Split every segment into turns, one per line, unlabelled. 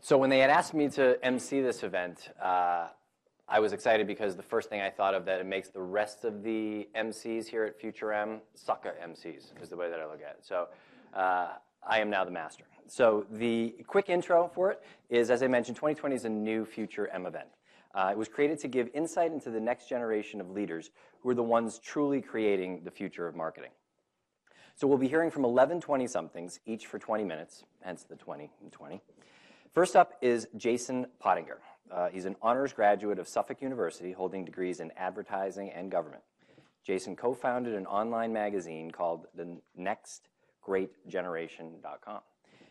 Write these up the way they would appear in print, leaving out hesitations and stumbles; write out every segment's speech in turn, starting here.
So when they had asked me to MC this event, I was excited because the first thing I thought of that it makes the rest of the MCs here at FutureM sucker MCs is the way that I look at it. So I am now the master. So the quick intro for it is, as I mentioned, 2020 is a new FutureM event. It was created to give insight into the next generation of leaders who are the ones truly creating the future of marketing. So we'll be hearing from 11 20-somethings, each for 20 minutes, hence the 20 and 20. First up is Jason Pottinger. He's an honors graduate of Suffolk University, holding degrees in advertising and government. Jason co-founded an online magazine called the nextgreatgeneration.com.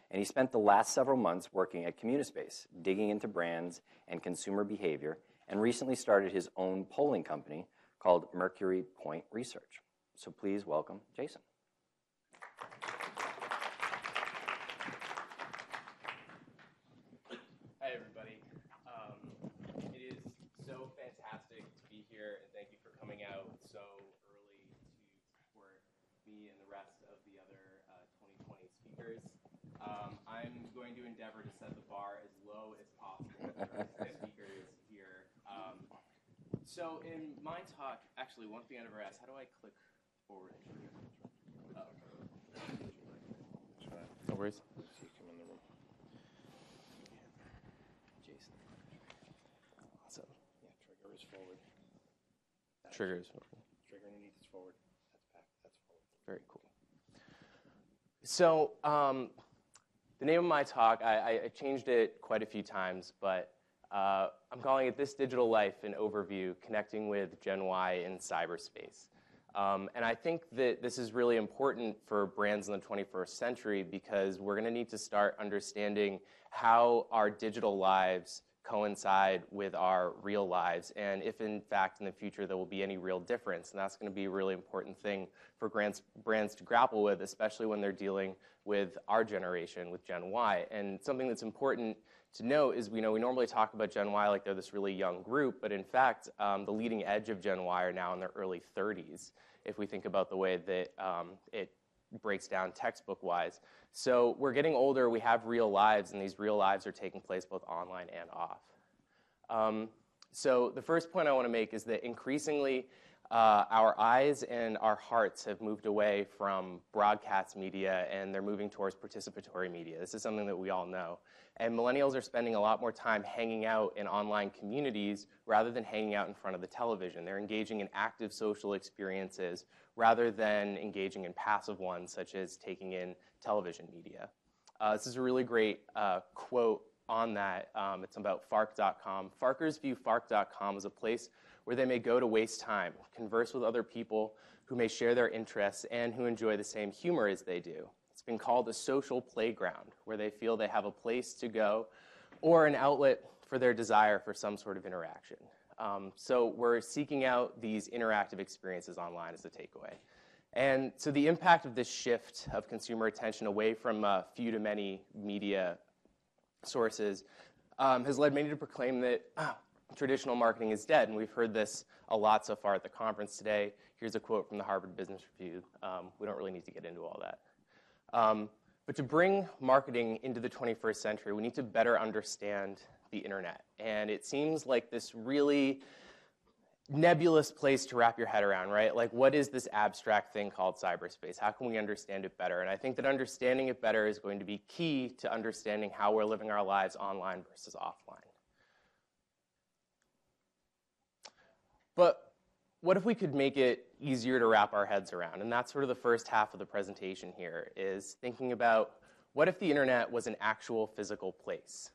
And he spent the last several months working at Communispace, digging into brands and consumer behavior, and recently started his own polling company called Mercury Point Research. So please welcome Jason.
Hi, everybody. It is so fantastic to be here, and thank you for coming out so early to support me and the rest of the other 2020 speakers. I'm going to endeavor to set the bar as low as possible for the speakers here. So in my talk, actually, one thing I never asked, how do I click forward? Oh. No worries.
You come in the room. Jason.
Awesome.
Yeah, trigger is forward.
Trigger is forward.
Trigger underneath is forward. That's back. That's forward.
Very cool. So the name of my talk, I changed it quite a few times, but I'm calling it This Digital Life, an Overview, Connecting with Gen Y in Cyberspace. And I think that this is really important for brands in the 21st century because we're going to need to start understanding how our digital lives coincide with our real lives, and if in fact in the future there will be any real difference. And that's going to be a really important thing for brands to grapple with, especially when they're dealing with our generation, with Gen Y. And something that's important to note is we normally talk about Gen Y like they're this really young group, but in fact the leading edge of Gen Y are now in their early 30s, if we think about the way that it breaks down textbook-wise. So we're getting older, we have real lives, and these real lives are taking place both online and off. So the first point I want to make is that increasingly our eyes and our hearts have moved away from broadcast media, and they're moving towards participatory media. This is something that we all know. And millennials are spending a lot more time hanging out in online communities rather than hanging out in front of the television. They're engaging in active social experiences rather than engaging in passive ones, such as taking in television media. This is a really great quote on that. It's about Fark.com. Farkers view Fark.com as a place where they may go to waste time, converse with other people who may share their interests and who enjoy the same humor as they do. It's been called a social playground, where they feel they have a place to go or an outlet for their desire for some sort of interaction. So we're seeking out these interactive experiences online as a takeaway. And so the impact of this shift of consumer attention away from few to many media sources has led many to proclaim that traditional marketing is dead, and we've heard this a lot so far at the conference today. Here's a quote from the Harvard Business Review. We don't really need to get into all that. But to bring marketing into the 21st century, we need to better understand the internet. And it seems like this really nebulous place to wrap your head around, right? Like, what is this abstract thing called cyberspace? How can we understand it better? And I think that understanding it better is going to be key to understanding how we're living our lives online versus offline. But what if we could make it easier to wrap our heads around? And that's sort of the first half of the presentation here, is thinking about what if the internet was an actual physical place?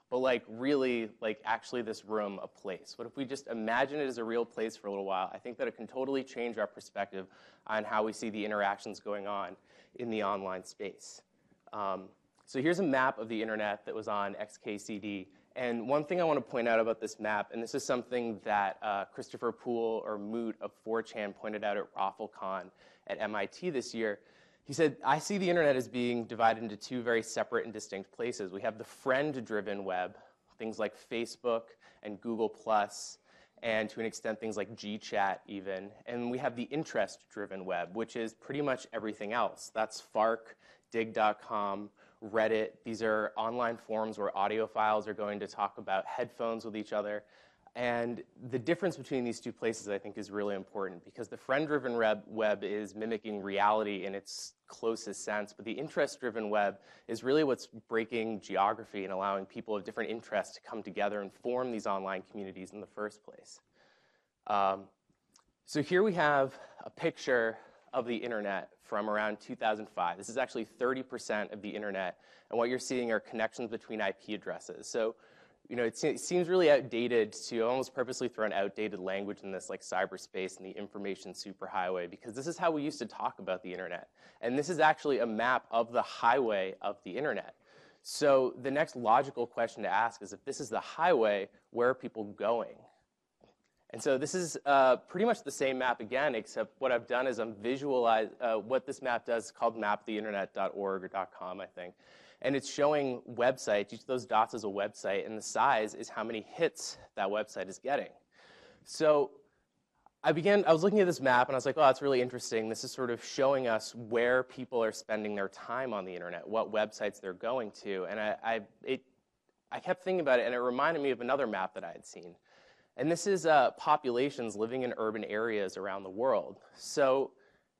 But like really, like actually this room a place? What if we just imagine it as a real place for a little while? I think that it can totally change our perspective on how we see the interactions going on in the online space. So here's a map of the internet that was on XKCD. And one thing I want to point out about this map, and this is something that Christopher Poole, or Moot of 4chan, pointed out at ROFLCon at MIT this year. He said, I see the internet as being divided into two very separate and distinct places. We have the friend-driven web, things like Facebook and Google+, and to an extent things like GChat even. And we have the interest-driven web, which is pretty much everything else. That's Fark, Dig.com, Reddit. These are online forums where audiophiles are going to talk about headphones with each other. And the difference between these two places, I think, is really important because the friend-driven web is mimicking reality in its closest sense, but the interest-driven web is really what's breaking geography and allowing people of different interests to come together and form these online communities in the first place. So here we have a picture of the internet from around 2005. This is actually 30% of the internet, and what you're seeing are connections between IP addresses. So, you know, it seems really outdated to almost purposely throw an outdated language in this, like cyberspace and the information superhighway, because this is how we used to talk about the internet. And this is actually a map of the highway of the internet. So the next logical question to ask is, if this is the highway, where are people going? And so this is pretty much the same map again, except what I've done is I'm visualized what this map does is called maptheinternet.org or .com, I think. And it's showing websites. Each of those dots is a website, and the size is how many hits that website is getting. So I was looking at this map, and I was like, oh, that's really interesting. This is sort of showing us where people are spending their time on the internet, what websites they're going to. And I kept thinking about it, and it reminded me of another map that I had seen. And this is populations living in urban areas around the world. So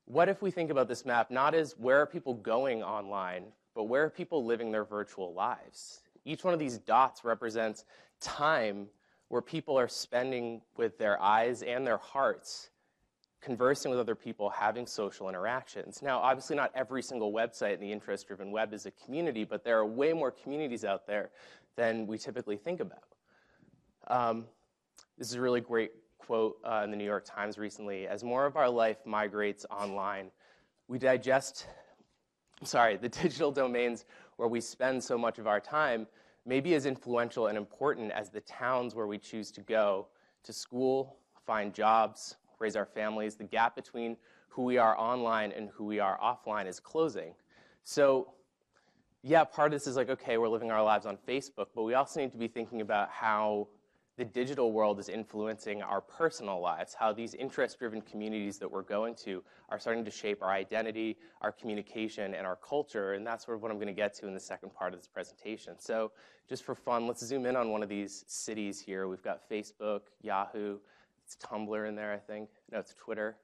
what if we think about this map not as where are people going online, but where are people living their virtual lives? Each one of these dots represents time where people are spending with their eyes and their hearts, conversing with other people, having social interactions. Now, obviously not every single website in the interest-driven web is a community, but there are way more communities out there than we typically think about. This is a really great quote in the New York Times recently. As more of our life migrates online, the digital domains where we spend so much of our time may be as influential and important as the towns where we choose to go to school, find jobs, raise our families. The gap between who we are online and who we are offline is closing. So yeah, part of this is like, okay, we're living our lives on Facebook, but we also need to be thinking about how the digital world is influencing our personal lives, how these interest-driven communities that we're going to are starting to shape our identity, our communication, and our culture, and that's sort of what I'm going to get to in the second part of this presentation. So just for fun, let's zoom in on one of these cities here. We've got Facebook, Yahoo, it's Tumblr in there, I think. No, it's Twitter.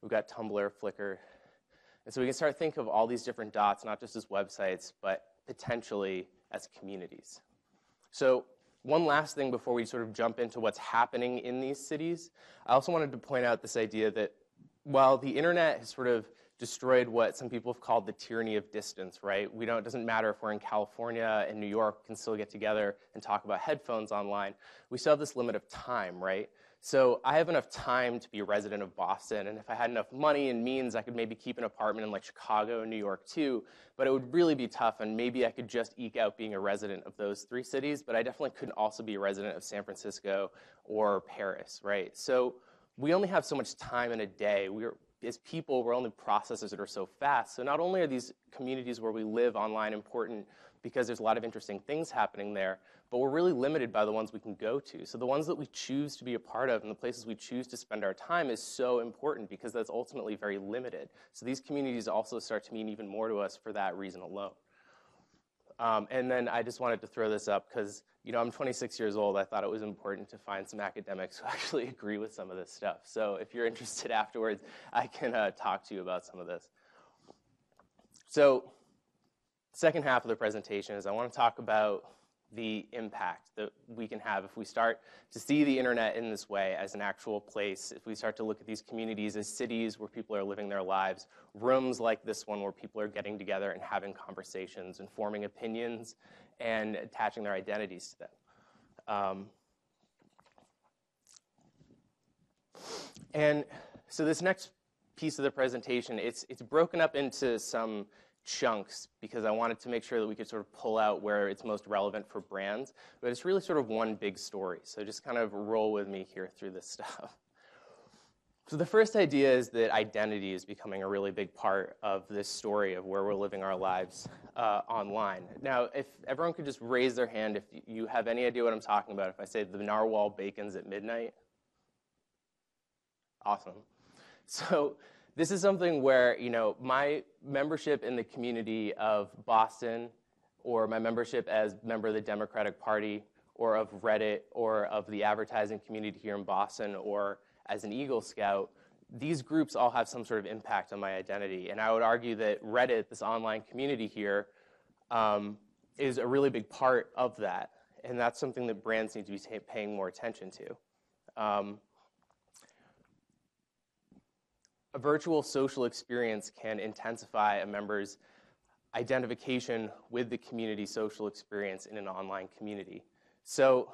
We've got Tumblr, Flickr. And so we can start to think of all these different dots, not just as websites, but potentially as communities. So one last thing before we sort of jump into what's happening in these cities, I also wanted to point out this idea that while the internet has sort of destroyed what some people have called the tyranny of distance, right? It doesn't matter if we're in California and New York, we can still get together and talk about headphones online. We still have this limit of time, right? So I have enough time to be a resident of Boston, and if I had enough money and means, I could maybe keep an apartment in like Chicago and New York too, but it would really be tough, and maybe I could just eke out being a resident of those three cities, but I definitely couldn't also be a resident of San Francisco or Paris, right? So we only have so much time in a day. As people, we're only processors that are so fast. So not only are these communities where we live online important because there's a lot of interesting things happening there, but we're really limited by the ones we can go to. So the ones that we choose to be a part of and the places we choose to spend our time is so important because that's ultimately very limited. So these communities also start to mean even more to us for that reason alone. And then I just wanted to throw this up because, I'm 26 years old. I thought it was important to find some academics who actually agree with some of this stuff. So if you're interested afterwards, I can talk to you about some of this. So second half of the presentation is I want to talk about the impact that we can have if we start to see the internet in this way as an actual place, if we start to look at these communities as cities where people are living their lives, rooms like this one where people are getting together and having conversations and forming opinions and attaching their identities to them. And so this next piece of the presentation, it's broken up into some chunks because I wanted to make sure that we could sort of pull out where it's most relevant for brands, but it's really sort of one big story. So just kind of roll with me here through this stuff. So the first idea is that identity is becoming a really big part of this story of where we're living our lives online. Now, if everyone could just raise their hand if you have any idea what I'm talking about, if I say the narwhal bacons at midnight. Awesome. So this is something where, my membership in the community of Boston, or my membership as member of the Democratic Party, or of Reddit, or of the advertising community here in Boston, or as an Eagle Scout, these groups all have some sort of impact on my identity. And I would argue that Reddit, this online community here, is a really big part of that. And that's something that brands need to be paying more attention to. A virtual social experience can intensify a member's identification with the community social experience in an online community. So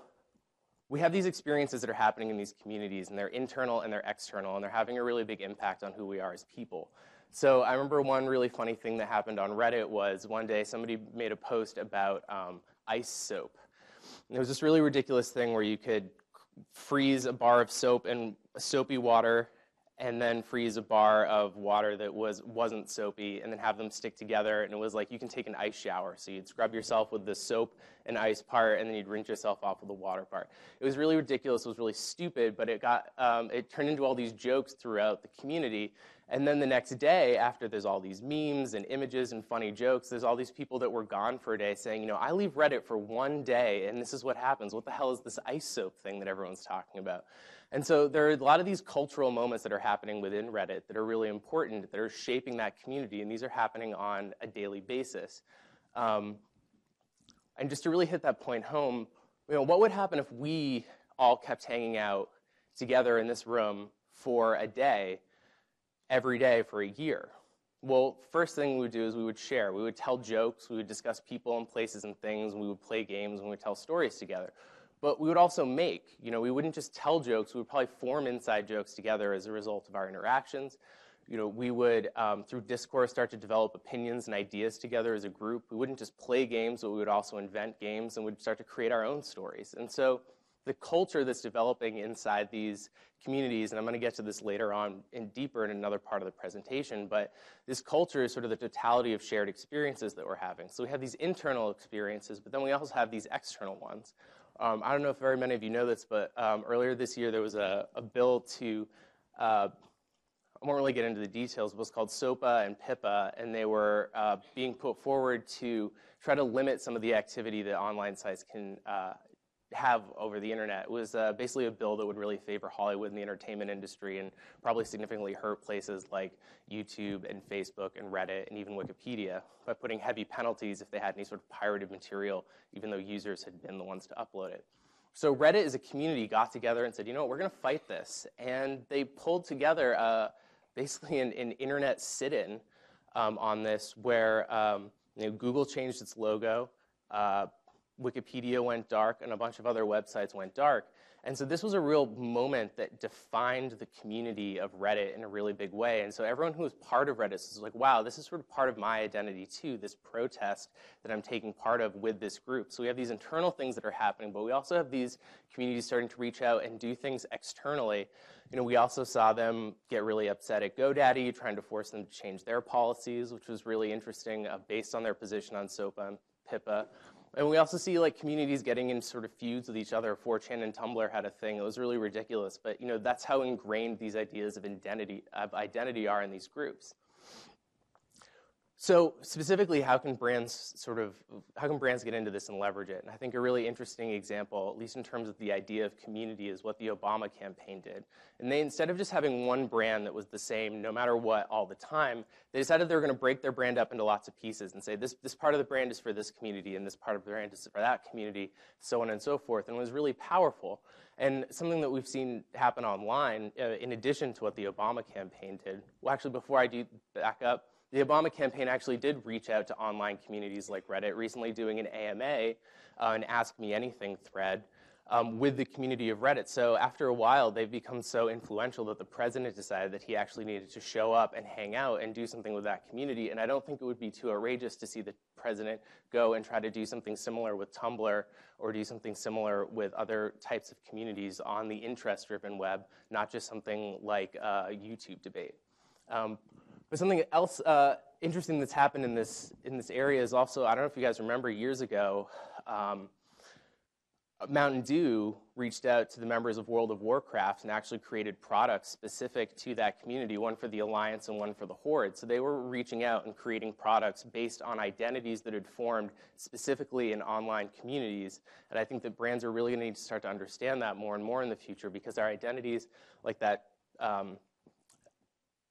we have these experiences that are happening in these communities, and they're internal and they're external, and they're having a really big impact on who we are as people. So I remember one really funny thing that happened on Reddit was one day somebody made a post about ice soap. And it was this really ridiculous thing where you could freeze a bar of soap in soapy water and then freeze a bar of water that wasn't soapy and then have them stick together. And it was like you can take an ice shower. So you'd scrub yourself with the soap and ice part, and then you'd rinse yourself off with the water part. It was really ridiculous. It was really stupid, but it turned into all these jokes throughout the community. And then the next day, after there's all these memes and images and funny jokes, there's all these people that were gone for a day saying, you know, I leave Reddit for one day, and this is what happens. What the hell is this ice soap thing that everyone's talking about? And so there are a lot of these cultural moments that are happening within Reddit that are really important, that are shaping that community, and these are happening on a daily basis. And just to really hit that point home, you know, what would happen if we all kept hanging out together in this room for a day, every day for a year? Well, first thing we would do is we would share. We would tell jokes, we would discuss people and places and things, and we would play games, and we would tell stories together. But we would also make, you know, we wouldn't just tell jokes, we would probably form inside jokes together as a result of our interactions. You know, we would, through discourse, start to develop opinions and ideas together as a group. We wouldn't just play games, but we would also invent games, and we'd start to create our own stories. And so the culture that's developing inside these communities, and I'm going to get to this later on deeper in another part of the presentation, but this culture is sort of the totality of shared experiences that we're having. So we have these internal experiences, but then we also have these external ones. I don't know if very many of you know this, but earlier this year there was a bill to, I won't really get into the details, but it was called SOPA and PIPA, and they were being put forward to try to limit some of the activity that online sites can have over the internet. It was basically a bill that would really favor Hollywood and the entertainment industry and probably significantly hurt places like YouTube and Facebook and Reddit and even Wikipedia by putting heavy penalties if they had any sort of pirated material, even though users had been the ones to upload it. So Reddit as a community got together and said, you know what, we're going to fight this. And they pulled together basically an internet sit-in on this where you know, Google changed its logo, Wikipedia went dark, and a bunch of other websites went dark. And so this was a real moment that defined the community of Reddit in a really big way. And so everyone who was part of Reddit was like, wow, this is sort of part of my identity too, this protest that I'm taking part of with this group. So we have these internal things that are happening, but we also have these communities starting to reach out and do things externally. You know, we also saw them get really upset at GoDaddy, trying to force them to change their policies, which was really interesting based on their position on SOPA and PIPA. And we also see like communities getting in sort of feuds with each other. 4chan and Tumblr had a thing. It was really ridiculous. But you know, that's how ingrained these ideas of identity are in these groups. So specifically, how can brands get into this and leverage it? And I think a really interesting example, at least in terms of the idea of community, is what the Obama campaign did. And they, instead of just having one brand that was the same no matter what all the time, they decided they were going to break their brand up into lots of pieces and say this part of the brand is for this community and this part of the brand is for that community, so on and so forth. And it was really powerful. And something that we've seen happen online, in addition to what the Obama campaign did, well, actually, before I do back up, the Obama campaign actually did reach out to online communities like Reddit, recently doing an AMA, an Ask Me Anything thread, with the community of Reddit. So after a while, they've become so influential that the president decided that he actually needed to show up and hang out and do something with that community. And I don't think it would be too outrageous to see the president go and try to do something similar with Tumblr or do something similar with other types of communities on the interest-driven web, not just something like a YouTube debate. But something else interesting that's happened in this area is also, I don't know if you guys remember years ago, Mountain Dew reached out to the members of World of Warcraft and actually created products specific to that community, one for the Alliance and one for the Horde. So they were reaching out and creating products based on identities that had formed specifically in online communities. And I think that brands are really going to need to start to understand that more and more in the future, because our identities, like that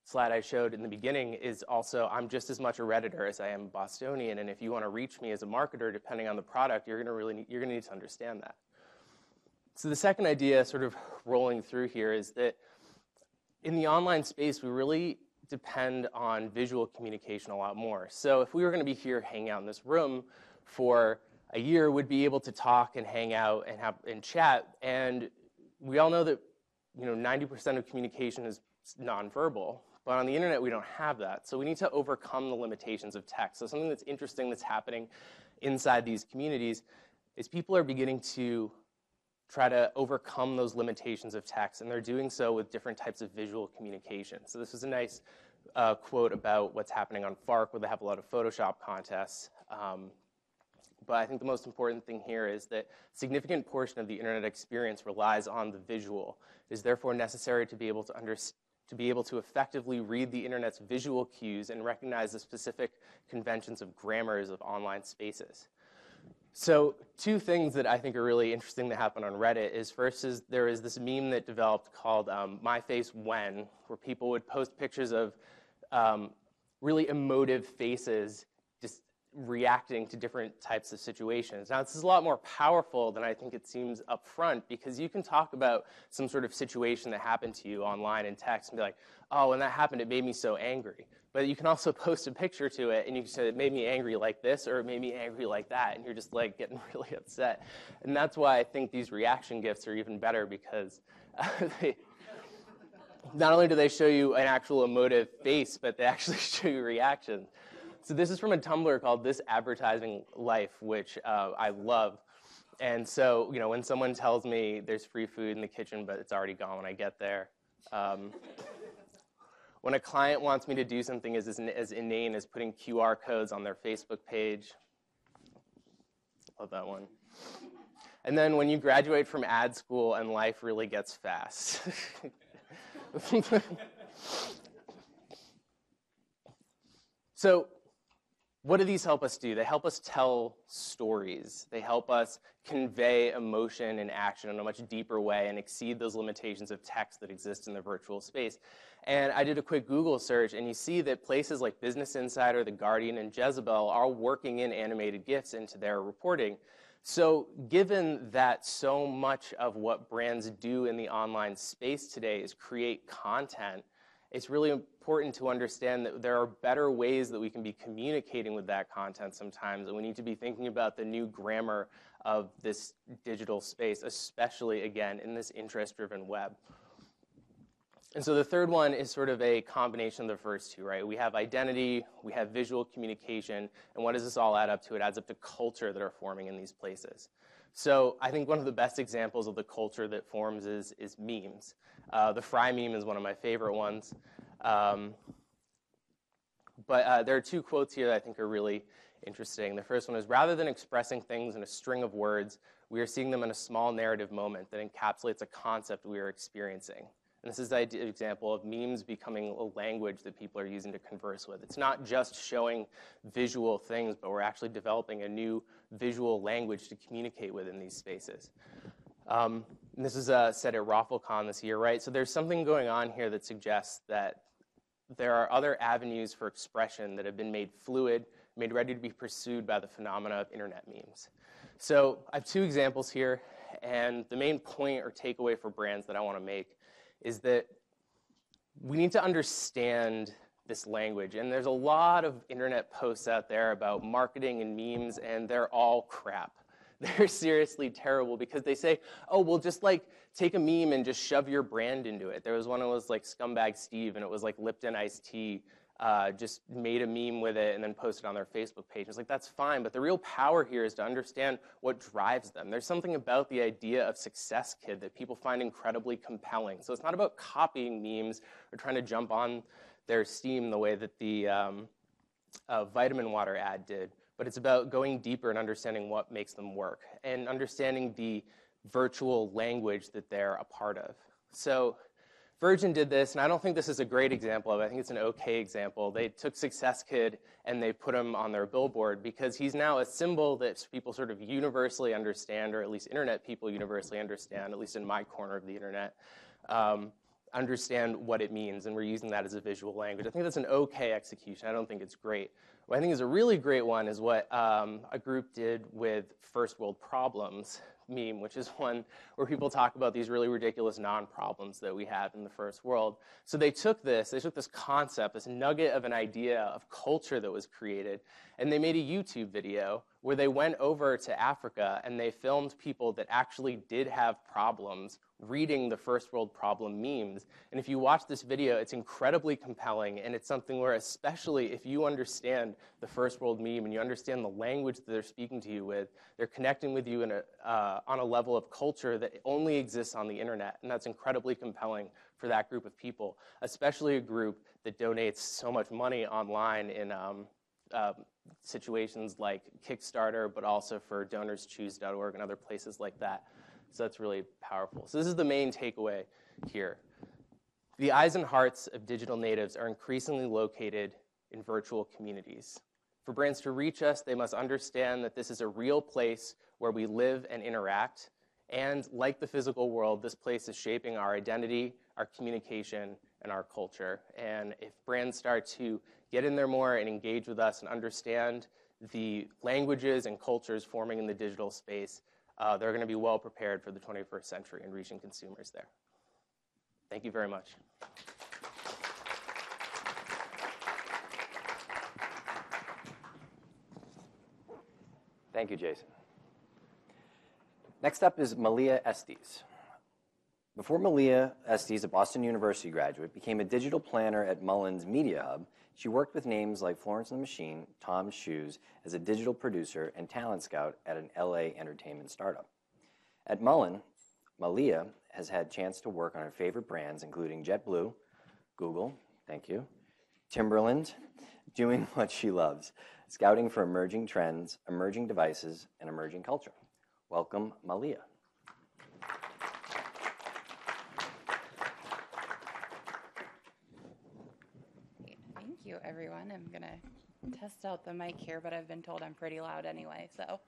slide I showed in the beginning, is also, I'm just as much a Redditor as I am a Bostonian, and if you want to reach me as a marketer, depending on the product, you're going to need to understand that. So the second idea, sort of rolling through here, is that in the online space, we really depend on visual communication a lot more. So if we were going to be here hanging out in this room for a year, we'd be able to talk and hang out and chat, and we all know that 90% of communication is nonverbal. But on the internet, we don't have that. So we need to overcome the limitations of text. So something that's interesting that's happening inside these communities is people are beginning to try to overcome those limitations of text, and they're doing so with different types of visual communication. So this is a nice quote about what's happening on FARC, where they have a lot of Photoshop contests. But I think the most important thing here is that a significant portion of the internet experience relies on the visual. It is therefore necessary to be able to effectively read the internet's visual cues and recognize the specific conventions of grammars of online spaces. So two things that I think are really interesting that happen on Reddit is, first is there is this meme that developed called My Face When, where people would post pictures of really emotive faces just reacting to different types of situations. Now, this is a lot more powerful than I think it seems up front, because you can talk about some sort of situation that happened to you online in text and be like, oh, when that happened, it made me so angry. But you can also post a picture to it, and you can say, it made me angry like this, or it made me angry like that, and you're just like getting really upset. And that's why I think these reaction GIFs are even better, because not only do they show you an actual emotive face, but they actually show you reactions. So this is from a Tumblr called This Advertising Life, which I love. And so, when someone tells me there's free food in the kitchen, but it's already gone when I get there. When a client wants me to do something as inane as putting QR codes on their Facebook page. Love that one. And then when you graduate from ad school and life really gets fast. So what do these help us do? They help us tell stories. They help us convey emotion and action in a much deeper way and exceed those limitations of text that exist in the virtual space. And I did a quick Google search, and you see that places like Business Insider, The Guardian, and Jezebel are working in animated GIFs into their reporting. So given that so much of what brands do in the online space today is create content, it's really important to understand that there are better ways that we can be communicating with that content sometimes, and we need to be thinking about the new grammar of this digital space, especially, again, in this interest-driven web. And so the third one is sort of a combination of the first two, right? We have identity, we have visual communication, and what does this all add up to? It adds up to culture that are forming in these places. So I think one of the best examples of the culture that forms is memes. The Fry meme is one of my favorite ones. But there are two quotes here that I think are really interesting. The first one is, rather than expressing things in a string of words, we are seeing them in a small narrative moment that encapsulates a concept we are experiencing. And this is the example of memes becoming a language that people are using to converse with. It's not just showing visual things, but we're actually developing a new visual language to communicate with in these spaces. And this is said at ROFLCon this year, right? So there's something going on here that suggests that there are other avenues for expression that have been made fluid, made ready to be pursued by the phenomena of internet memes. So I have two examples here, and the main point or takeaway for brands that I want to make is that we need to understand this language. And there's a lot of internet posts out there about marketing and memes, and they're all crap. They're seriously terrible because they say, oh, well, just like take a meme and just shove your brand into it. There was one that was like Scumbag Steve, and it was like Lipton iced tea. Just made a meme with it and then posted on their Facebook page. It's like, that's fine, but the real power here is to understand what drives them. There's something about the idea of Success Kid that people find incredibly compelling. So it's not about copying memes or trying to jump on their steam the way that the vitamin water ad did. but it's about going deeper and understanding what makes them work and understanding the virtual language that they're a part of. So Virgin did this, and I don't think this is a great example of it. I think it's an okay example. They took Success Kid and they put him on their billboard because he's now a symbol that people sort of universally understand, or at least internet people universally understand, at least in my corner of the internet, understand what it means, and we're using that as a visual language. I think that's an okay execution. I don't think it's great. What I think is a really great one is what a group did with First World Problems meme, which is one where people talk about these really ridiculous non-problems that we have in the first world. So they took this concept, this nugget of an idea of culture that was created, and they made a YouTube video where they went over to Africa and they filmed people that actually did have problems reading the first world problem memes. And if you watch this video, it's incredibly compelling, and it's something where, especially if you understand the first world meme and you understand the language that they're speaking to you with, they're connecting with you on a level of culture that only exists on the internet. And that's incredibly compelling for that group of people, especially a group that donates so much money online in situations like Kickstarter, but also for DonorsChoose.org and other places like that. So that's really powerful. So this is the main takeaway here. The eyes and hearts of digital natives are increasingly located in virtual communities. For brands to reach us, they must understand that this is a real place where we live and interact. And like the physical world, this place is shaping our identity, our communication, and our culture. And if brands start to get in there more and engage with us and understand the languages and cultures forming in the digital space, they're going to be well prepared for the 21st century and reaching consumers there. Thank you very much.
Thank you, Jason. Next up is Malia Estes. Before Malia Estes, a Boston University graduate, became a digital planner at Mullen's Media Hub, she worked with names like Florence and the Machine, Tom's Shoes, as a digital producer and talent scout at an LA entertainment startup. At Mullen, Malia has had a chance to work on her favorite brands, including JetBlue, Google, thank you, Timberland, doing what she loves, scouting for emerging trends, emerging devices, and emerging culture. Welcome, Malia.
Thank you, everyone. I'm going to test out the mic here, but I've been told I'm pretty loud anyway. So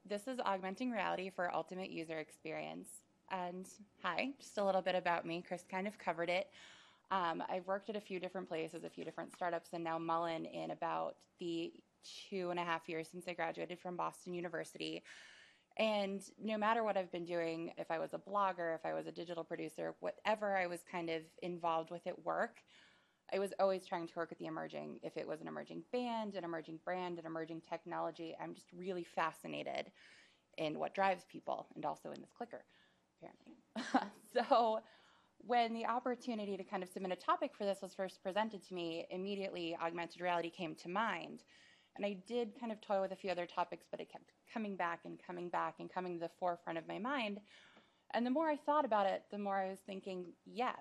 this is augmenting reality for ultimate user experience. And hi, just a little bit about me. Chris kind of covered it. I've worked at a few different places, a few different startups, and now Mullen in about the 2.5 years since I graduated from Boston University. And no matter what I've been doing, if I was a blogger, if I was a digital producer, whatever I was kind of involved with at work, I was always trying to work with the emerging. If it was an emerging band, an emerging brand, an emerging technology, I'm just really fascinated in what drives people, and also in this clicker, apparently. So when the opportunity to kind of submit a topic for this was first presented to me, immediately augmented reality came to mind. And I did kind of toy with a few other topics, but it kept coming back and coming back and coming to the forefront of my mind. And the more I thought about it, the more I was thinking, yes,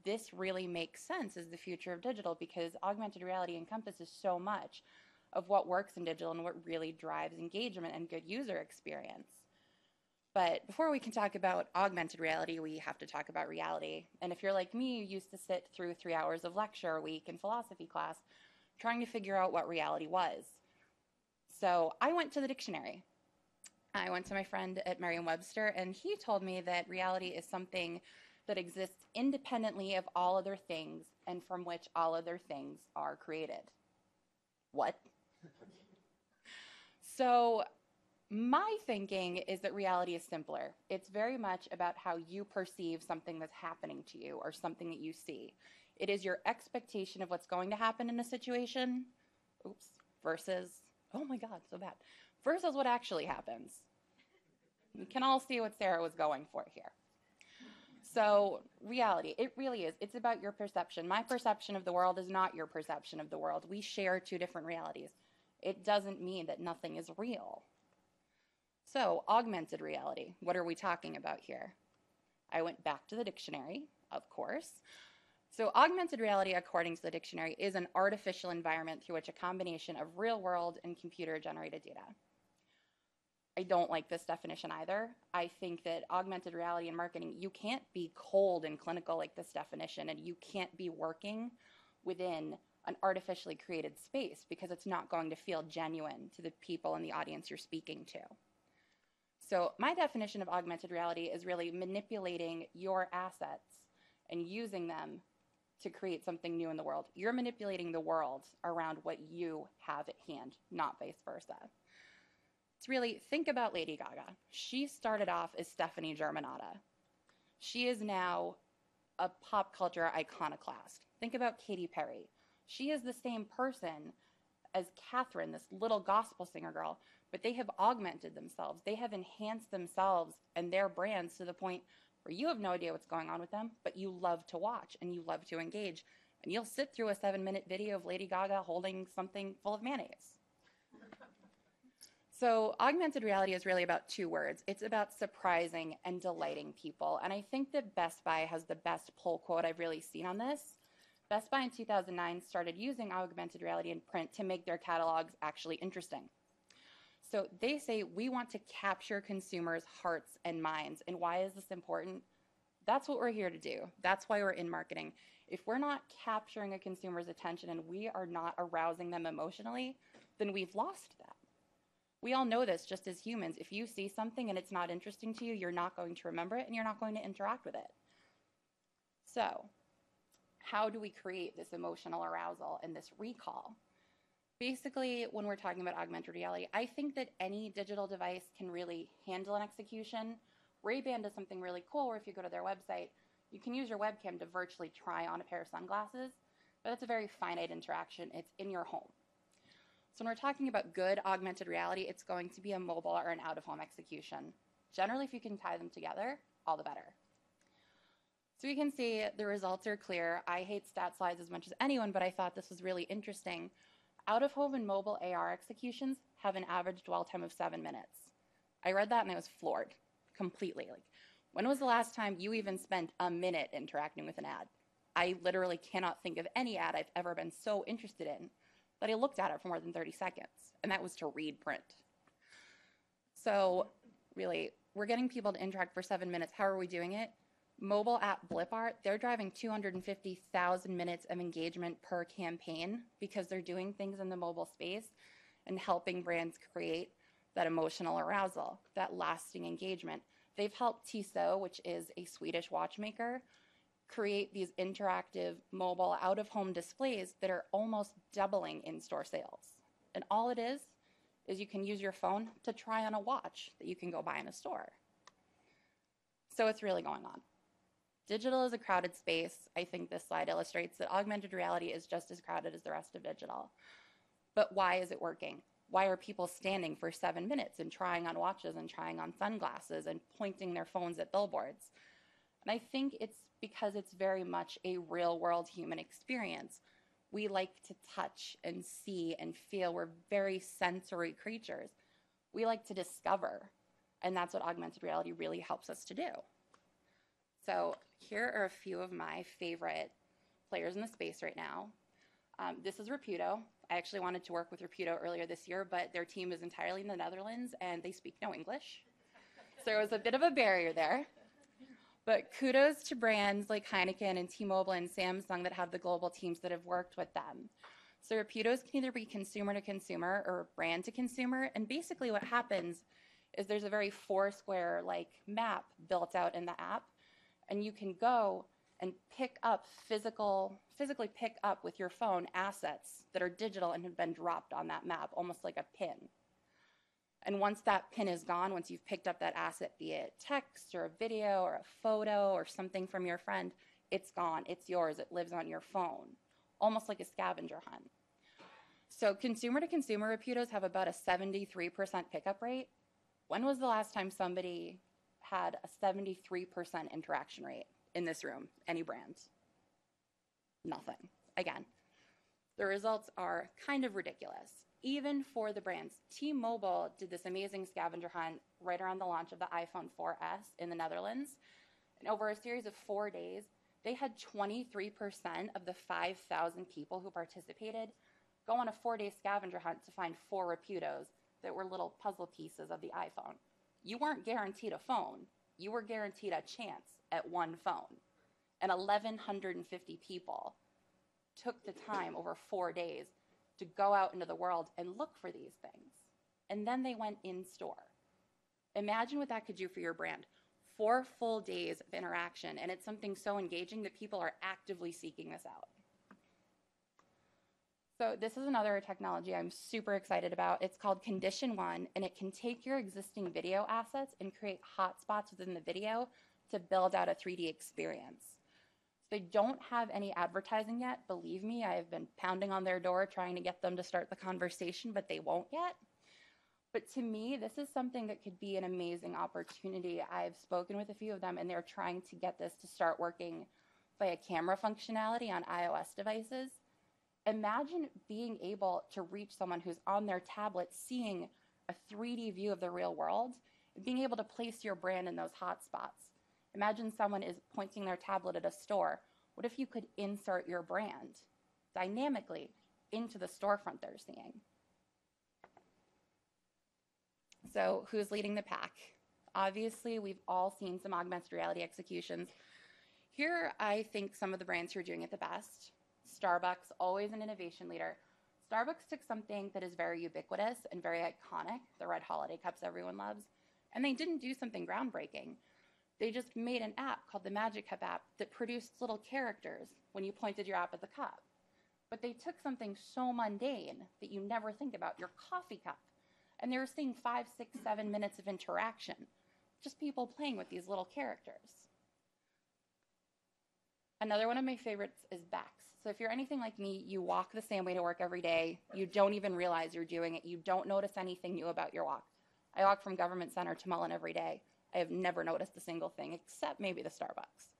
this really makes sense as the future of digital, because augmented reality encompasses so much of what works in digital and what really drives engagement and good user experience. But before we can talk about augmented reality, we have to talk about reality. And if you're like me, you used to sit through 3 hours of lecture a week in philosophy class trying to figure out what reality was. So I went to the dictionary. I went to my friend at Merriam-Webster, and he told me that reality is something that exists independently of all other things and from which all other things are created. What? So my thinking is that reality is simpler. It's very much about how you perceive something that's happening to you or something that you see. It is your expectation of what's going to happen in a situation, versus, oh my God, so bad, versus what actually happens. You can all see what Sarah was going for here. So reality, it really is. It's about your perception. My perception of the world is not your perception of the world. We share two different realities. It doesn't mean that nothing is real. So augmented reality, what are we talking about here? I went back to the dictionary, of course. So augmented reality, according to the dictionary, is an artificial environment through which a combination of real world and computer generated data. I don't like this definition either. I think that augmented reality and marketing, you can't be cold and clinical like this definition, and you can't be working within an artificially created space because it's not going to feel genuine to the people in the audience you're speaking to. So my definition of augmented reality is really manipulating your assets and using them to create something new in the world. You're manipulating the world around what you have at hand, not vice versa. It's really, think about Lady Gaga. She started off as Stephanie Germanotta. She is now a pop culture iconoclast. Think about Katy Perry. She is the same person as Catherine, this little gospel singer girl, but they have augmented themselves. They have enhanced themselves and their brands to the point where you have no idea what's going on with them, but you love to watch and you love to engage. And you'll sit through a 7-minute video of Lady Gaga holding something full of mayonnaise. So augmented reality is really about 2 words. It's about surprising and delighting people. And I think that Best Buy has the best pull quote I've really seen on this. Best Buy in 2009 started using augmented reality in print to make their catalogs actually interesting. So they say, we want to capture consumers' hearts and minds. And why is this important? That's what we're here to do. That's why we're in marketing. If we're not capturing a consumer's attention and we are not arousing them emotionally, then we've lost them. We all know this just as humans. If you see something and it's not interesting to you, you're not going to remember it and you're not going to interact with it. So, how do we create this emotional arousal and this recall? Basically, when we're talking about augmented reality, I think that any digital device can really handle an execution. Ray-Ban does something really cool where if you go to their website, you can use your webcam to virtually try on a pair of sunglasses, but it's a very finite interaction. It's in your home. So when we're talking about good augmented reality, it's going to be a mobile or an out-of-home execution. Generally, if you can tie them together, all the better. So we can see the results are clear. I hate stat slides as much as anyone, but I thought this was really interesting. Out-of-home and mobile AR executions have an average dwell time of 7 minutes. I read that and I was floored completely. Like, when was the last time you even spent a minute interacting with an ad? I literally cannot think of any ad I've ever been so interested in that I looked at it for more than 30 seconds, and that was to read print. So really, we're getting people to interact for 7 minutes. How are we doing it? Mobile app Blipart, they're driving 250,000 minutes of engagement per campaign because they're doing things in the mobile space and helping brands create that emotional arousal, that lasting engagement. They've helped Tissot, which is a Swedish watchmaker, create these interactive mobile out-of-home displays that are almost doubling in-store sales. And all it is you can use your phone to try on a watch that you can go buy in a store. So it's really going on. Digital is a crowded space. I think this slide illustrates that augmented reality is just as crowded as the rest of digital. But why is it working? Why are people standing for 7 minutes and trying on watches and trying on sunglasses and pointing their phones at billboards? And I think it's because it's very much a real-world human experience. We like to touch and see and feel. We're very sensory creatures. We like to discover, and that's what augmented reality really helps us to do. So here are a few of my favorite players in the space right now. This is Raputo. I actually wanted to work with Raputo earlier this year, but their team is entirely in the Netherlands, and they speak no English. So there was a bit of a barrier there. But kudos to brands like Heineken and T-Mobile and Samsung that have the global teams that have worked with them. So Raputos can either be consumer to consumer or brand to consumer. And basically what happens is there's a very Foursquare-like map built out in the app. And you can go and pick up physically pick up with your phone assets that are digital and have been dropped on that map, almost like a pin. And once that pin is gone, once you've picked up that asset, be it text or a video or a photo or something from your friend, it's gone, it's yours, it lives on your phone, almost like a scavenger hunt. So consumer to consumer Raputos have about a 73% pickup rate. When was the last time somebody had a 73% interaction rate in this room? Any brands? Nothing. Again, the results are kind of ridiculous. Even for the brands, T-Mobile did this amazing scavenger hunt right around the launch of the iPhone 4S in the Netherlands. And over a series of 4 days, They had 23% of the 5,000 people who participated go on a 4-day scavenger hunt to find 4 Rapidos that were little puzzle pieces of the iPhone. You weren't guaranteed a phone. You were guaranteed a chance at one phone. And 1,150 people took the time over 4 days to go out into the world and look for these things. And then they went in store. Imagine what that could do for your brand. 4 full days of interaction, and it's something so engaging that people are actively seeking this out. So this is another technology I'm super excited about. It's called Condition One, and it can take your existing video assets and create hotspots within the video to build out a 3D experience. They don't have any advertising yet. Believe me, I have been pounding on their door trying to get them to start the conversation, but they won't yet. But to me, this is something that could be an amazing opportunity. I've spoken with a few of them, and they're trying to get this to start working via camera functionality on iOS devices. Imagine being able to reach someone who's on their tablet seeing a 3D view of the real world, and being able to place your brand in those hotspots. Imagine someone is pointing their tablet at a store. What if you could insert your brand dynamically into the storefront they're seeing? So who's leading the pack? Obviously, we've all seen some augmented reality executions. Here, I think some of the brands who are doing it the best. Starbucks, always an innovation leader. Starbucks took something that is very ubiquitous and very iconic, the red holiday cups everyone loves, and they didn't do something groundbreaking. They just made an app called the Magic Cup app that produced little characters when you pointed your app at the cup. But they took something so mundane that you never think about, your coffee cup, and they were seeing 5, 6, 7 minutes of interaction, just people playing with these little characters. Another one of my favorites is Bex. So if you're anything like me, you walk the same way to work every day. You don't even realize you're doing it. You don't notice anything new about your walk. I walk from Government Center to Mullen every day. I have never noticed a single thing except maybe the Starbucks.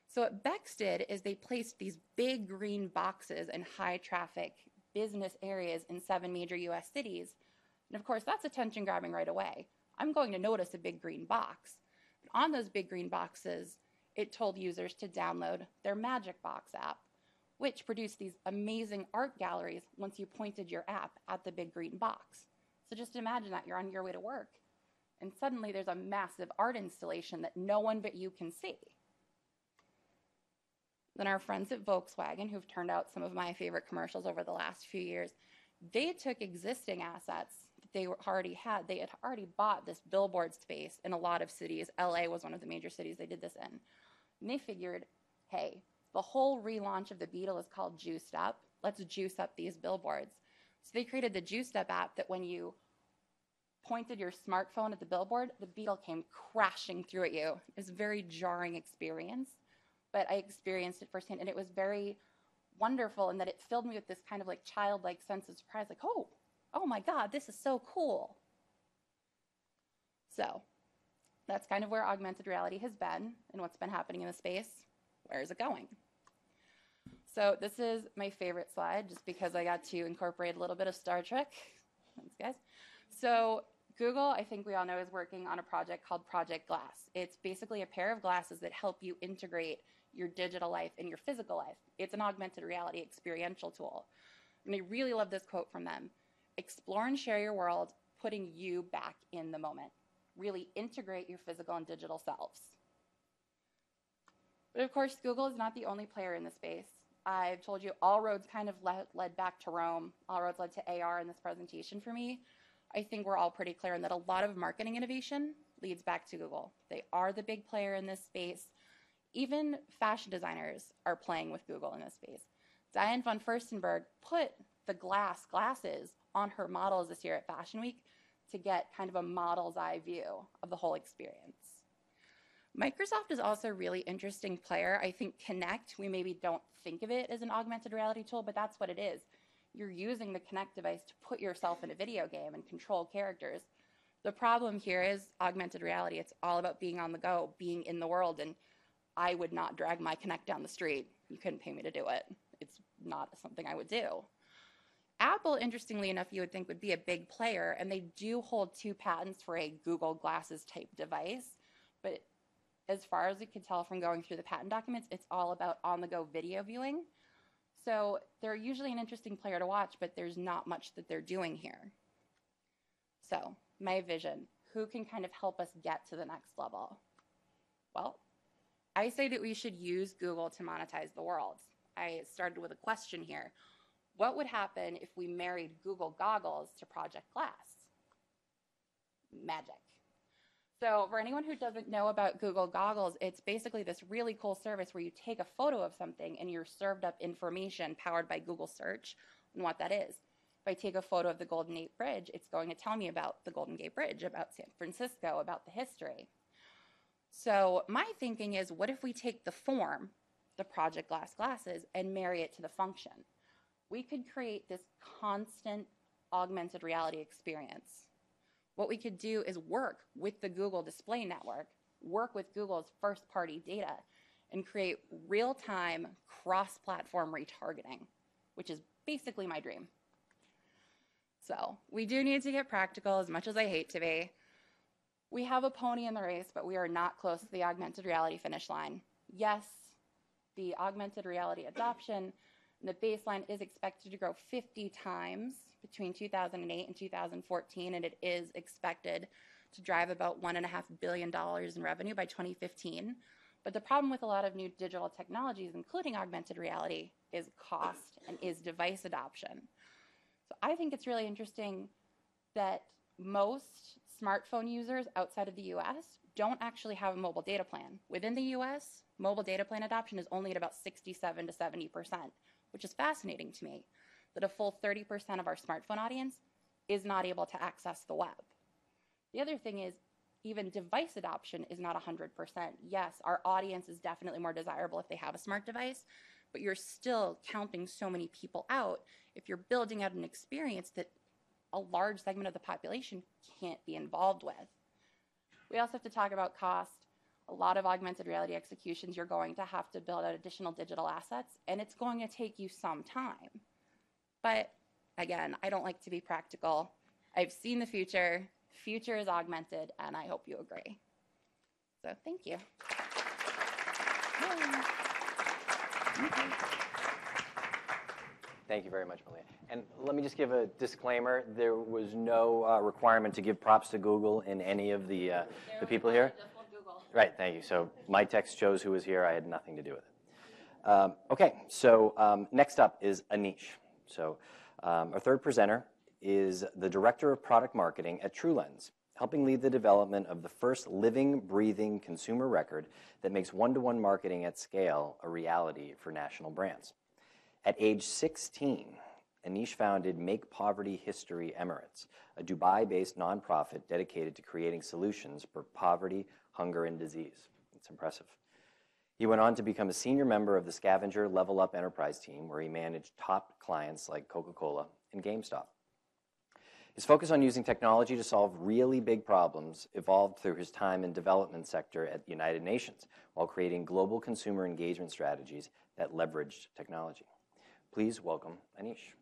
So what Bex did is they placed these big green boxes in high traffic business areas in 7 major US cities. And of course, that's attention grabbing right away. I'm going to notice a big green box. But on those big green boxes, it told users to download their Magic Box app, which produced these amazing art galleries once you pointed your app at the big green box. So just imagine that you're on your way to work, and suddenly there's a massive art installation that no one but you can see. Then our friends at Volkswagen, who've turned out some of my favorite commercials over the last few years, they took existing assets that they already had. They had already bought this billboard space in a lot of cities. LA was one of the major cities they did this in. And they figured, hey, the whole relaunch of the Beetle is called Juiced Up. Let's juice up these billboards. So they created the Juiced Up app that when you pointed your smartphone at the billboard, the Beetle came crashing through at you. It was a very jarring experience, but I experienced it firsthand, and it was very wonderful in that it filled me with this kind of like childlike sense of surprise, like, oh my God, this is so cool. So that's kind of where augmented reality has been and what's been happening in the space. Where is it going? So this is my favorite slide just because I got to incorporate a little bit of Star Trek. Thanks, guys. So Google, I think we all know, is working on a project called Project Glass. It's basically a pair of glasses that help you integrate your digital life and your physical life. It's an augmented reality experiential tool. And I really love this quote from them. Explore and share your world, putting you back in the moment. Really integrate your physical and digital selves. But of course, Google is not the only player in this space. I've told you all roads kind of led back to Rome. All roads led to AR in this presentation for me. I think we're all pretty clear in that a lot of marketing innovation leads back to Google. They are the big player in this space. Even fashion designers are playing with Google in this space. Diane von Furstenberg put the glasses on her models this year at Fashion Week to get kind of a model's eye view of the whole experience. Microsoft is also a really interesting player. I think Kinect, we maybe don't think of it as an augmented reality tool, but that's what it is. You're using the Kinect device to put yourself in a video game and control characters. The problem here is augmented reality. It's all about being on the go, being in the world, and I would not drag my Kinect down the street. You couldn't pay me to do it. It's not something I would do. Apple, interestingly enough, you would think would be a big player, and they do hold 2 patents for a Google Glasses type device, but as far as you could tell from going through the patent documents, it's all about on-the-go video viewing. So they're usually an interesting player to watch, but there's not much that they're doing here. So my vision, who can kind of help us get to the next level? Well, I say that we should use Google to monetize the world. I started with a question here. What would happen if we married Google goggles to Project Glass? Magic. So for anyone who doesn't know about Google goggles, it's basically this really cool service where you take a photo of something and you're served up information powered by Google search on what that is. If I take a photo of the Golden Gate Bridge, it's going to tell me about the Golden Gate Bridge, about San Francisco, about the history. So my thinking is, what if we take the form, the Project Glass glasses, and marry it to the function? We could create this constant augmented reality experience. What we could do is work with the Google Display Network, work with Google's first-party data, and create real-time cross-platform retargeting, which is basically my dream. So we do need to get practical, as much as I hate to be. We have a pony in the race, but we are not close to the augmented reality finish line. Yes, the augmented reality adoption, the baseline is expected to grow 50 times between 2008 and 2014, and it is expected to drive about $1.5 billion in revenue by 2015. But the problem with a lot of new digital technologies, including augmented reality, is cost and is device adoption. So I think it's really interesting that most smartphone users outside of the US don't actually have a mobile data plan. Within the US, mobile data plan adoption is only at about 67 to 70%, which is fascinating to me, that a full 30% of our smartphone audience is not able to access the web. The other thing is, even device adoption is not 100%. Yes, our audience is definitely more desirable if they have a smart device, but you're still counting so many people out if you're building out an experience that a large segment of the population can't be involved with. We also have to talk about cost. A lot of augmented reality executions, you're going to have to build out additional digital assets, and it's going to take you some time. But again, I don't like to be practical. I've seen the future. Future is augmented, and I hope you agree. So thank you.
Thank you very much, Malia. And let me just give a disclaimer. There was no requirement to give props to Google in any of the people here. Right, thank you. So my text shows who was here. I had nothing to do with it. Okay, so next up is Anish. So our third presenter is the Director of Product Marketing at TrueLens, helping lead the development of the first living, breathing consumer record that makes one-to-one marketing at scale a reality for national brands. At age 16, Anish founded Make Poverty History Emirates, a Dubai-based nonprofit dedicated to creating solutions for poverty, hunger, and disease. It's impressive. He went on to become a senior member of the Scavenger Level Up Enterprise team, where he managed top clients like Coca-Cola and GameStop. His focus on using technology to solve really big problems evolved through his time in development sector at the United Nations, while creating global consumer engagement strategies that leveraged technology. Please welcome Anish.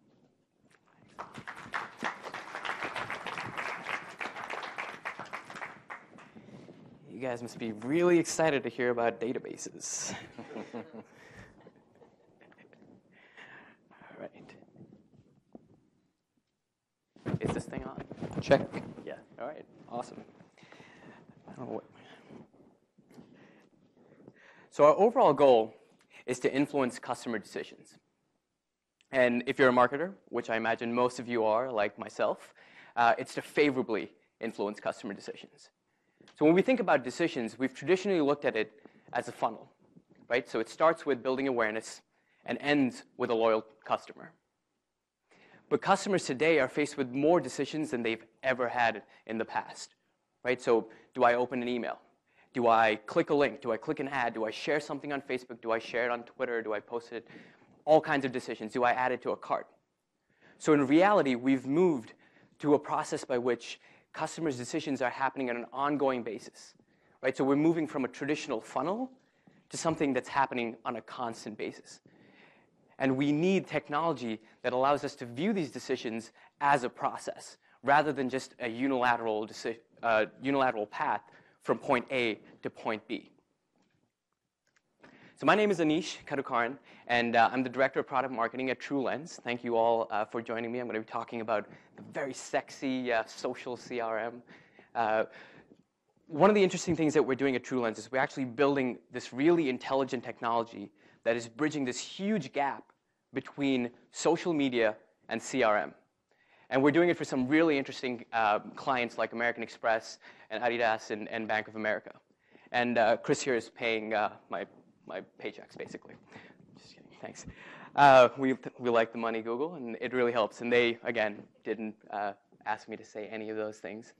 You guys must be really excited to hear about databases. All right. Is this thing on? Check.
Yeah.
All right. Awesome. I don't know what. So our overall goal is to influence customer decisions. And if you're a marketer, which I imagine most of you are, like myself, it's to favorably influence customer decisions. So when we think about decisions, we've traditionally looked at it as a funnel, right? So it starts with building awareness and ends with a loyal customer. But customers today are faced with more decisions than they've ever had in the past, right? So do I open an email? Do I click a link? Do I click an ad? Do I share something on Facebook? Do I share it on Twitter? Do I post it? All kinds of decisions. Do I add it to a cart? So in reality, we've moved to a process by which customers' decisions are happening on an ongoing basis, right? So we're moving from a traditional funnel to something that's happening on a constant basis. And we need technology that allows us to view these decisions as a process, rather than just a unilateral path from point A to point B. So my name is Anish Kadukaran, and I'm the Director of Product Marketing at TrueLens. Thank you all for joining me. I'm going to be talking about the very sexy social CRM. One of the interesting things that we're doing at TrueLens is we're actually building this really intelligent technology that is bridging this huge gap between social media and CRM. And we're doing it for some really interesting clients like American Express and Adidas and Bank of America. And Chris here is paying my paychecks, basically. Just kidding, thanks. We like the money, Google, and it really helps. And they, again, didn't ask me to say any of those things.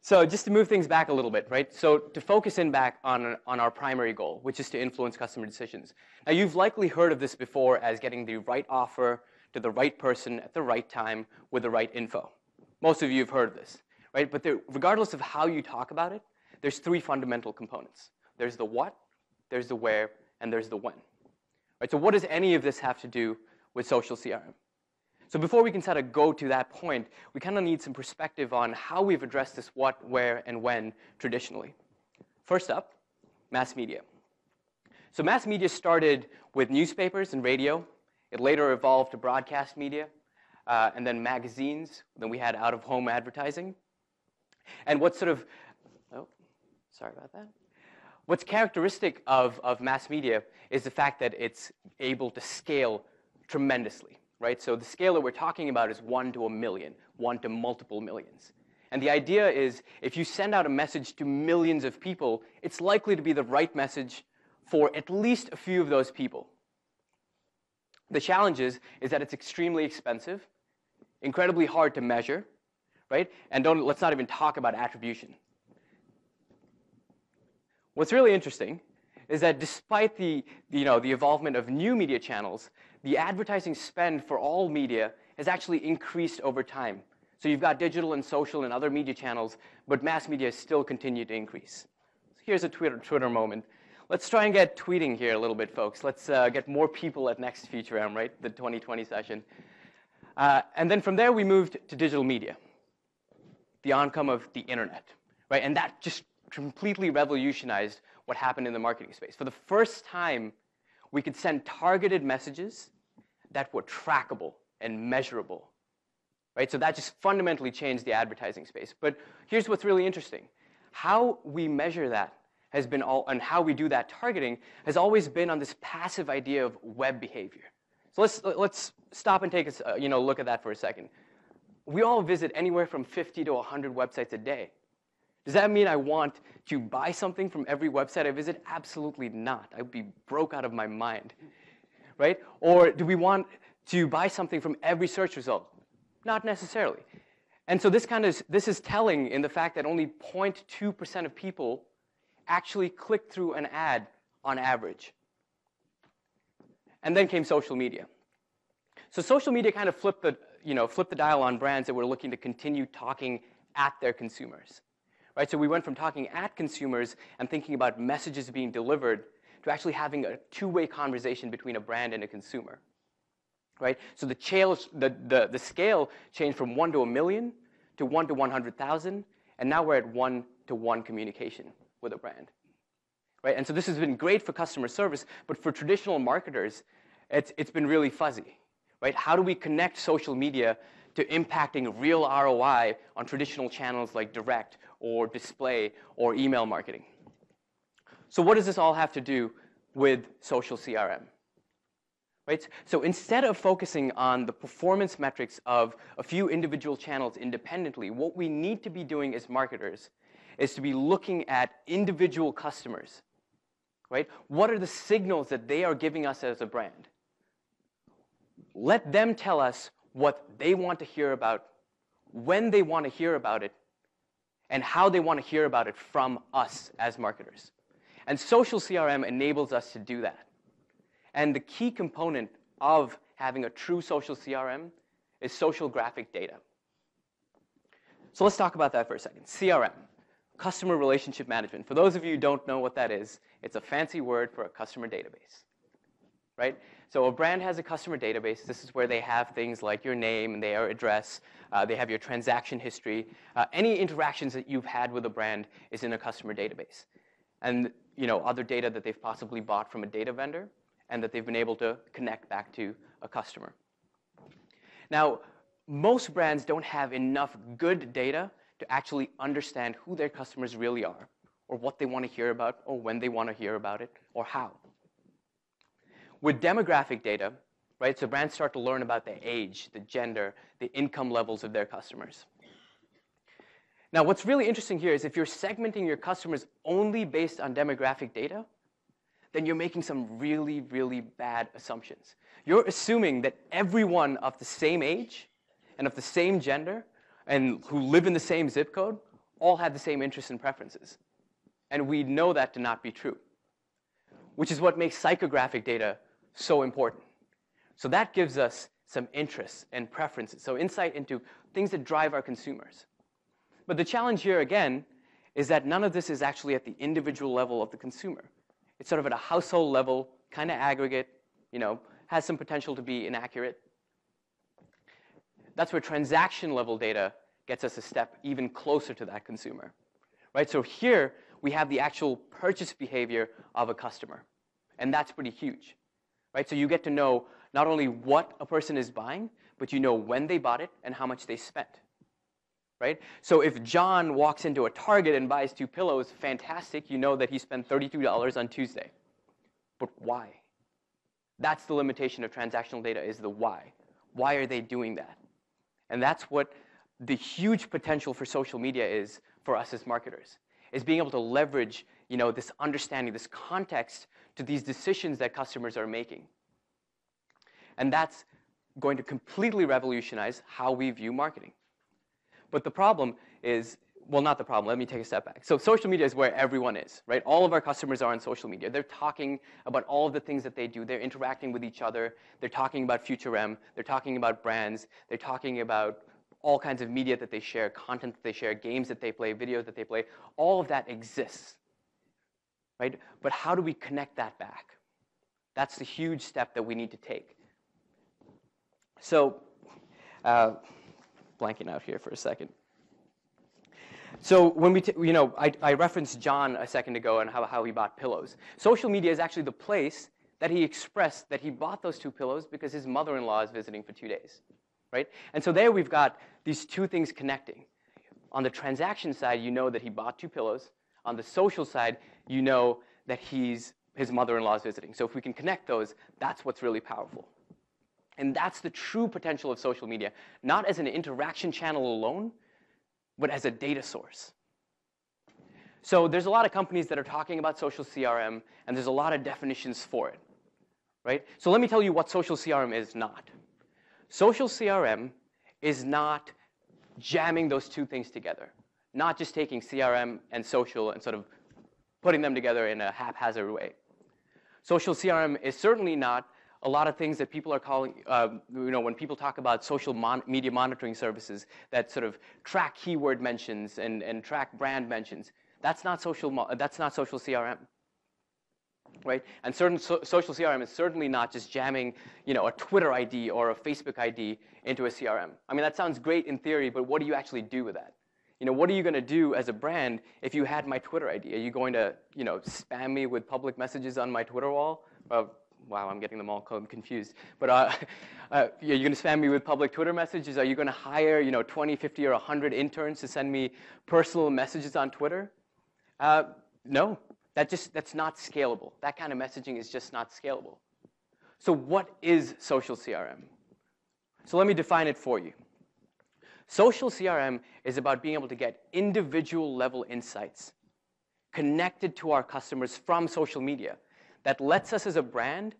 So just to move things back a little bit, right? So to focus in back on our primary goal, which is to influence customer decisions. Now, you've likely heard of this before as getting the right offer to the right person at the right time with the right info. Most of you have heard of this, right? But regardless of how you talk about it, there's three fundamental components. There's the what, there's the where, and there's the when. Right? So what does any of this have to do with social CRM? So before we can sort of go to that point, we kind of need some perspective on how we've addressed this what, where, and when traditionally. First up, mass media. So mass media started with newspapers and radio. It later evolved to broadcast media, and then magazines. Then we had out-of-home advertising. And what's sort of, sorry about that. What's characteristic of mass media is the fact that it's able to scale tremendously. Right? So the scale that we're talking about is 1 to a million, 1 to multiple millions. And the idea is if you send out a message to millions of people, it's likely to be the right message for at least a few of those people. The challenge is that it's extremely expensive, incredibly hard to measure, right? And let's not even talk about attribution. What's really interesting is that despite the evolvement of new media channels, the advertising spend for all media has actually increased over time. So you've got digital and social and other media channels, but mass media has still continued to increase. So here's a Twitter moment. Let's try and get tweeting here a little bit, folks. Let's get more people at next FutureM, right? The 2020 session. And then from there, we moved to digital media, the oncome of the internet, right? And that just completely revolutionized what happened in the marketing space. For the first time, we could send targeted messages that were trackable and measurable, right? So that just fundamentally changed the advertising space. But here's what's really interesting. How we measure that has been and how we do that targeting has always been on this passive idea of web behavior. So let's stop and take a look at that for a second. We all visit anywhere from 50 to 100 websites a day. Does that mean I want to buy something from every website I visit? Absolutely not. I would be broke out of my mind, right? Or do we want to buy something from every search result? Not necessarily. And so this is telling in the fact that only 0.2% of people actually click through an ad on average. And then came social media. So social media kind of flipped the dial on brands that were looking to continue talking at their consumers. Right, so we went from talking at consumers and thinking about messages being delivered to actually having a two-way conversation between a brand and a consumer. Right? So the scale changed from 1 to a million to 1 to 100,000, and now we're at 1-to-1 communication with a brand. Right? And so this has been great for customer service, but for traditional marketers, it's been really fuzzy. Right? How do we connect social media to impacting real ROI on traditional channels like direct or display or email marketing? So what does this all have to do with social CRM? Right? So instead of focusing on the performance metrics of a few individual channels independently, what we need to be doing as marketers is to be looking at individual customers. Right? What are the signals that they are giving us as a brand? Let them tell us what they want to hear about, when they want to hear about it, and how they want to hear about it from us as marketers. And social CRM enables us to do that. And the key component of having a true social CRM is social graphic data. So let's talk about that for a second. CRM, customer relationship management. For those of you who don't know what that is, it's a fancy word for a customer database. Right? So a brand has a customer database. This is where they have things like your name and their address. They have your transaction history. Any interactions that you've had with a brand is in a customer database. and other data that they've possibly bought from a data vendor and that they've been able to connect back to a customer. Now, most brands don't have enough good data to actually understand who their customers really are, or what they want to hear about, or when they want to hear about it, or how. With demographic data, right, so brands start to learn about the age, the gender, the income levels of their customers. Now, what's really interesting here is if you're segmenting your customers only based on demographic data, then you're making some really, really bad assumptions. You're assuming that everyone of the same age and of the same gender and who live in the same zip code all have the same interests and preferences. And we know that to not be true, which is what makes psychographic data so important. So that gives us some interests and preferences, so insight into things that drive our consumers. But the challenge here, again, is that none of this is actually at the individual level of the consumer. It's sort of at a household level, kind of aggregate, has some potential to be inaccurate. That's where transaction level data gets us a step even closer to that consumer, right? So here we have the actual purchase behavior of a customer, and that's pretty huge, right? So you get to know not only what a person is buying, but you know when they bought it and how much they spent, right? So if John walks into a Target and buys 2 pillows, fantastic, you know that he spent $32 on Tuesday. But why? That's the limitation of transactional data, is the why. Why are they doing that? And that's what the huge potential for social media is for us as marketers, is being able to leverage, this understanding, this context to these decisions that customers are making. And that's going to completely revolutionize how we view marketing. But the problem is, well, not the problem. Let me take a step back. So social media is where everyone is, right? All of our customers are on social media. They're talking about all of the things that they do. They're interacting with each other. They're talking about FutureM. They're talking about brands. They're talking about all kinds of media that they share, content that they share, games that they play, videos that they play. All of that exists, right? But how do we connect that back? That's the huge step that we need to take. So, blanking out here for a second. So when I referenced John a second ago and how he bought pillows. Social media is actually the place that he expressed that he bought those 2 pillows because his mother-in-law is visiting for 2 days, right? And so there we've got these 2 things connecting. On the transaction side, you know that he bought 2 pillows. On the social side, you know that his mother-in-law is visiting. So if we can connect those, that's what's really powerful. And that's the true potential of social media, not as an interaction channel alone, but as a data source. So there's a lot of companies that are talking about social CRM, and there's a lot of definitions for it, right? So let me tell you what social CRM is not. Social CRM is not jamming those 2 things together, not just taking CRM and social and sort of putting them together in a haphazard way. Social CRM is certainly not a lot of things that people are calling, when people talk about social media monitoring services that sort of track keyword mentions and track brand mentions. That's not social CRM, right? And social CRM is certainly not just jamming, a Twitter ID or a Facebook ID into a CRM. I mean, that sounds great in theory, but what do you actually do with that? What are you going to do as a brand if you had my Twitter ID? Are you going to, spam me with public messages on my Twitter wall? Wow, I'm getting them all confused. But you're going to spam me with public Twitter messages? Are you going to hire 20, 50, or 100 interns to send me personal messages on Twitter? No, that's not scalable. That kind of messaging is just not scalable. So what is social CRM? So let me define it for you. Social CRM is about being able to get individual level insights connected to our customers from social media that lets us as a brand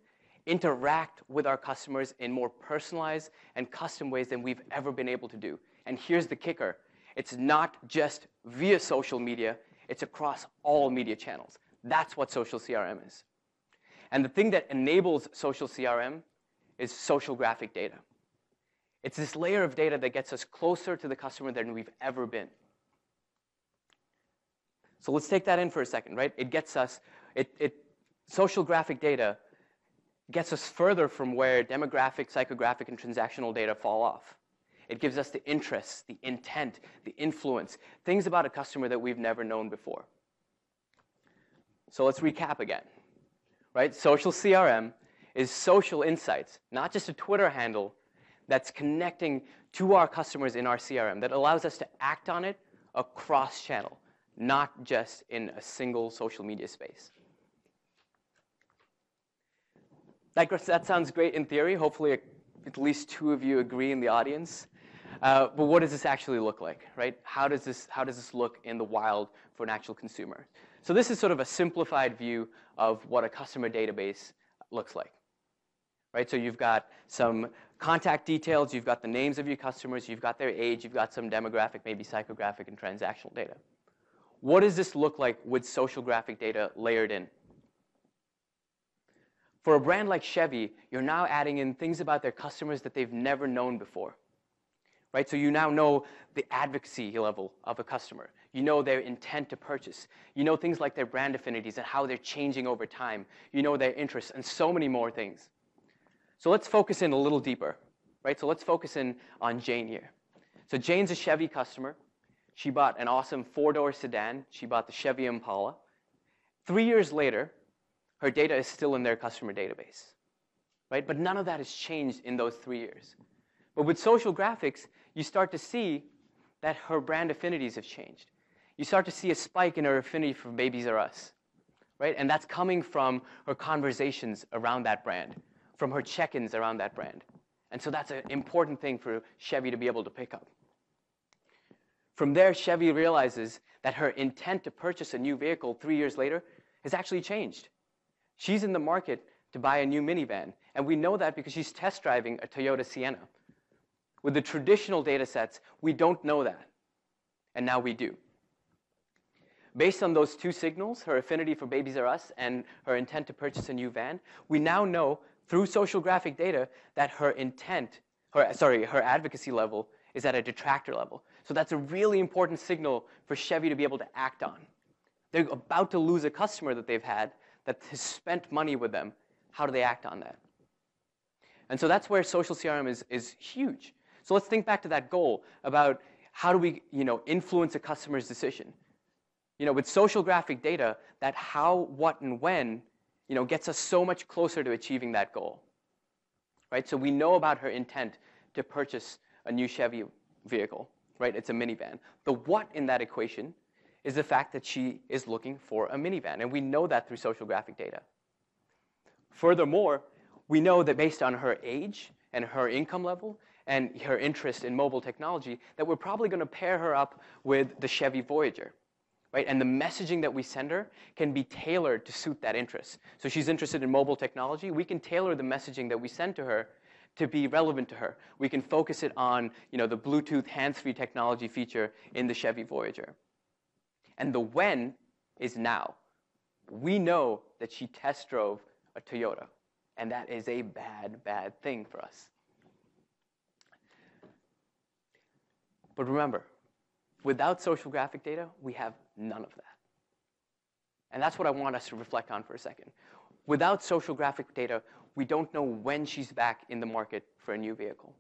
interact with our customers in more personalized and custom ways than we've ever been able to do. And here's the kicker. It's not just via social media. It's across all media channels. That's what social CRM is. And the thing that enables social CRM is social graphic data. It's this layer of data that gets us closer to the customer than we've ever been. So let's take that in for a second, right? It gets us, social graphic data gets us further from where demographic, psychographic, and transactional data fall off. It gives us the interests, the intent, the influence, things about a customer that we've never known before. So let's recap again, right? Social CRM is social insights, not just a Twitter handle that's connecting to our customers in our CRM that allows us to act on it across channel, not just in a single social media space. That sounds great in theory. Hopefully, at least 2 of you agree in the audience. But what does this actually look like, right? How does this look in the wild for an actual consumer? So this is sort of a simplified view of what a customer database looks like, right? So you've got some contact details, you've got the names of your customers, you've got their age, you've got some demographic, maybe psychographic and transactional data. What does this look like with social graphic data layered in? For a brand like Chevy, you're now adding in things about their customers that they've never known before, right? So you now know the advocacy level of a customer. You know their intent to purchase. You know things like their brand affinities and how they're changing over time. You know their interests and so many more things. So let's focus in a little deeper, right? So let's focus in on Jane here. So Jane's a Chevy customer. She bought an awesome 4-door sedan. She bought the Chevy Impala. 3 years later, her data is still in their customer database, right? But none of that has changed in those 3 years. But with social graphics, you start to see that her brand affinities have changed. You start to see a spike in her affinity for Babies R Us, right? And that's coming from her conversations around that brand, from her check-ins around that brand. And so that's an important thing for Chevy to be able to pick up. From there, Chevy realizes that her intent to purchase a new vehicle 3 years later has actually changed. She's in the market to buy a new minivan, and we know that because she's test driving a Toyota Sienna. With the traditional data sets, we don't know that, and now we do. Based on those 2 signals, her affinity for Babies R Us and her intent to purchase a new van, we now know through social graphic data that her advocacy level is at a detractor level. So that's a really important signal for Chevy to be able to act on. They're about to lose a customer that they've had that has spent money with them. How do they act on that? And so that's where social CRM is huge. So let's think back to that goal about how do we influence a customer's decision. With social graphic data, that how, what, and when gets us so much closer to achieving that goal. Right? So we know about her intent to purchase a new Chevy vehicle. Right? It's a minivan. The what in that equation is the fact that she is looking for a minivan, and we know that through social graphic data. Furthermore, we know that based on her age and her income level and her interest in mobile technology, that we're probably going to pair her up with the Chevy Voyager, right? And the messaging that we send her can be tailored to suit that interest. So she's interested in mobile technology. We can tailor the messaging that we send to her to be relevant to her. We can focus it on the Bluetooth hands-free technology feature in the Chevy Voyager. And the when is now. We know that she test drove a Toyota, and that is a bad, bad thing for us. But remember, without social graphic data, we have none of that. And that's what I want us to reflect on for a second. Without social graphic data, we don't know when she's back in the market for a new vehicle.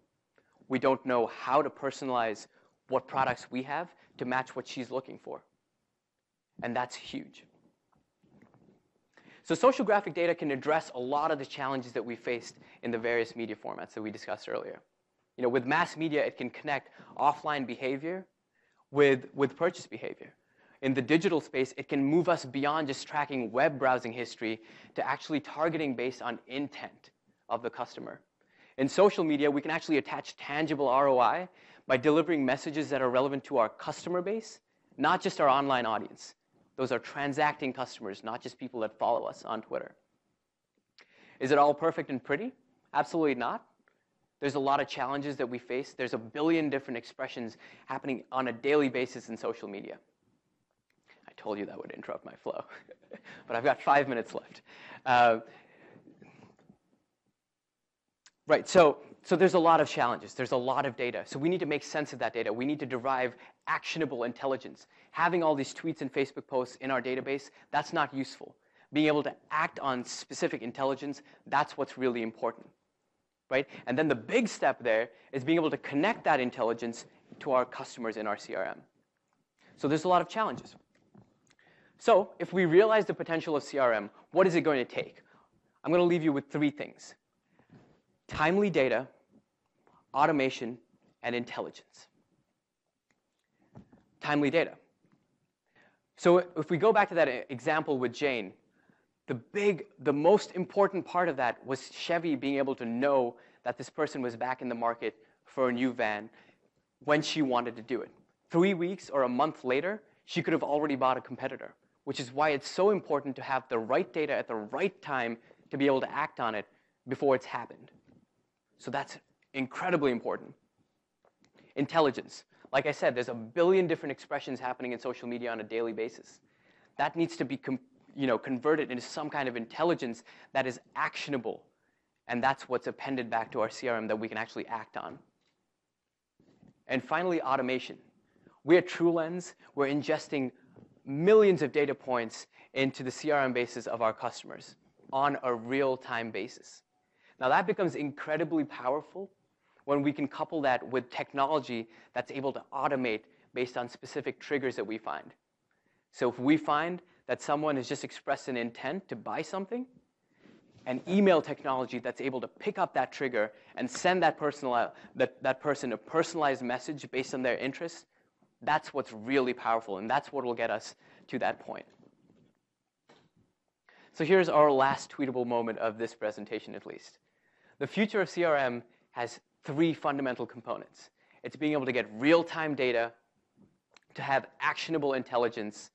We don't know how to personalize what products we have to match what she's looking for. And that's huge. So social graphic data can address a lot of the challenges that we faced in the various media formats that we discussed earlier. With mass media, it can connect offline behavior with purchase behavior. In the digital space, it can move us beyond just tracking web browsing history to actually targeting based on intent of the customer. In social media, we can actually attach tangible ROI by delivering messages that are relevant to our customer base, not just our online audience. Those are transacting customers, not just people that follow us on Twitter. Is it all perfect and pretty? Absolutely not. There's a lot of challenges that we face. There's a billion different expressions happening on a daily basis in social media. I told you that would interrupt my flow, but I've got 5 minutes left. Right, so there's a lot of challenges. There's a lot of data. So we need to make sense of that data. We need to derive actionable intelligence. Having all these tweets and Facebook posts in our database, that's not useful. Being able to act on specific intelligence, that's what's really important. Right? And then the big step there is being able to connect that intelligence to our customers in our CRM. So there's a lot of challenges. So if we realize the potential of CRM, what is it going to take? I'm going to leave you with 3 things: timely data, automation, and intelligence. Timely data. So if we go back to that example with Jane, the most important part of that was Chevy being able to know that this person was back in the market for a new van when she wanted to do it. 3 weeks or a month later, she could have already bought a competitor, which is why it's so important to have the right data at the right time to be able to act on it before it's happened. So that's incredibly important. Intelligence. Like I said, there's a billion different expressions happening in social media on a daily basis. That needs to be converted into some kind of intelligence that is actionable. And that's what's appended back to our CRM that we can actually act on. And finally, automation. We at TrueLens, we're ingesting millions of data points into the CRM bases of our customers on a real-time basis. Now that becomes incredibly powerful when we can couple that with technology that's able to automate based on specific triggers that we find. So if we find that someone has just expressed an intent to buy something, an email technology that's able to pick up that trigger and send that person a personalized message based on their interests, that's what's really powerful, and that's what will get us to that point. So here's our last tweetable moment of this presentation, at least. The future of CRM has 3 fundamental components. It's being able to get real-time data, to have actionable intelligence,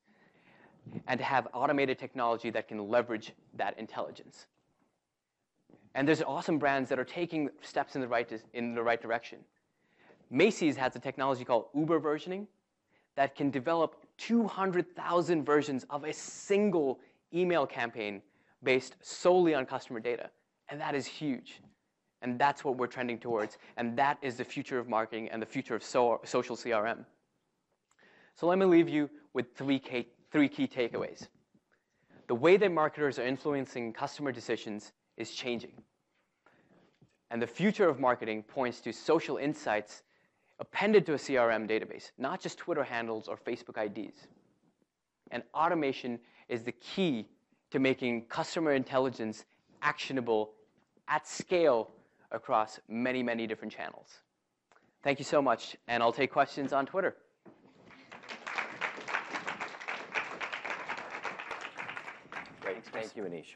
and to have automated technology that can leverage that intelligence. And there's awesome brands that are taking steps in the right direction. Macy's has a technology called Uber versioning that can develop 200,000 versions of a single email campaign based solely on customer data. And that is huge. And that's what we're trending towards. And that is the future of marketing and the future of social CRM. So let me leave you with 3 key takeaways. The way that marketers are influencing customer decisions is changing. And the future of marketing points to social insights appended to a CRM database, not just Twitter handles or Facebook IDs. And automation is the key to making customer intelligence actionable at scale across many, many different channels. Thank you so much, and I'll take questions on Twitter.
Great, thank you, Anish.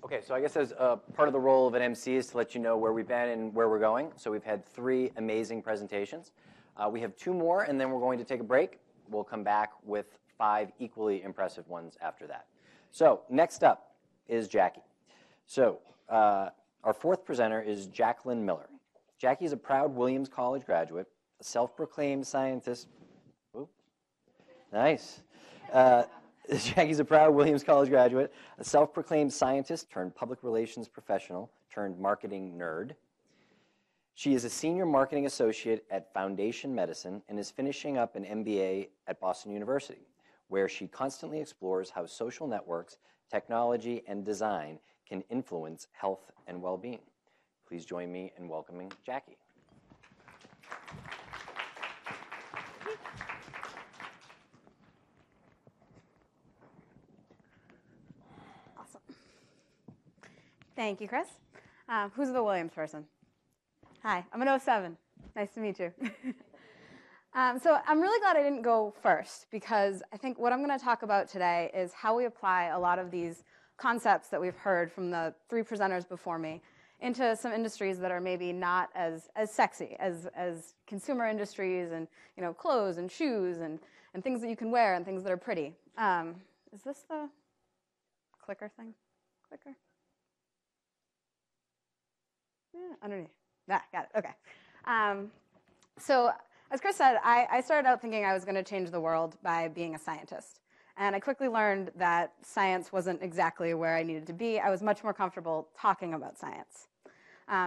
Okay, so I guess as part of the role of an MC is to let you know where we've been and where we're going. So we've had 3 amazing presentations. We have 2 more, and then we're going to take a break. We'll come back with 5 equally impressive ones after that. So next up is Jackie. So our 4th presenter is Jacqueline Miller. Jackie is a proud Williams College graduate, a self-proclaimed scientist. Ooh, nice. Jackie's a proud Williams College graduate, a self-proclaimed scientist turned public relations professional turned marketing nerd. She is a senior marketing associate at Foundation Medicine and is finishing up an MBA at Boston University, where she constantly explores how social networks, technology, and design can influence health and well-being. Please join me in welcoming Jackie.
Awesome. Thank you, Chris. Who's the Williams person? Hi, I'm an 07. Nice to meet you. So I'm really glad I didn't go first, because I think what I'm going to talk about today is how we apply a lot of these concepts that we've heard from the 3 presenters before me into some industries that are maybe not as sexy as consumer industries and clothes and shoes and things that you can wear and things that are pretty. Is this the clicker thing? Clicker? Yeah, underneath. Ah, got it. Okay. So as Chris said, I started out thinking I was going to change the world by being a scientist. And I quickly learned that science wasn't exactly where I needed to be. I was much more comfortable talking about science.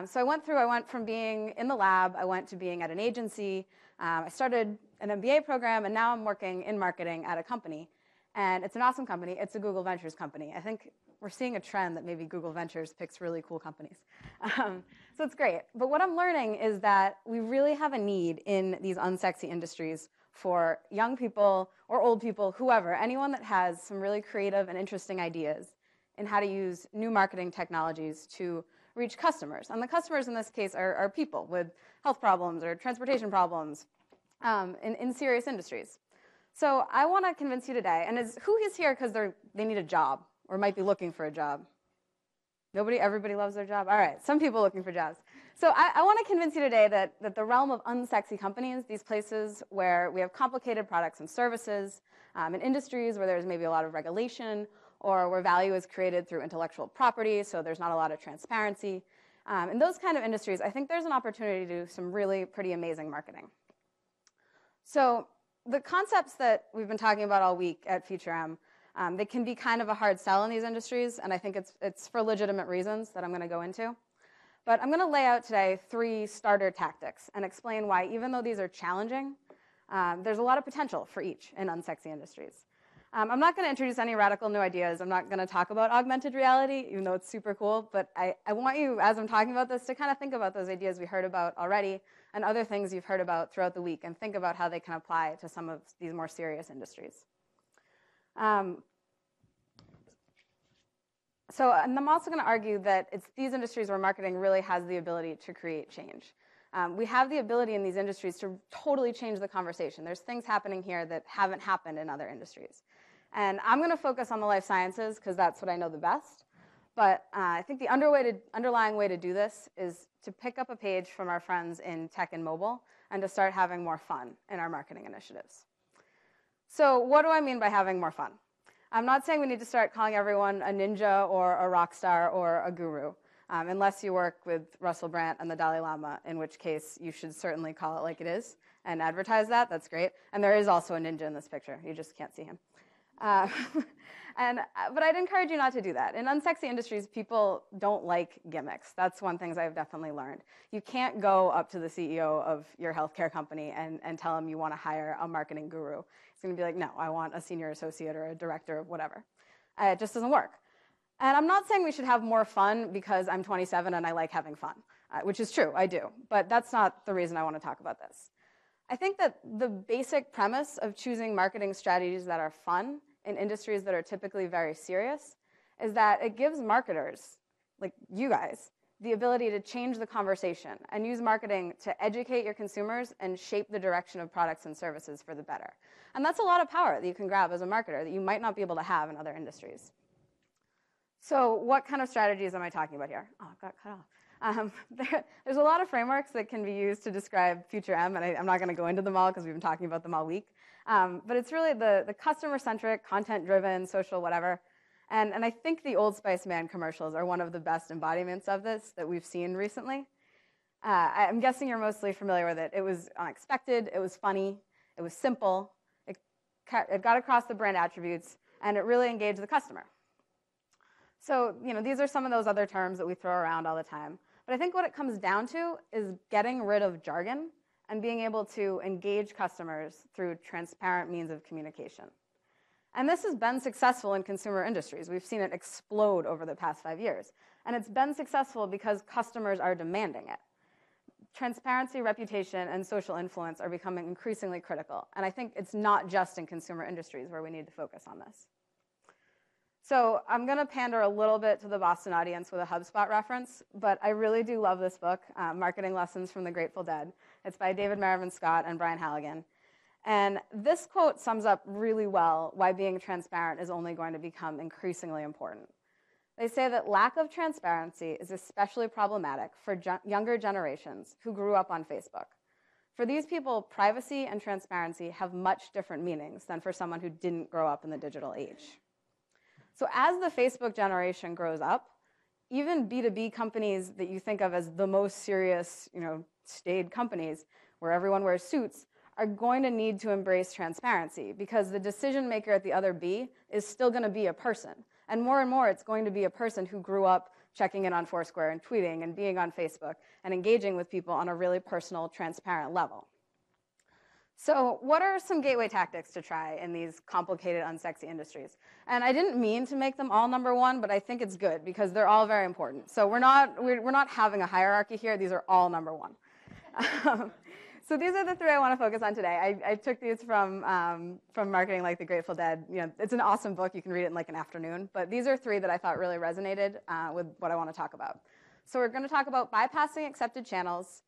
So I went from being in the lab, I went to being at an agency. I started an MBA program, and now I'm working in marketing at a company. And it's an awesome company. It's a Google Ventures company. I think we're seeing a trend that maybe Google Ventures picks really cool companies. So it's great. But what I'm learning is that we really have a need in these unsexy industries for young people or old people, whoever, anyone that has some really creative and interesting ideas in how to use new marketing technologies to reach customers. And the customers in this case are people with health problems or transportation problems in serious industries. So I want to convince you today, and who is here because they need a job or might be looking for a job? Nobody? Everybody loves their job? All right, some people looking for jobs. So I want to convince you today that the realm of unsexy companies, these places where we have complicated products and services, in industries where there's maybe a lot of regulation, or where value is created through intellectual property, so there's not a lot of transparency. In those kind of industries, I think there's an opportunity to do some really pretty amazing marketing. So the concepts that we've been talking about all week at FutureM, they can be kind of a hard sell in these industries, and I think it's for legitimate reasons that I'm going to go into. But I'm going to lay out today 3 starter tactics and explain why, even though these are challenging, there's a lot of potential for each in unsexy industries. I'm not going to introduce any radical new ideas. I'm not going to talk about augmented reality, even though it's super cool. But I want you, as I'm talking about this, to kind of think about those ideas we heard about already and other things you've heard about throughout the week and think about how they can apply to some of these more serious industries. So I'm also going to argue that it's these industries where marketing really has the ability to create change. We have the ability in these industries to totally change the conversation. There's things happening here that haven't happened in other industries. And I'm going to focus on the life sciences because that's what I know the best. But I think the underlying way to do this is to pick up a page from our friends in tech and mobile and to start having more fun in our marketing initiatives. So what do I mean by having more fun? I'm not saying we need to start calling everyone a ninja or a rock star or a guru, unless you work with Russell Brand and the Dalai Lama, in which case you should certainly call it like it is and advertise that. That's great. And there is also a ninja in this picture. You just can't see him. But I'd encourage you not to do that. In unsexy industries, people don't like gimmicks. That's one thing I've definitely learned. You can't go up to the CEO of your healthcare company and tell him you want to hire a marketing guru. He's going to be like, no, I want a senior associate or a director of whatever. It just doesn't work. And I'm not saying we should have more fun because I'm 27 and I like having fun, which is true, I do. But that's not the reason I want to talk about this. I think that the basic premise of choosing marketing strategies that are fun in industries that are typically very serious is that it gives marketers, like you guys, the ability to change the conversation and use marketing to educate your consumers and shape the direction of products and services for the better. And that's a lot of power that you can grab as a marketer that you might not be able to have in other industries. So what kind of strategies am I talking about here? Oh, it got cut off. There's a lot of frameworks that can be used to describe FutureM, and I'm not going to go into them all because we've been talking about them all week. But it's really the customer-centric, content-driven, social whatever. And I think the Old Spice Man commercials are one of the best embodiments of this that we've seen recently. I'm guessing you're mostly familiar with it. It was unexpected, it was funny, it was simple, it got across the brand attributes, and it really engaged the customer. So, these are some of those other terms that we throw around all the time. But I think what it comes down to is getting rid of jargon and being able to engage customers through transparent means of communication. And this has been successful in consumer industries. We've seen it explode over the past 5 years. And it's been successful because customers are demanding it. Transparency, reputation, and social influence are becoming increasingly critical. And I think it's not just in consumer industries where we need to focus on this. So I'm going to pander a little bit to the Boston audience with a HubSpot reference, but I really do love this book, Marketing Lessons from the Grateful Dead. It's by David Merivyn Scott and Brian Halligan. And this quote sums up really well why being transparent is only going to become increasingly important. They say that lack of transparency is especially problematic for younger generations who grew up on Facebook. For these people, privacy and transparency have much different meanings than for someone who didn't grow up in the digital age. So as the Facebook generation grows up, even B2B companies that you think of as the most serious, staid companies where everyone wears suits are going to need to embrace transparency because the decision maker at the other B is still going to be a person. And more, it's going to be a person who grew up checking in on Foursquare and tweeting and being on Facebook and engaging with people on a really personal, transparent level. So what are some gateway tactics to try in these complicated, unsexy industries? And I didn't mean to make them all number one, but I think it's good because they're all very important. So we're not having a hierarchy here. These are all number one. So these are the three I want to focus on today. I took these from Marketing Like the Grateful Dead. You know, it's an awesome book. You can read it in like an afternoon. But these are three that I thought really resonated with what I want to talk about. So we're going to talk about bypassing accepted channels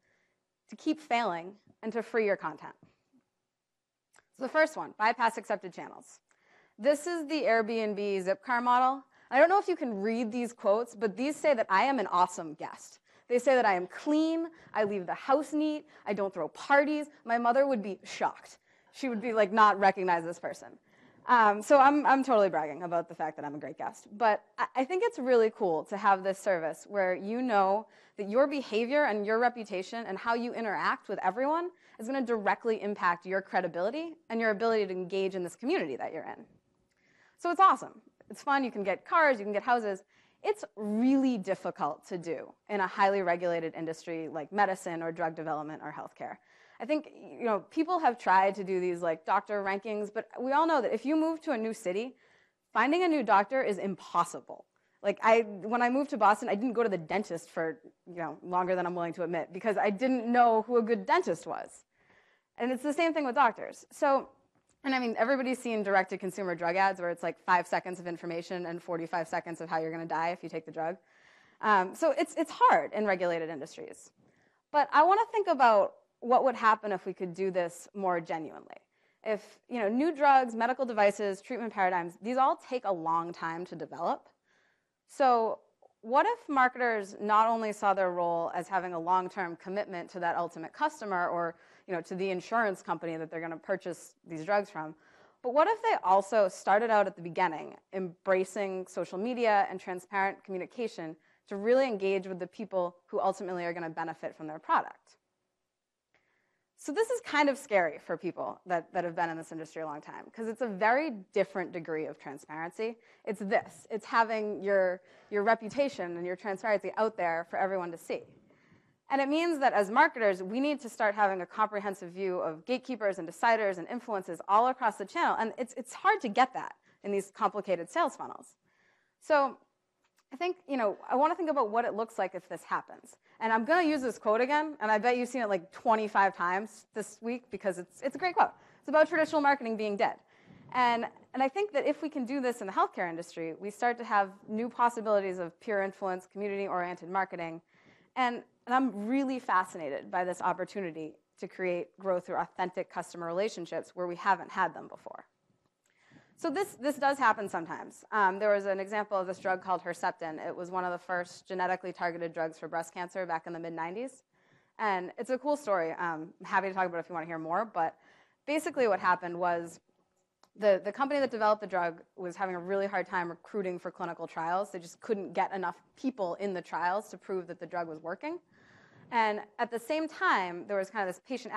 to keep failing and to free your content. So the first one, bypass accepted channels. This is the Airbnb Zipcar model. I don't know if you can read these quotes, but these say that I am an awesome guest. They say that I am clean, I leave the house neat, I don't throw parties. My mother would be shocked. She would be like, not recognize this person. So I'm totally bragging about the fact that I'm a great guest. But I think it's really cool to have this service where you know that your behavior and your reputation and how you interact with everyone is going to directly impact your credibility and your ability to engage in this community that you're in. So it's awesome. It's fun. You can get cars, you can get houses. It's really difficult to do in a highly regulated industry like medicine or drug development or healthcare. I think people have tried to do these like doctor rankings, but we all know that if you move to a new city, finding a new doctor is impossible. Like when I moved to Boston, I didn't go to the dentist for longer than I'm willing to admit because I didn't know who a good dentist was. And it's the same thing with doctors. So, and I mean, everybody's seen direct-to-consumer drug ads where it's like 5 seconds of information and 45 seconds of how you're going to die if you take the drug. So it's hard in regulated industries. But I want to think about what would happen if we could do this more genuinely. If new drugs, medical devices, treatment paradigms, these all take a long time to develop. So what if marketers not only saw their role as having a long-term commitment to that ultimate customer or to the insurance company that they're going to purchase these drugs from, but what if they also started out at the beginning embracing social media and transparent communication to really engage with the people who ultimately are going to benefit from their product? So this is kind of scary for people that have been in this industry a long time because it's a very different degree of transparency. It's this. It's having your reputation and your transparency out there for everyone to see. And it means that as marketers, we need to start having a comprehensive view of gatekeepers and deciders and influences all across the channel. And it's hard to get that in these complicated sales funnels. So I think, I want to think about what it looks like if this happens. And I'm going to use this quote again, and I bet you've seen it like 25 times this week because it's a great quote. It's about traditional marketing being dead. And I think that if we can do this in the healthcare industry, we start to have new possibilities of peer influence, community-oriented marketing. And I'm really fascinated by this opportunity to create growth through authentic customer relationships where we haven't had them before. So this does happen sometimes. There was an example of this drug called Herceptin. It was one of the first genetically targeted drugs for breast cancer back in the mid-90s. And it's a cool story. I'm happy to talk about it if you want to hear more. But basically what happened was the company that developed the drug was having a really hard time recruiting for clinical trials. They just couldn't get enough people in the trials to prove that the drug was working. And at the same time, there was kind of this patient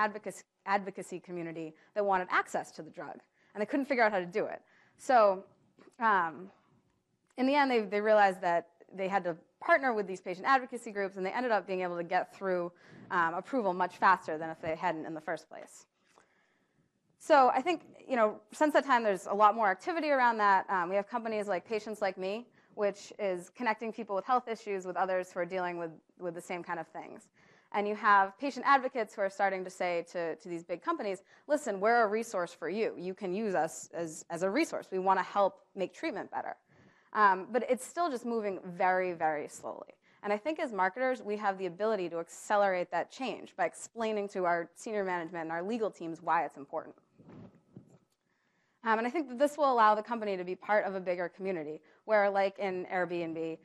advocacy community that wanted access to the drug. And they couldn't figure out how to do it. So in the end, they realized that they had to partner with these patient advocacy groups, and they ended up being able to get through approval much faster than if they hadn't in the first place. So I think, since that time, there's a lot more activity around that. We have companies like Patients Like Me, which is connecting people with health issues with others who are dealing with the same kind of things. And you have patient advocates who are starting to say to these big companies, listen, we're a resource for you. You can use us as a resource. We want to help make treatment better. But it's still just moving very, very slowly. And I think as marketers, we have the ability to accelerate that change by explaining to our senior management and our legal teams why it's important. And I think that this will allow the company to be part of a bigger community where, like in Airbnb,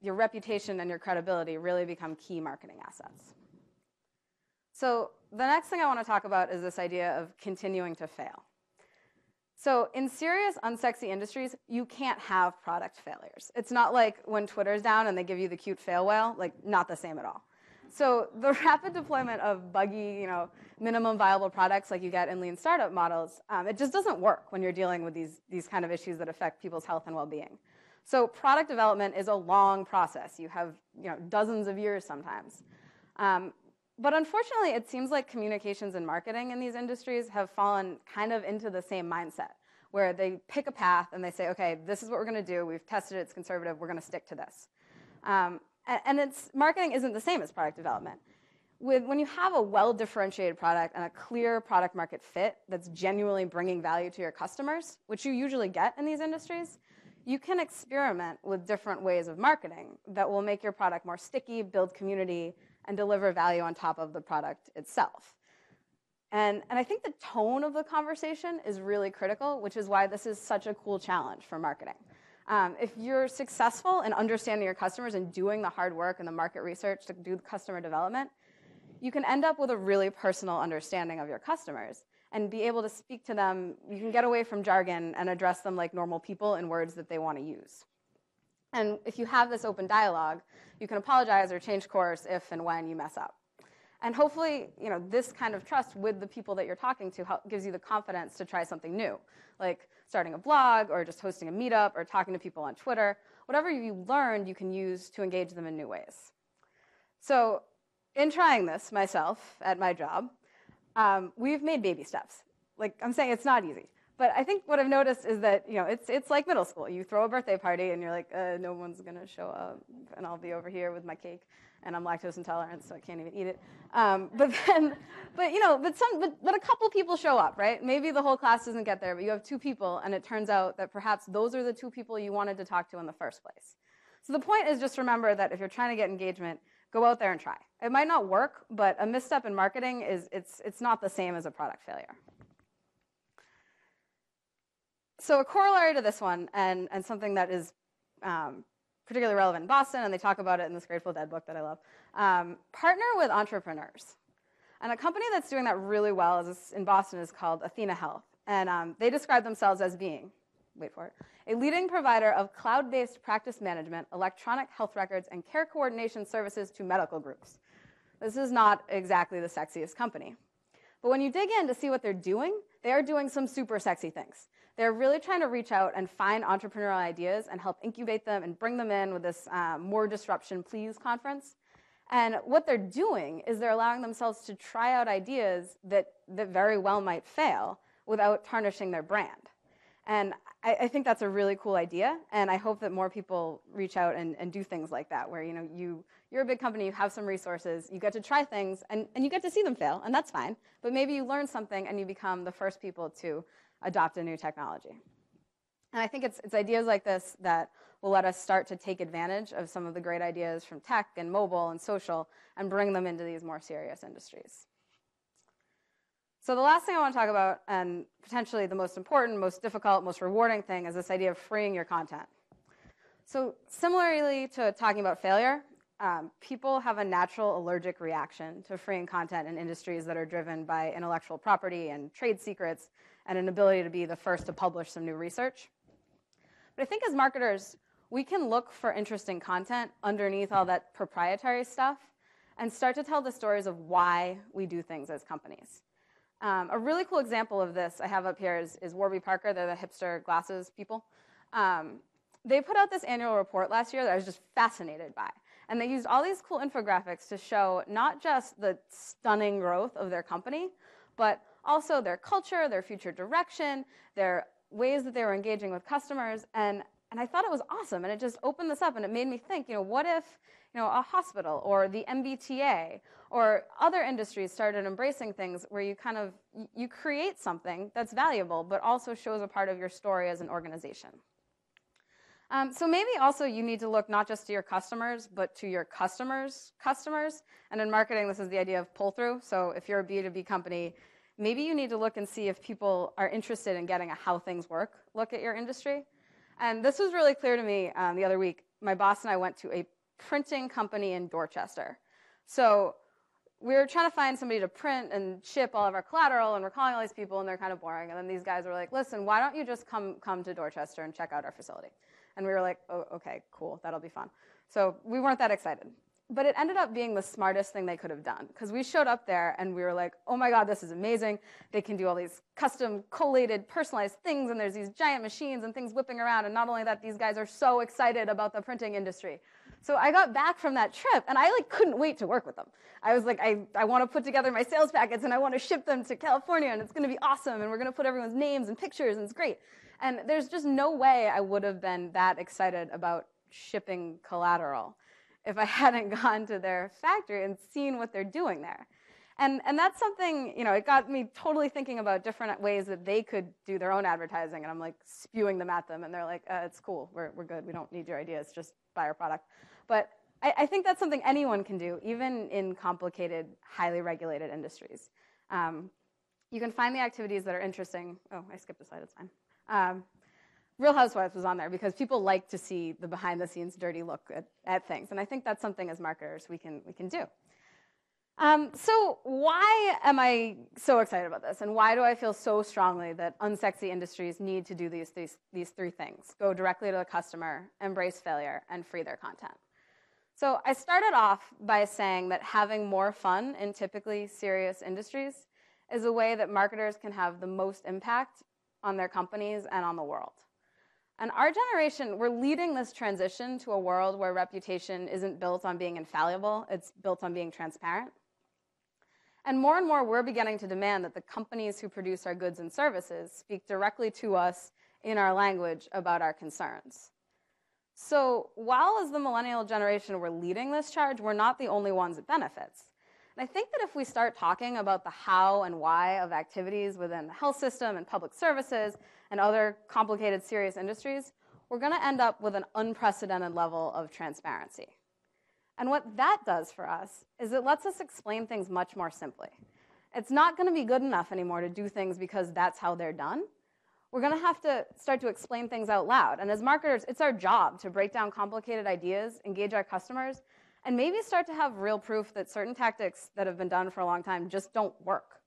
your reputation and your credibility really become key marketing assets. So the next thing I want to talk about is this idea of continuing to fail. So in serious, unsexy industries, you can't have product failures. It's not like when Twitter's down and they give you the cute fail whale, like not the same at all. So the rapid deployment of buggy, minimum viable products like you get in lean startup models, it just doesn't work when you're dealing with these kind of issues that affect people's health and well-being. So product development is a long process. You have dozens of years sometimes. But unfortunately, it seems like communications and marketing in these industries have fallen kind of into the same mindset, where they pick a path and they say, okay, this is what we're going to do. We've tested it. It's conservative. We're going to stick to this. And marketing isn't the same as product development. when you have a well-differentiated product and a clear product market fit that's genuinely bringing value to your customers, which you usually get in these industries, you can experiment with different ways of marketing that will make your product more sticky, build community, and deliver value on top of the product itself. And I think the tone of the conversation is really critical, which is why this is such a cool challenge for marketing. If you're successful in understanding your customers and doing the hard work and the market research to do customer development, you can end up with a really personal understanding of your customers and be able to speak to them. You can get away from jargon and address them like normal people in words that they want to use. And if you have this open dialogue, you can apologize or change course if and when you mess up. And hopefully, this kind of trust with the people that you're talking to gives you the confidence to try something new, like starting a blog or just hosting a meetup or talking to people on Twitter. Whatever you learned, you can use to engage them in new ways. So in trying this myself at my job, we've made baby steps. Like I'm saying, it's not easy. But I think what I've noticed is that it's like middle school. You throw a birthday party and you're like, no one's gonna show up, and I'll be over here with my cake, and I'm lactose intolerant, so I can't even eat it. But a couple people show up, right? Maybe the whole class doesn't get there, but you have 2 people, and it turns out that perhaps those are the 2 people you wanted to talk to in the first place. So the point is just remember that if you're trying to get engagement, go out there and try. It might not work, but a misstep in marketing it's not the same as a product failure. So a corollary to this one, and something that is particularly relevant in Boston, and they talk about it in this Grateful Dead book that I love, partner with entrepreneurs. And a company that's doing that really well in Boston is called Athena Health. And they describe themselves as being, wait for it, a leading provider of cloud-based practice management, electronic health records, and care coordination services to medical groups. This is not exactly the sexiest company. But when you dig in to see what they're doing, they are doing some super sexy things. They're really trying to reach out and find entrepreneurial ideas and help incubate them and bring them in with this More Disruption Please conference. And what they're doing is they're allowing themselves to try out ideas that very well might fail without tarnishing their brand. And I think that's a really cool idea, and I hope that more people reach out and do things like that, where you're a big company, you have some resources, you get to try things, and you get to see them fail, and that's fine. But maybe you learn something and you become the first people to adopt a new technology. And I think it's ideas like this that will let us start to take advantage of some of the great ideas from tech and mobile and social and bring them into these more serious industries. So the last thing I want to talk about, and potentially the most important, most difficult, most rewarding thing, is this idea of freeing your content. So similarly to talking about failure, people have a natural allergic reaction to freeing content in industries that are driven by intellectual property and trade secrets and an ability to be the first to publish some new research. But I think as marketers, we can look for interesting content underneath all that proprietary stuff and start to tell the stories of why we do things as companies. A really cool example of this I have up here is Warby Parker. They're the hipster glasses people. They put out this annual report last year that I was just fascinated by. And they used all these cool infographics to show not just the stunning growth of their company, but also their culture, their future direction, their ways that they were engaging with customers. And I thought it was awesome. And it just opened this up, and it made me think, what if a hospital or the MBTA or other industries started embracing things where you create something that's valuable, but also shows a part of your story as an organization. So maybe also you need to look not just to your customers, but to your customers' customers. And in marketing, this is the idea of pull-through. So if you're a B2B company, maybe you need to look and see if people are interested in getting a how things work look at your industry. And this was really clear to me the other week. My boss and I went to a printing company in Dorchester. So we were trying to find somebody to print and ship all of our collateral, and we're calling all these people, and they're kind of boring. And then these guys were like, listen, why don't you just come to Dorchester and check out our facility? And we were like, oh, okay, cool, that'll be fun. So we weren't that excited. But it ended up being the smartest thing they could have done, because we showed up there and we were like, oh my God, this is amazing. They can do all these custom, collated, personalized things, and there's these giant machines and things whipping around. And not only that, these guys are so excited about the printing industry. So I got back from that trip, and I couldn't wait to work with them. I was like, I want to put together my sales packets, and I want to ship them to California, and it's going to be awesome, and we're going to put everyone's names and pictures, and it's great. And there's just no way I would have been that excited about shipping collateral if I hadn't gone to their factory and seen what they're doing there. And that's something, it got me totally thinking about different ways that they could do their own advertising. And I'm like spewing them at them. And they're like, it's cool. We're good. We don't need your ideas. Just buy our product. But I think that's something anyone can do, even in complicated, highly regulated industries. You can find the activities that are interesting. Oh, I skipped a slide. It's fine. Real Housewives was on there because people like to see the behind-the-scenes dirty look at things. And I think that's something as marketers we can do. So why am I so excited about this? And why do I feel so strongly that unsexy industries need to do these three things? Go directly to the customer, embrace failure, and free their content. So I started off by saying that having more fun in typically serious industries is a way that marketers can have the most impact on their companies and on the world. And our generation, we're leading this transition to a world where reputation isn't built on being infallible, it's built on being transparent. And more, we're beginning to demand that the companies who produce our goods and services speak directly to us in our language about our concerns. So while as the millennial generation we're leading this charge, we're not the only ones it benefits. And I think that if we start talking about the how and why of activities within the health system and public services and other complicated, serious industries, we're going to end up with an unprecedented level of transparency. And what that does for us is it lets us explain things much more simply. It's not going to be good enough anymore to do things because that's how they're done. We're going to have to start to explain things out loud. And as marketers, it's our job to break down complicated ideas, engage our customers, and maybe start to have real proof that certain tactics that have been done for a long time just don't work.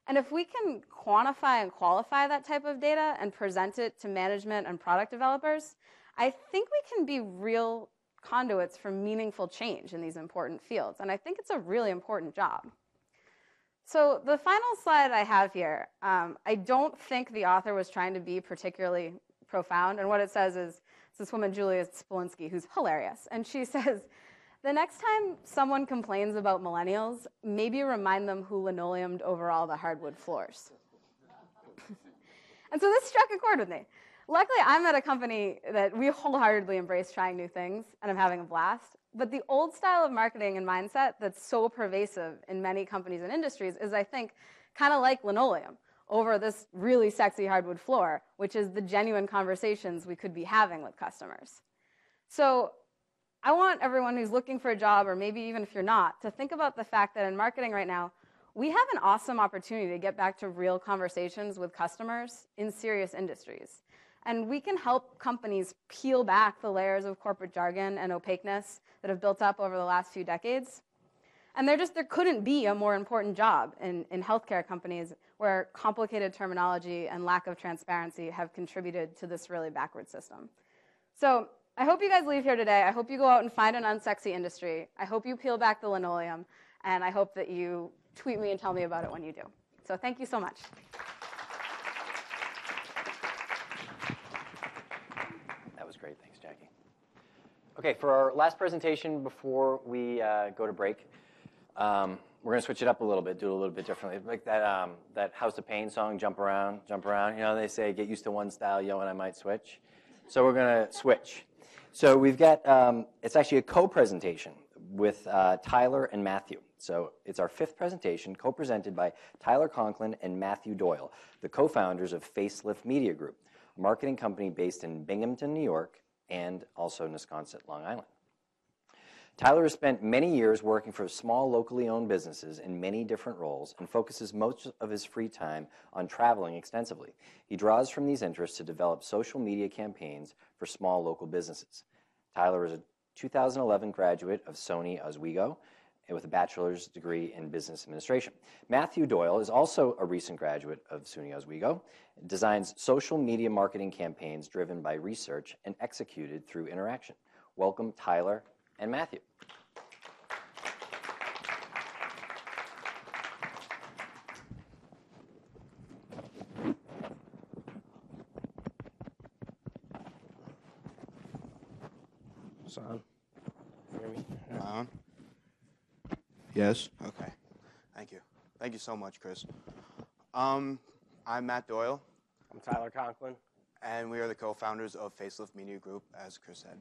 And if we can quantify and qualify that type of data and present it to management and product developers, I think we can be real conduits for meaningful change in these important fields. And I think it's a really important job. So the final slide I have here, I don't think the author was trying to be particularly profound. And what it says is, it's this woman, Julia Spolinsky, who's hilarious. And she says, the next time someone complains about millennials, maybe remind them who linoleumed over all the hardwood floors. And so this struck a chord with me. Luckily, I'm at a company that we wholeheartedly embrace trying new things, and I'm having a blast. But the old style of marketing and mindset that's so pervasive in many companies and industries is, I think, kind of like linoleum over this really sexy hardwood floor, which is the genuine conversations we could be having with customers. So I want everyone who's looking for a job, or maybe even if you're not, to think about the fact that in marketing right now, we have an awesome opportunity to get back to real conversations with customers in serious industries. And we can help companies peel back the layers of corporate jargon and opaqueness that have built up over the last few decades. And there couldn't be a more important job in healthcare companies where complicated terminology and lack of transparency have contributed to this really backward system. So I hope you guys leave here today. I hope you go out and find an unsexy industry. I hope you peel back the linoleum. And I hope that you tweet me and tell me about it when you do. So thank you so much.
That was great. Thanks, Jackie. Okay, for our last presentation before we go to break, we're going to switch it up a little bit, do it a little bit differently. Like that House of Pain song, Jump Around, Jump Around. You know, they say, get used to one style, yo, and I might switch. So we're going to switch. So we've got, it's actually a co-presentation with Tyler and Matthew. So it's our fifth presentation, co-presented by Tyler Conklin and Matthew Doyle, the co-founders of Facelift Media Group, a marketing company based in Binghamton, New York, and also Wisconsin, Long Island. Tyler has spent many years working for small, locally owned businesses in many different roles and focuses most of his free time on traveling extensively. He draws from these interests to develop social media campaigns for small local businesses. Tyler is a 2011 graduate of SUNY Oswego with a bachelor's degree in business administration. Matthew Doyle is also a recent graduate of SUNY Oswego, designs social media marketing campaigns driven by research and executed through interaction. Welcome, Tyler and Matthew.
It's on. Hear me?
On? Yes. Okay. Thank you. Thank you so much, Chris. I'm Matt Doyle,
I'm Tyler Conklin.
and we are the co-founders of Facelift Media Group, as Chris said.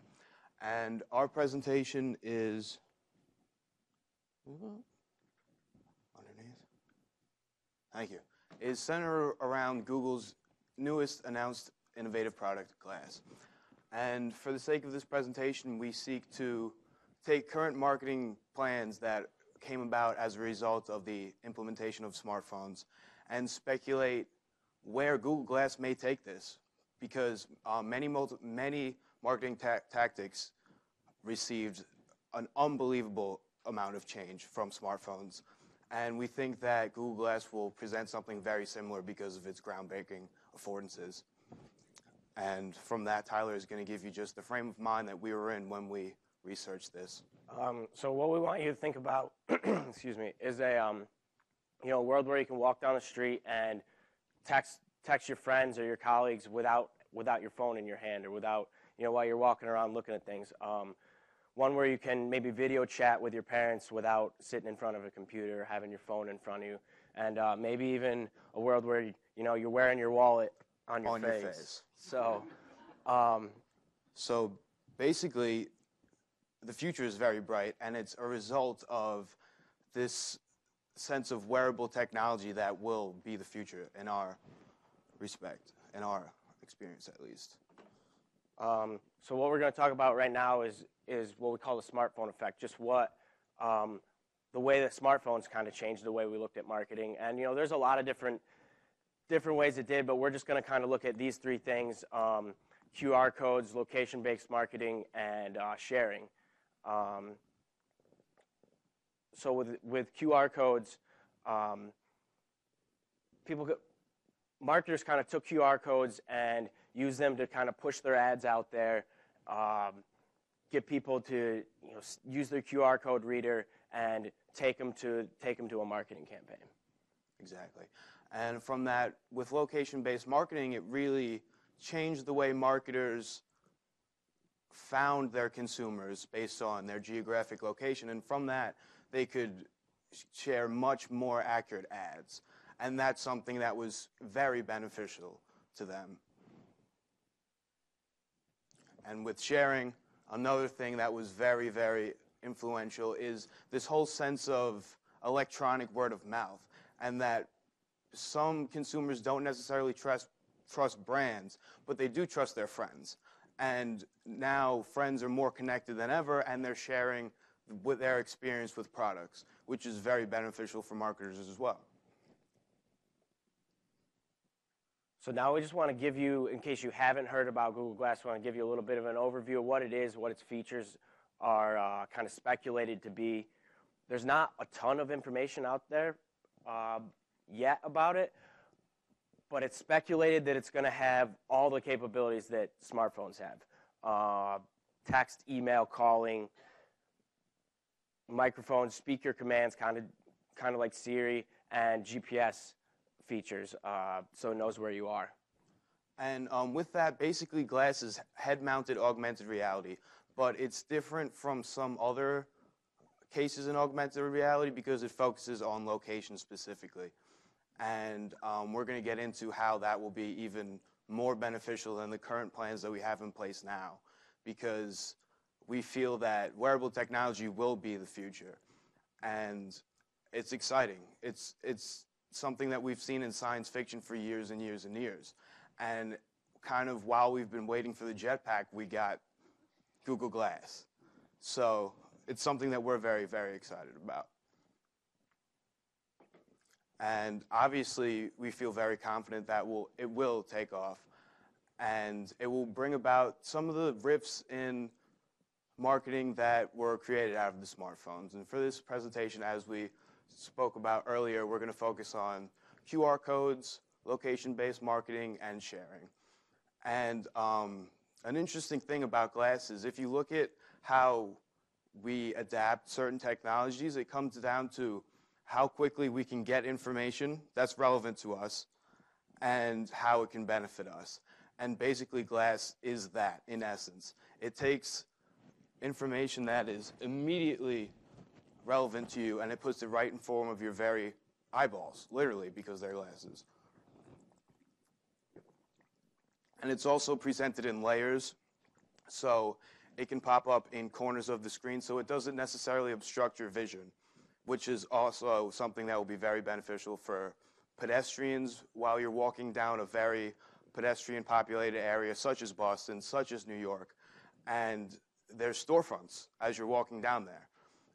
And our presentation is underneath. Thank you. Is centered around Google's newest announced innovative product, Glass. And for the sake of this presentation, we seek to take current marketing plans that came about as a result of the implementation of smartphones and speculate where Google Glass may take this, because many marketing tactics received an unbelievable amount of change from smartphones. And we think that Google Glass will present something very similar because of its groundbreaking affordances. And from that, Tyler is going to give you just the frame of mind that we were in when we researched this.
So what we want you to think about, excuse me, is a world where you can walk down the street and text your friends or your colleagues without your phone in your hand, or without, while you're walking around looking at things. One where you can maybe video chat with your parents without sitting in front of a computer or having your phone in front of you, and maybe even a world where you're wearing your wallet on your face. So,
so basically, the future is very bright, and it's a result of this sense of wearable technology that will be the future in our respect, in our experience at least.
So what we're going to talk about right now is what we call the smartphone effect, just what the way that smartphones kind of changed the way we looked at marketing. And there's a lot of different ways it did, but we're just going to kind of look at these three things: QR codes, location-based marketing, and sharing. So with QR codes, marketers kind of took QR codes and used them to kind of push their ads out there, get people to use their QR code reader and take them to a marketing campaign.
Exactly. And from that, with location-based marketing, it really changed the way marketers found their consumers based on their geographic location, and from that, they could share much more accurate ads. And that's something that was very beneficial to them. And with sharing, another thing that was very, very influential is this whole sense of electronic word of mouth, and that some consumers don't necessarily trust brands, but they do trust their friends. And now friends are more connected than ever, and they're sharing with their experience with products, which is very beneficial for marketers as well.
So now we just want to give you, in case you haven't heard about Google Glass, we want to give you a little bit of an overview of what it is, what its features are kind of speculated to be. There's not a ton of information out there yet about it, but it's speculated that it's going to have all the capabilities that smartphones have. Text, email, calling, microphone, speaker commands, kind of like Siri, and GPS features, so it knows where you are.
And with that, basically Glass is head-mounted augmented reality, but it's different from some other cases in augmented reality because it focuses on location specifically. And we're going to get into how that will be even more beneficial than the current plans that we have in place now, because we feel that wearable technology will be the future. And it's exciting. It's something that we've seen in science fiction for years and years and years. And kind of while we've been waiting for the jetpack, we got Google Glass. So it's something that we're very, very excited about. And obviously, we feel very confident that it will take off, and it will bring about some of the rifts in marketing that were created out of the smartphones. And for this presentation, as we spoke about earlier, we're going to focus on QR codes, location-based marketing, and sharing. And an interesting thing about Glass is if you look at how we adapt certain technologies, it comes down to how quickly we can get information that's relevant to us and how it can benefit us. And basically Glass is that, in essence. It takes information that is immediately relevant to you and it puts it right in form of your very eyeballs, literally, because they're glasses. And it's also presented in layers, so It can pop up in corners of the screen, so it doesn't necessarily obstruct your vision, which is also something that will be very beneficial for pedestrians while you're walking down a very pedestrian-populated area such as Boston, such as New York, and there's storefronts as you're walking down there.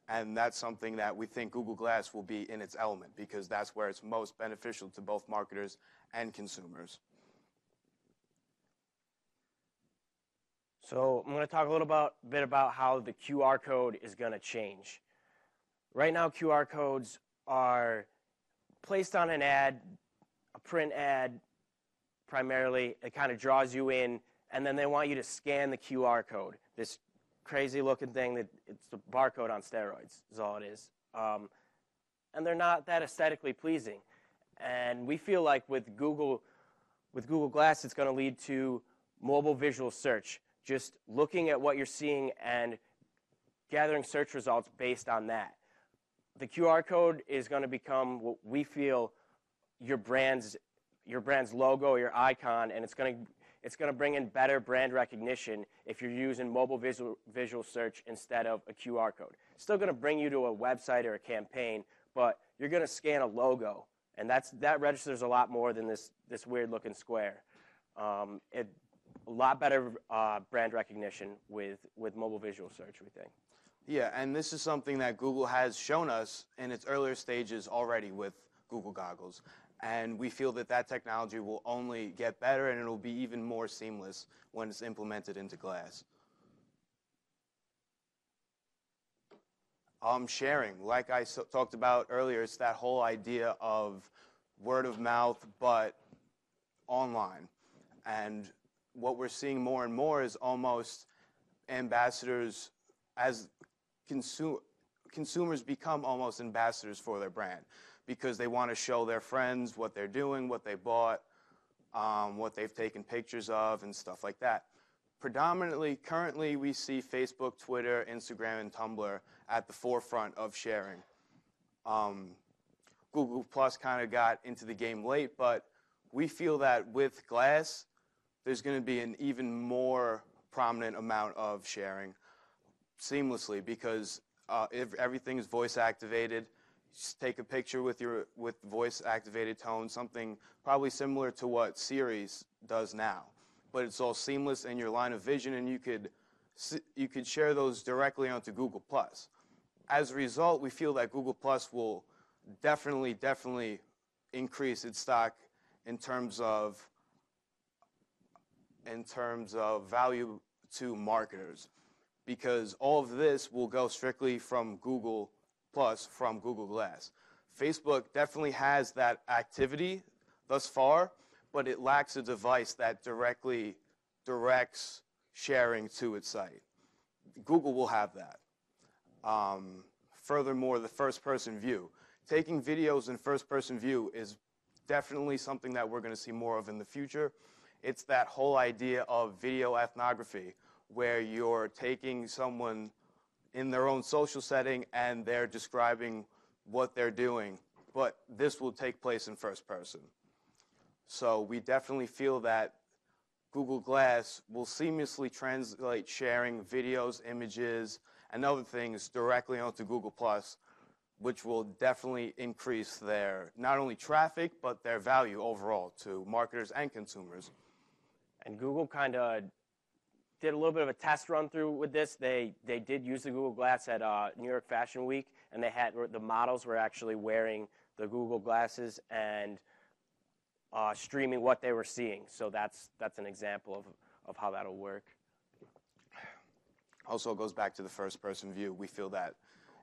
And that's something that we think Google Glass will be in its element, because that's where it's most beneficial to both marketers and consumers.
So I'm going to talk a little bit about how the QR code is going to change. Right now, QR codes are placed on an ad, a print ad primarily. It kind of draws you in, and then they want you to scan the QR code. This crazy-looking thing that it's the barcode on steroids is all it is. And they're not that aesthetically pleasing. And we feel like with Google Glass, it's going to lead to mobile visual search. Just looking at what you're seeing and gathering search results based on that. The QR code is going to become what we feel your brand's logo, your icon, and it's going to bring in better brand recognition if you're using mobile visual search instead of a QR code. It's still going to bring you to a website or a campaign, but you're going to scan a logo, and that registers a lot more than this weird-looking square. A lot better brand recognition with mobile visual search, we think.
Yeah, and this is something that Google has shown us in its earlier stages already with Google Goggles. And we feel that technology will only get better, and it will be even more seamless when it's implemented into Glass. Sharing, like I talked about earlier, it's that whole idea of word of mouth, but online. And what we're seeing more and more is almost ambassadors, as consumers become almost ambassadors for their brand, because they want to show their friends what they're doing, what they bought, what they've taken pictures of, and stuff like that. Predominantly, currently, we see Facebook, Twitter, Instagram, and Tumblr at the forefront of sharing. Google Plus kind of got into the game late, but we feel that with Glass, there's going to be an even more prominent amount of sharing seamlessly, because if everything is voice activated, just take a picture with voice activated tone, something probably similar to what Siri does now, but it's all seamless in your line of vision, and you could share those directly onto Google Plus. As a result, we feel that Google Plus will definitely increase its stock in terms of value to marketers, because all of this will go strictly from Google Plus, from Google Glass. Facebook definitely has that activity thus far, but it lacks a device that directly directs sharing to its site. Google will have that. Furthermore, the first-person view. Taking videos in first-person view is definitely something that we're going to see more of in the future. It's that whole idea of video ethnography, where you're taking someone in their own social setting and they're describing what they're doing, but this will take place in first person. So we definitely feel that Google Glass will seamlessly translate sharing videos, images, and other things directly onto Google Plus, which will definitely increase their not only traffic, but their value overall to marketers and consumers.
And Google kind of did a little bit of a test run through with this. They did use the Google Glass at New York Fashion Week, and the models were actually wearing the Google glasses and streaming what they were seeing. So that's an example of how that'll work.
Also goes back to the first-person view. We feel that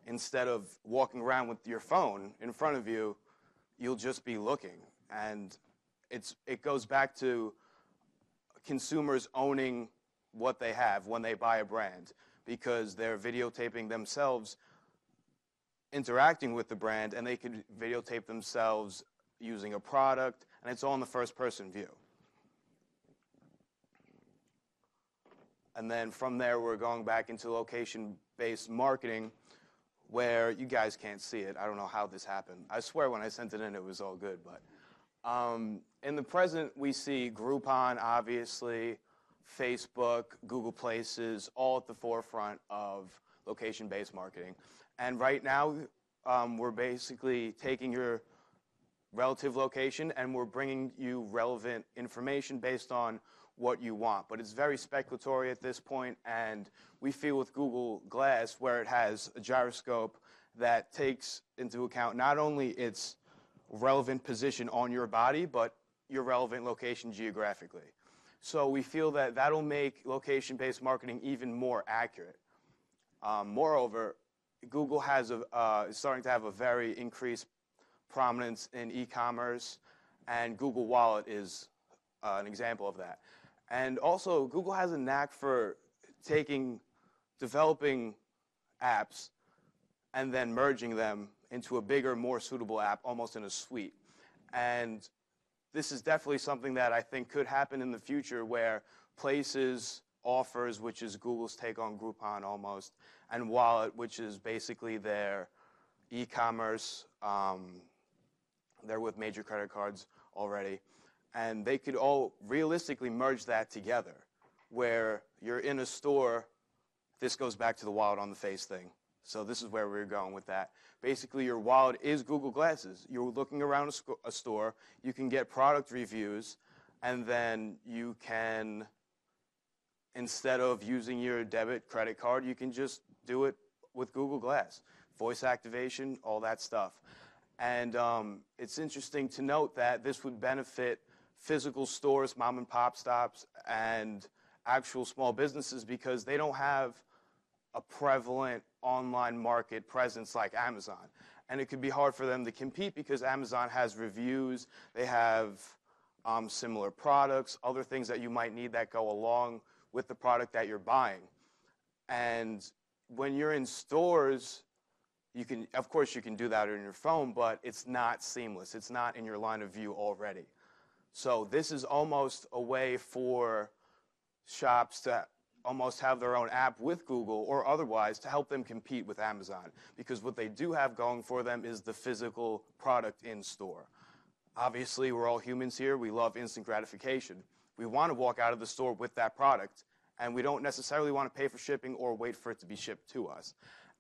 instead of walking around with your phone in front of you, you'll just be looking. And it goes back to consumers owning what they have when they buy a brand, because they're videotaping themselves interacting with the brand, and they could videotape themselves using a product, and it's all in the first-person view. And then from there, we're going back into location-based marketing, where you guys can't see it. I don't know how this happened. I swear when I sent it in, it was all good. But in the present, we see Groupon, obviously, Facebook, Google Places, all at the forefront of location-based marketing. And right now, we're basically taking your relative location and we're bringing you relevant information based on what you want. But it's very speculatory at this point, and we feel with Google Glass, where it has a gyroscope that takes into account not only its relevant position on your body, but your relevant location geographically. So we feel that that'll make location-based marketing even more accurate. Moreover, Google is starting to have a very increased prominence in e-commerce, and Google Wallet is an example of that. And also, Google has a knack for developing apps and then merging them into a bigger, more suitable app, almost in a suite. And this is definitely something that I think could happen in the future, where Places offers, which is Google's take on Groupon almost, and Wallet, which is basically their e-commerce. They're with major credit cards already. And they could all realistically merge that together, where you're in a store. This goes back to the wallet on the face thing. So this is where we're going with that. Basically, your wallet is Google Glasses. You're looking around a store. You can get product reviews, and then you can, instead of using your debit credit card, you can just do it with Google Glass. Voice activation, all that stuff. And it's interesting to note that this would benefit physical stores, mom and pop stops, and actual small businesses, because they don't have a prevalent online market presence like Amazon. And it could be hard for them to compete because Amazon has reviews, they have similar products, other things that you might need that go along with the product that you're buying. And when you're in stores, of course you can do that on your phone, but it's not seamless. It's not in your line of view already. So this is almost a way for shops to almost have their own app with Google or otherwise to help them compete with Amazon, because what they do have going for them is the physical product in store. Obviously, we're all humans here. We love instant gratification. We want to walk out of the store with that product, and we don't necessarily want to pay for shipping or wait for it to be shipped to us.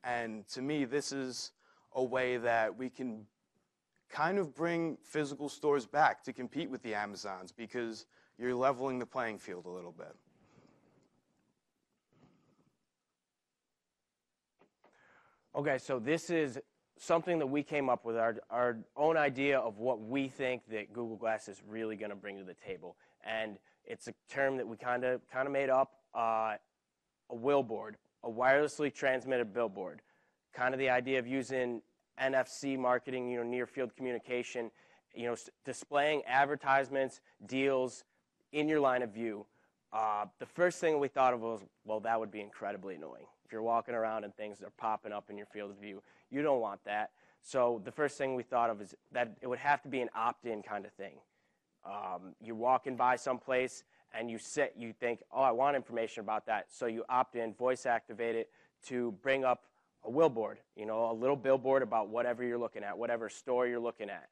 And to me, this is a way that we can kind of bring physical stores back to compete with the Amazons, because you're leveling the playing field a little bit.
Okay, so this is something that we came up with, our own idea of what we think that Google Glass is really going to bring to the table. And it's a term that we kind of made up, a billboard, a wirelessly transmitted billboard. Kind of the idea of using NFC marketing, near field communication, displaying advertisements, deals in your line of view. The first thing we thought of was, well, that would be incredibly annoying. If you're walking around and things are popping up in your field of view, you don't want that. So the first thing we thought of is that it would have to be an opt-in kind of thing. You're walking by someplace and you think, oh, I want information about that. So you opt in, voice activate it to bring up a billboard, a little billboard about whatever you're looking at, whatever store you're looking at.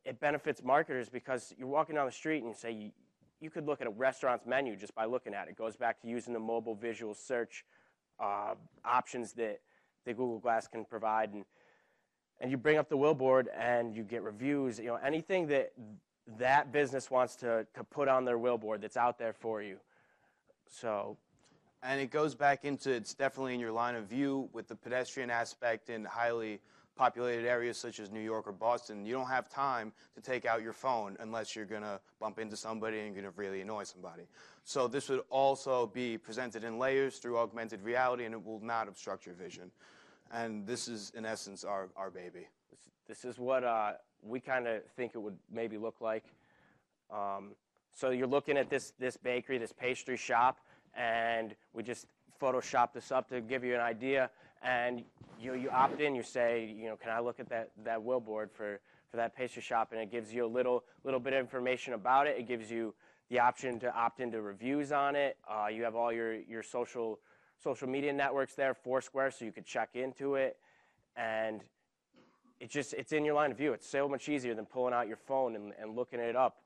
It benefits marketers because you're walking down the street and you say, you could look at a restaurant's menu just by looking at it. It goes back to using the mobile visual search options that Google Glass can provide. And you bring up the billboard and you get reviews, anything that business wants to put on their billboard that's out there for you. So.
And it goes back into, it's definitely in your line of view with the pedestrian aspect in highly populated areas such as New York or Boston. You don't have time to take out your phone unless you're going to bump into somebody and you're going to really annoy somebody. So this would also be presented in layers through augmented reality, and it will not obstruct your vision. And this is, in essence, our baby.
This is what we kind of think it would maybe look like. So you're looking at this bakery, this pastry shop, and we just Photoshopped this up to give you an idea. And you opt in, you say, can I look at that billboard for that pastry shop? And it gives you a little bit of information about it. It gives you the option to opt into reviews on it. You have all your social media networks there, Foursquare, so you could check into it. And it's in your line of view. It's so much easier than pulling out your phone and looking it up.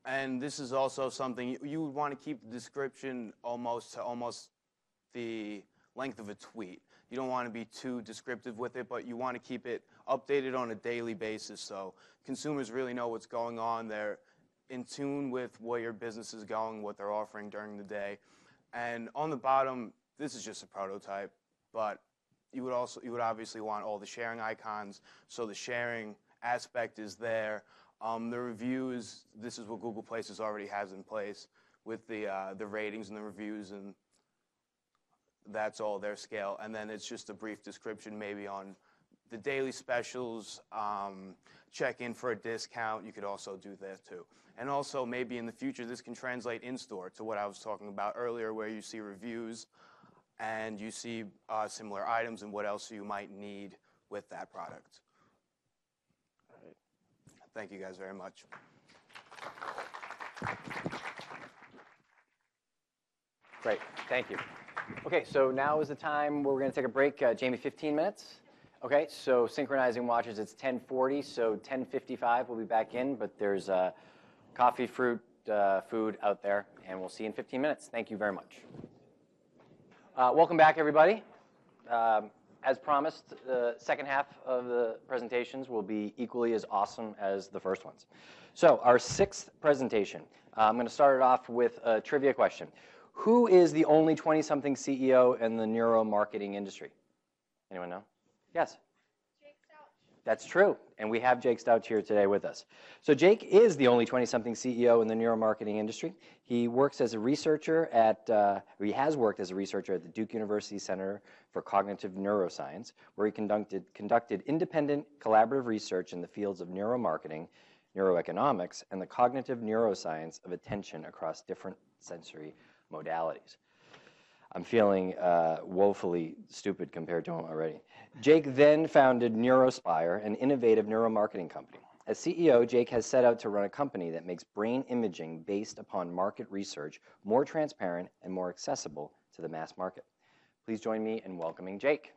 And this is also something you would want to keep the description almost the length of a tweet. You don't want to be too descriptive with it, but you want to keep it updated on a daily basis so consumers really know what's going on. They're in tune with where your business is going, what they're offering during the day. And on the bottom, this is just a prototype, but you would obviously want all the sharing icons, so the sharing aspect is there. The reviews, this is what Google Places already has in place with the ratings and the reviews, and that's all their scale. And then it's just a brief description maybe on the daily specials, check in for a discount. You could also do that too. And also maybe in the future this can translate in-store to what I was talking about earlier, where you see reviews and you see similar items and what else you might need with that product. Thank you guys very much.
Great, thank you. Okay, so now is the time where we're going to take a break. Jamie, 15 minutes. Okay, so synchronizing watches, it's 10:40, so 10:55 we'll be back in, but there's coffee, fruit, food out there, and we'll see you in 15 minutes. Thank you very much. Welcome back, everybody. As promised, the second half of the presentations will be equally as awesome as the first ones. So our sixth presentation, I'm going to start it off with a trivia question. Who is the only 20-something CEO in the neuromarketing industry? Anyone know? Yes?
Jake Stouch.
That's true, and we have Jake Stouch here today with us. So Jake is the only 20-something CEO in the neuromarketing industry. He works as a researcher he has worked as a researcher at the Duke University Center for Cognitive Neuroscience, where he conducted independent collaborative research in the fields of neuromarketing, neuroeconomics, and the cognitive neuroscience of attention across different sensory modalities. I'm feeling woefully stupid compared to him already. Jake then founded NeuroSpire, an innovative neuromarketing company. As CEO, Jake has set out to run a company that makes brain imaging based upon market research more transparent and more accessible to the mass market. Please join me in welcoming Jake.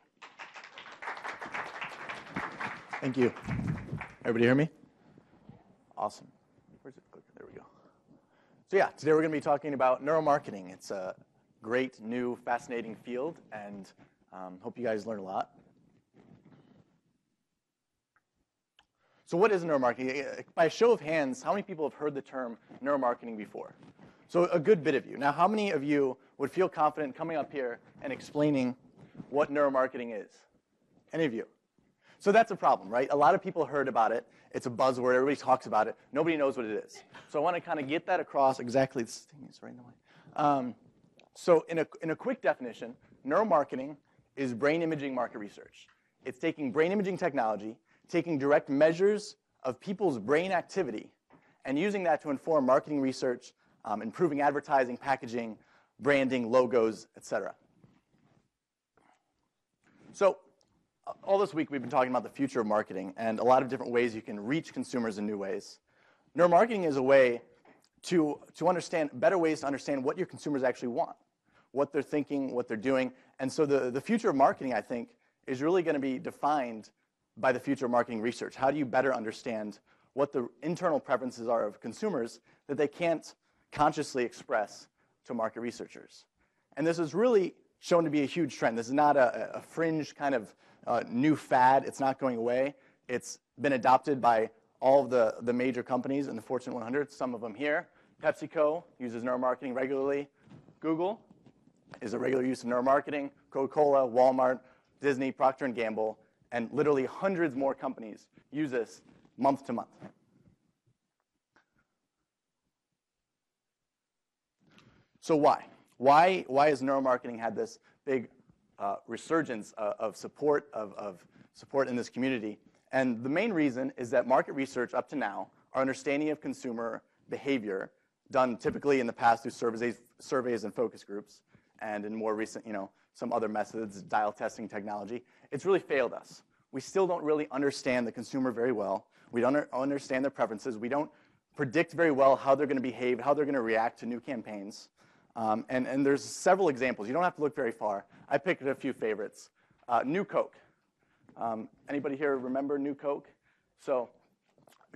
Thank you. Everybody hear me? Awesome. Where's it? There we go. So yeah, today we're going to be talking about neuromarketing. It's a great, new, fascinating field, and hope you guys learn a lot. So what is neuromarketing? By a show of hands, how many people have heard the term neuromarketing before? So a good bit of you. Now, how many of you would feel confident coming up here and explaining what neuromarketing is? Any of you? So that's a problem, right? A lot of people heard about it. It's a buzzword. Everybody talks about it. Nobody knows what it is. So I want to kind of get that across exactly. This thing is right in the way. So in a quick definition, neuromarketing is brain imaging market research. It's taking brain imaging technology, taking direct measures of people's brain activity, and using that to inform marketing research, improving advertising, packaging, branding, logos, etc. So all this week we've been talking about the future of marketing and a lot of different ways you can reach consumers in new ways. Neuromarketing is a way to understand, better ways to understand what your consumers actually want, what they're thinking, what they're doing. And so the future of marketing, I think, is really going to be defined by the future of marketing research. How do you better understand what the internal preferences are of consumers that they can't consciously express to market researchers? And this is really shown to be a huge trend. This is not a fringe kind of new fad. It's not going away. It's been adopted by all of the major companies in the Fortune 100, some of them here. PepsiCo uses neuromarketing regularly. Google is a regular use of neuromarketing. Coca-Cola, Walmart, Disney, Procter & Gamble, and literally hundreds more companies use this month to month. So why? Why has neuromarketing had this big resurgence of support in this community? And the main reason is that market research up to now, our understanding of consumer behavior, done typically in the past through surveys and focus groups, and in more recent, some other methods, dial testing technology, it's really failed us. We still don't really understand the consumer very well. We don't understand their preferences. We don't predict very well how they're going to behave, how they're going to react to new campaigns. And there's several examples. You don't have to look very far. I picked a few favorites. New Coke. Anybody here remember New Coke? So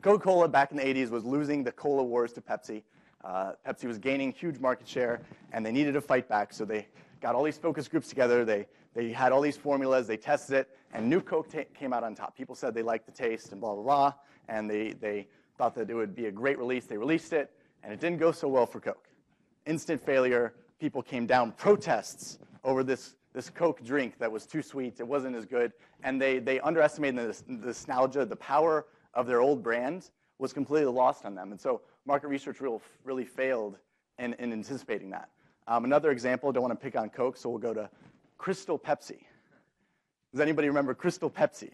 Coca-Cola back in the 80s was losing the cola wars to Pepsi. Pepsi was gaining huge market share, and they needed to fight back, so they got all these focus groups together. They had all these formulas. They tested it, and new Coke came out on top. People said they liked the taste and blah, blah, blah, and they thought that it would be a great release. They released it, and it didn't go so well for Coke. Instant failure. People came down, protests over this Coke drink that was too sweet. It wasn't as good, and they underestimated the nostalgia, the power of their old brand was completely lost on them. And so market research really failed in anticipating that. Another example, don't want to pick on Coke, so we'll go to Crystal Pepsi. Does anybody remember Crystal Pepsi?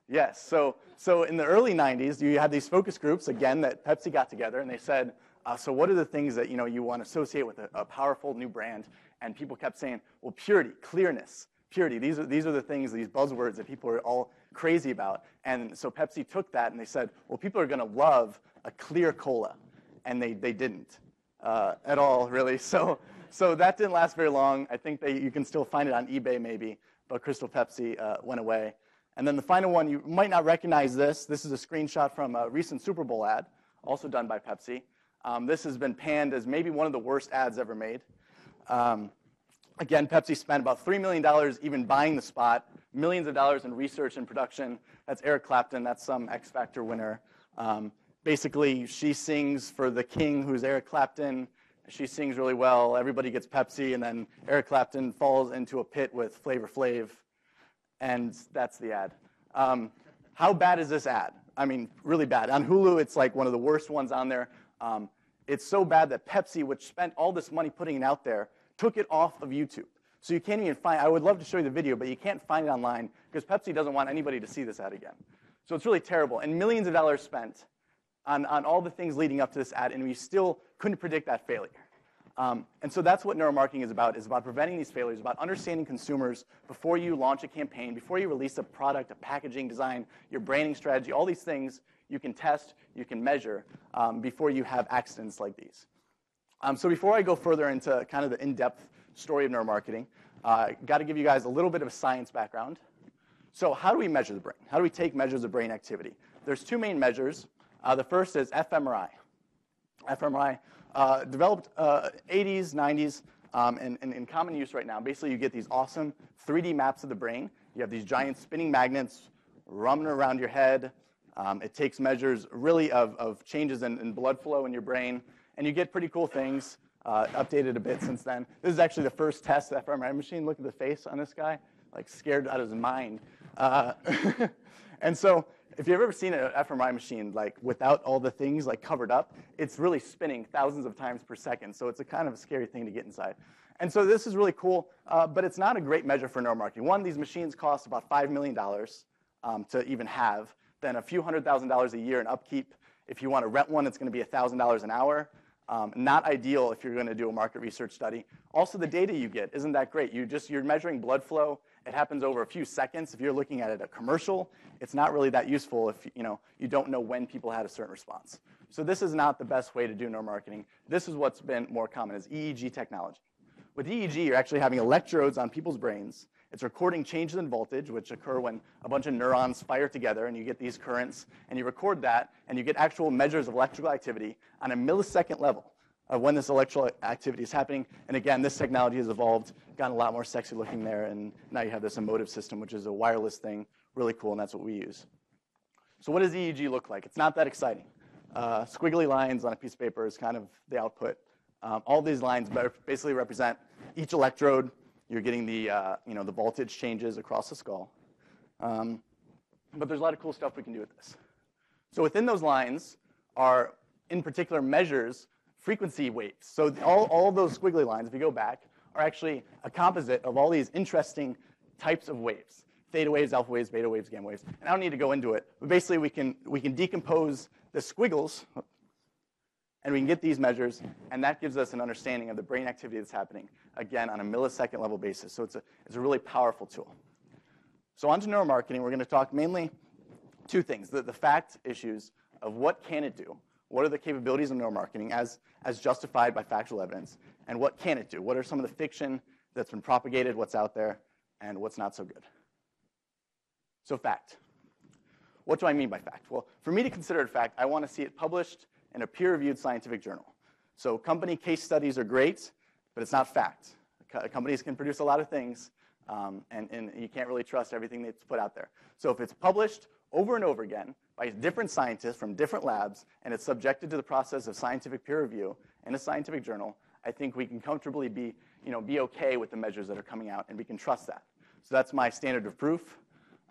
Yes, so in the early 90s, you had these focus groups, again, that Pepsi got together, and they said, so what are the things that you want to associate with a powerful new brand? And people kept saying, well, purity, clearness, purity. These are the things, these buzzwords that people are all crazy about. And so Pepsi took that and they said, well, people are going to love a clear cola. And they didn't at all, really. So that didn't last very long. I think you can still find it on eBay maybe, but Crystal Pepsi went away. And then the final one, you might not recognize this. This is a screenshot from a recent Super Bowl ad, also done by Pepsi. This has been panned as maybe one of the worst ads ever made. Again, Pepsi spent about $3 million even buying the spot, millions of dollars in research and production. That's Eric Clapton. That's some X Factor winner. Basically, she sings for the king, who's Eric Clapton. She sings really well. Everybody gets Pepsi, and then Eric Clapton falls into a pit with Flavor Flav, and that's the ad. How bad is this ad? I mean, really bad. On Hulu, it's like one of the worst ones on there. It's so bad that Pepsi, which spent all this money putting it out there, took it off of YouTube. So you can't even find, I would love to show you the video, but you can't find it online because Pepsi doesn't want anybody to see this ad again. So it's really terrible. And millions of dollars spent on all the things leading up to this ad, and we still couldn't predict that failure. And so that's what neuromarketing is about preventing these failures, about understanding consumers before you launch a campaign, before you release a product, a packaging design, your branding strategy, all these things you can test, you can measure before you have accidents like these. So before I go further into kind of the in-depth story of neuromarketing, got to give you guys a little bit of a science background. So how do we measure the brain? How do we take measures of brain activity? There's two main measures. The first is fMRI. fMRI, developed 80s, 90s, and in common use right now. Basically, you get these awesome 3D maps of the brain. You have these giant spinning magnets running around your head. It takes measures really of changes in blood flow in your brain. And you get pretty cool things, updated a bit since then. This is actually the first test fMRI machine. Look at the face on this guy, like scared out of his mind. And so if you've ever seen an fMRI machine like without all the things like covered up, it's really spinning thousands of times per second. So it's a kind of a scary thing to get inside. And so this is really cool, but it's not a great measure for neuromarketing. One, these machines cost about $5 million to even have, then a few $100,000 a year in upkeep. If you want to rent one, it's going to be $1,000 an hour. Not ideal if you're going to do a market research study. Also, the data you get isn't that great. You're measuring blood flow. It happens over a few seconds. If you're looking at a commercial, it's not really that useful if you don't know when people had a certain response. So this is not the best way to do neuromarketing. This is what's been more common is EEG technology. With EEG, you're actually having electrodes on people's brains. It's recording changes in voltage, which occur when a bunch of neurons fire together, and you get these currents, and you record that, and you get actual measures of electrical activity on a millisecond level of when this electrical activity is happening. And again, this technology has evolved, gotten a lot more sexy looking there, and now you have this emotive system, which is a wireless thing, really cool, and that's what we use. So what does EEG look like? It's not that exciting. Squiggly lines on a piece of paper is kind of the output. All these lines basically represent each electrode. You're getting the the voltage changes across the skull. But there's a lot of cool stuff we can do with this. So within those lines are, in particular, measures frequency waves. So all those squiggly lines, if you go back, are actually a composite of all these interesting types of waves. Theta waves, alpha waves, beta waves, gamma waves. And I don't need to go into it. But basically, we can decompose the squiggles, and we can get these measures, and that gives us an understanding of the brain activity that's happening, again, on a millisecond level basis. So it's a really powerful tool. So on to neuromarketing, we're going to talk mainly two things, the fact issues of what can it do, what are the capabilities of neuromarketing as justified by factual evidence, and what can it do, what are some of the fiction that's been propagated, what's out there, and what's not so good. So fact. what do I mean by fact? Well, for me to consider it fact, I want to see it published in a peer-reviewed scientific journal. So company case studies are great, but it's not fact. Companies can produce a lot of things, and you can't really trust everything that's put out there. So if it's published over and over again by different scientists from different labs, and it's subjected to the process of scientific peer review in a scientific journal, I think we can comfortably be okay with the measures that are coming out, and we can trust that. So that's my standard of proof.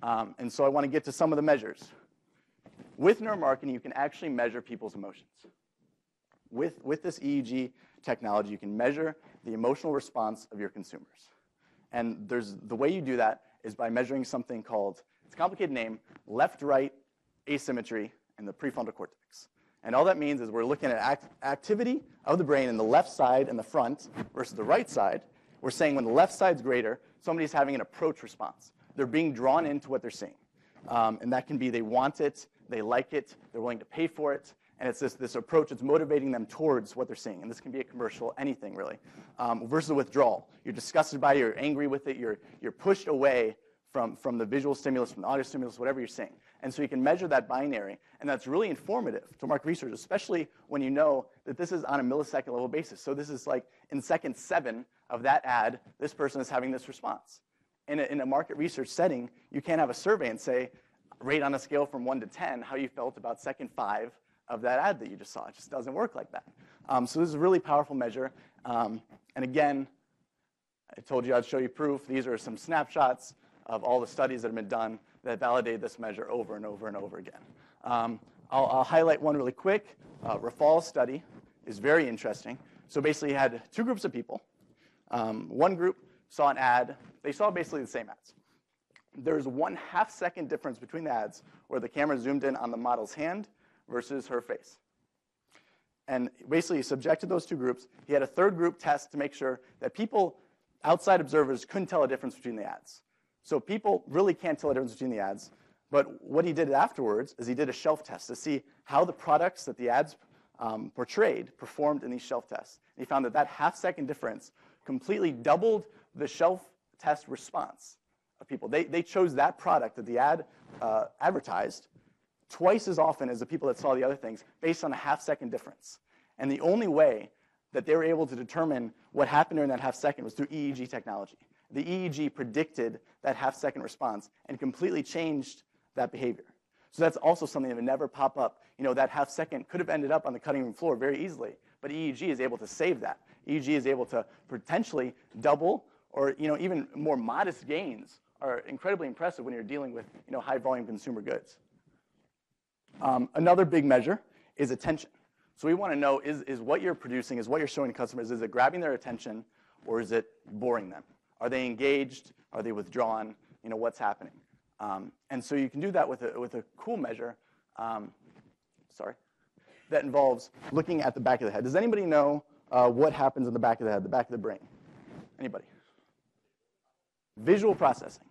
And so I want to get to some of the measures. With neuromarketing, you can actually measure people's emotions. With this EEG technology, you can measure the emotional response of your consumers. And the way you do that is by measuring something called, it's a complicated name, left-right asymmetry in the prefrontal cortex. And all that means is we're looking at activity of the brain in the left side and the front versus the right side. We're saying when the left side's greater, somebody's having an approach response. They're being drawn into what they're seeing. And that can be they want it, they like it, they're willing to pay for it, and it's this approach that's motivating them towards what they're seeing. And this can be a commercial, anything really. Versus a withdrawal. You're disgusted by it, you're angry with it, you're pushed away from the visual stimulus, from the audio stimulus, whatever you're seeing. And so you can measure that binary, and that's really informative to market research, especially when you know that this is on a millisecond level basis. So this is like in second 7 of that ad, this person is having this response. In a market research setting, you can't have a survey and say, rate on a scale from 1 to 10 how you felt about second 5 of that ad that you just saw. It just doesn't work like that. So this is a really powerful measure. And again, I told you I'd show you proof. These are some snapshots of all the studies that have been done that validate this measure over and over and over again. I'll highlight one really quick. Rafal's study is very interesting. So basically you had 2 groups of people. One group saw an ad. They saw basically the same ads. There's 1/2 second difference between the ads where the camera zoomed in on the model's hand versus her face. And basically he subjected those 2 groups. He had a 3rd group test to make sure that people, outside observers, couldn't tell a difference between the ads. So people really can't tell a difference between the ads. But what he did afterwards is he did a shelf test to see how the products that the ads portrayed performed in these shelf tests. And he found that 1/2 second difference completely doubled the shelf test response of people. They chose that product that the ad advertised twice as often as the people that saw the other things based on a 1/2 second difference. And the only way that they were able to determine what happened during that 1/2 second was through EEG technology. The EEG predicted that 1/2 second response and completely changed that behavior. So that's also something that would never pop up. That 1/2 second could have ended up on the cutting room floor very easily, but EEG is able to save that. EEG is able to potentially double or even more modest gains are incredibly impressive when you're dealing with high volume consumer goods. Another big measure is attention. So we want to know is what you're producing, is what you're showing to customers, is it grabbing their attention or is it boring them? Are they engaged? Are they withdrawn? What's happening? And so you can do that with a cool measure, that involves looking at the back of the head. Does anybody know what happens in the back of the head, the back of the brain? Anybody? Visual processing.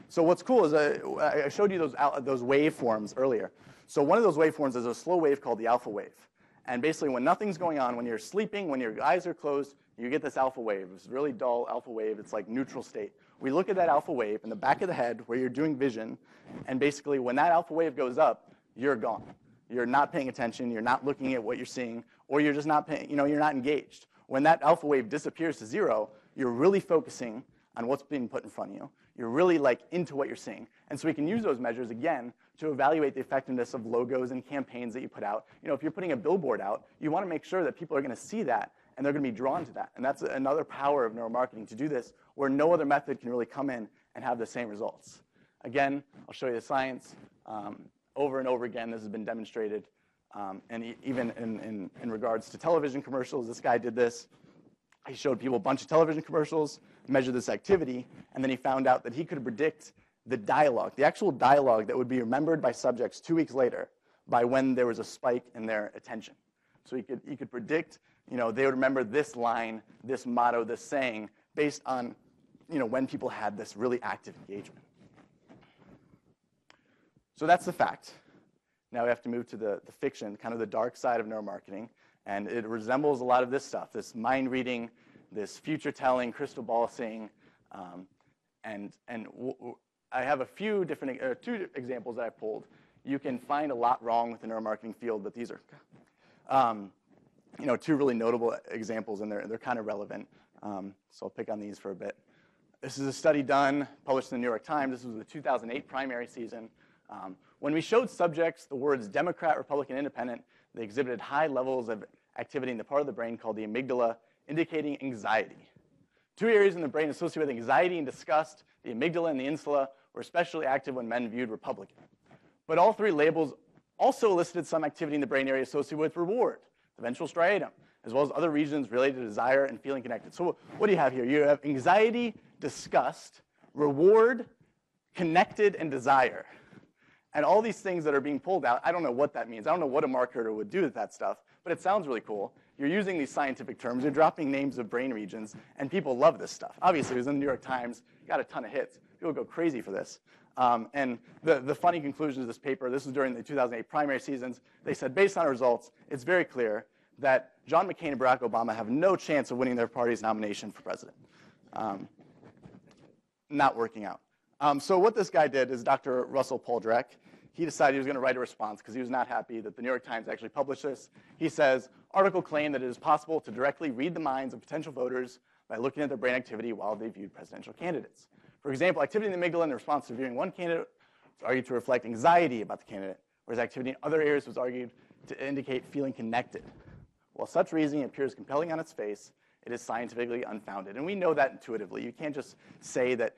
So what's cool is I showed you those waveforms earlier. So one of those waveforms is a slow wave called the alpha wave. And basically when nothing's going on, when you're sleeping, when your eyes are closed, you get this alpha wave. It's really dull alpha wave. It's like neutral state. We look at that alpha wave in the back of the head where you're doing vision, and basically when that alpha wave goes up, you're gone. You're not paying attention, you're not looking at what you're seeing, or you're just not paying, you're not engaged. When that alpha wave disappears to 0, you're really focusing on what's being put in front of you. You're really into what you're seeing. And so we can use those measures, again, to evaluate the effectiveness of logos and campaigns that you put out. If you're putting a billboard out, you want to make sure that people are going to see that and they're going to be drawn to that. And that's another power of neuromarketing, to do this where no other method can really come in and have the same results. Again, I'll show you the science. Over and over again, this has been demonstrated. And even in regards to television commercials, this guy did this. He showed people a bunch of television commercials, measured this activity, and then he found out that he could predict the dialogue, the actual dialogue that would be remembered by subjects 2 weeks later by when there was a spike in their attention. So he could predict, they would remember this line, this motto, this saying, based on, when people had this really active engagement. So that's the fact. Now we have to move to the fiction, kind of the dark side of neuromarketing. And it resembles a lot of this stuff, this mind reading, this future telling, crystal ball seeing. I have a few different, 2 examples that I pulled. you can find a lot wrong with the neuromarketing field, but these are two really notable examples, and they're kind of relevant. So I'll pick on these for a bit. This is a study done, published in the New York Times. This was the 2008 primary season. When we showed subjects the words Democrat, Republican, Independent, they exhibited high levels of activity in the part of the brain called the amygdala, indicating anxiety. Two areas in the brain associated with anxiety and disgust, the amygdala and the insula, were especially active when men viewed Republican. But all three labels also elicited some activity in the brain area associated with reward, the ventral striatum, as well as other regions related to desire and feeling connected. So what do you have here? You have anxiety, disgust, reward, connected, and desire. And all these things that are being pulled out, I don't know what that means. I don't know what a marketer would do with that stuff, but it sounds really cool. You're using these scientific terms. You're dropping names of brain regions, and people love this stuff. Obviously, it was in the New York Times. Got a ton of hits. People go crazy for this. And the funny conclusion of this paper, this was during the 2008 primary seasons, they said, based on our results, it's very clear that John McCain and Barack Obama have no chance of winning their party's nomination for president. Not working out. So what this guy did is Dr. Russell Poldrack. He decided he was going to write a response because he was not happy that the New York Times actually published this. He says, article claimed that it is possible to directly read the minds of potential voters by looking at their brain activity while they viewed presidential candidates. For example, activity in the amygdala in response to viewing one candidate was argued to reflect anxiety about the candidate, whereas activity in other areas was argued to indicate feeling connected. While such reasoning appears compelling on its face, it is scientifically unfounded. And we know that intuitively. You can't just say that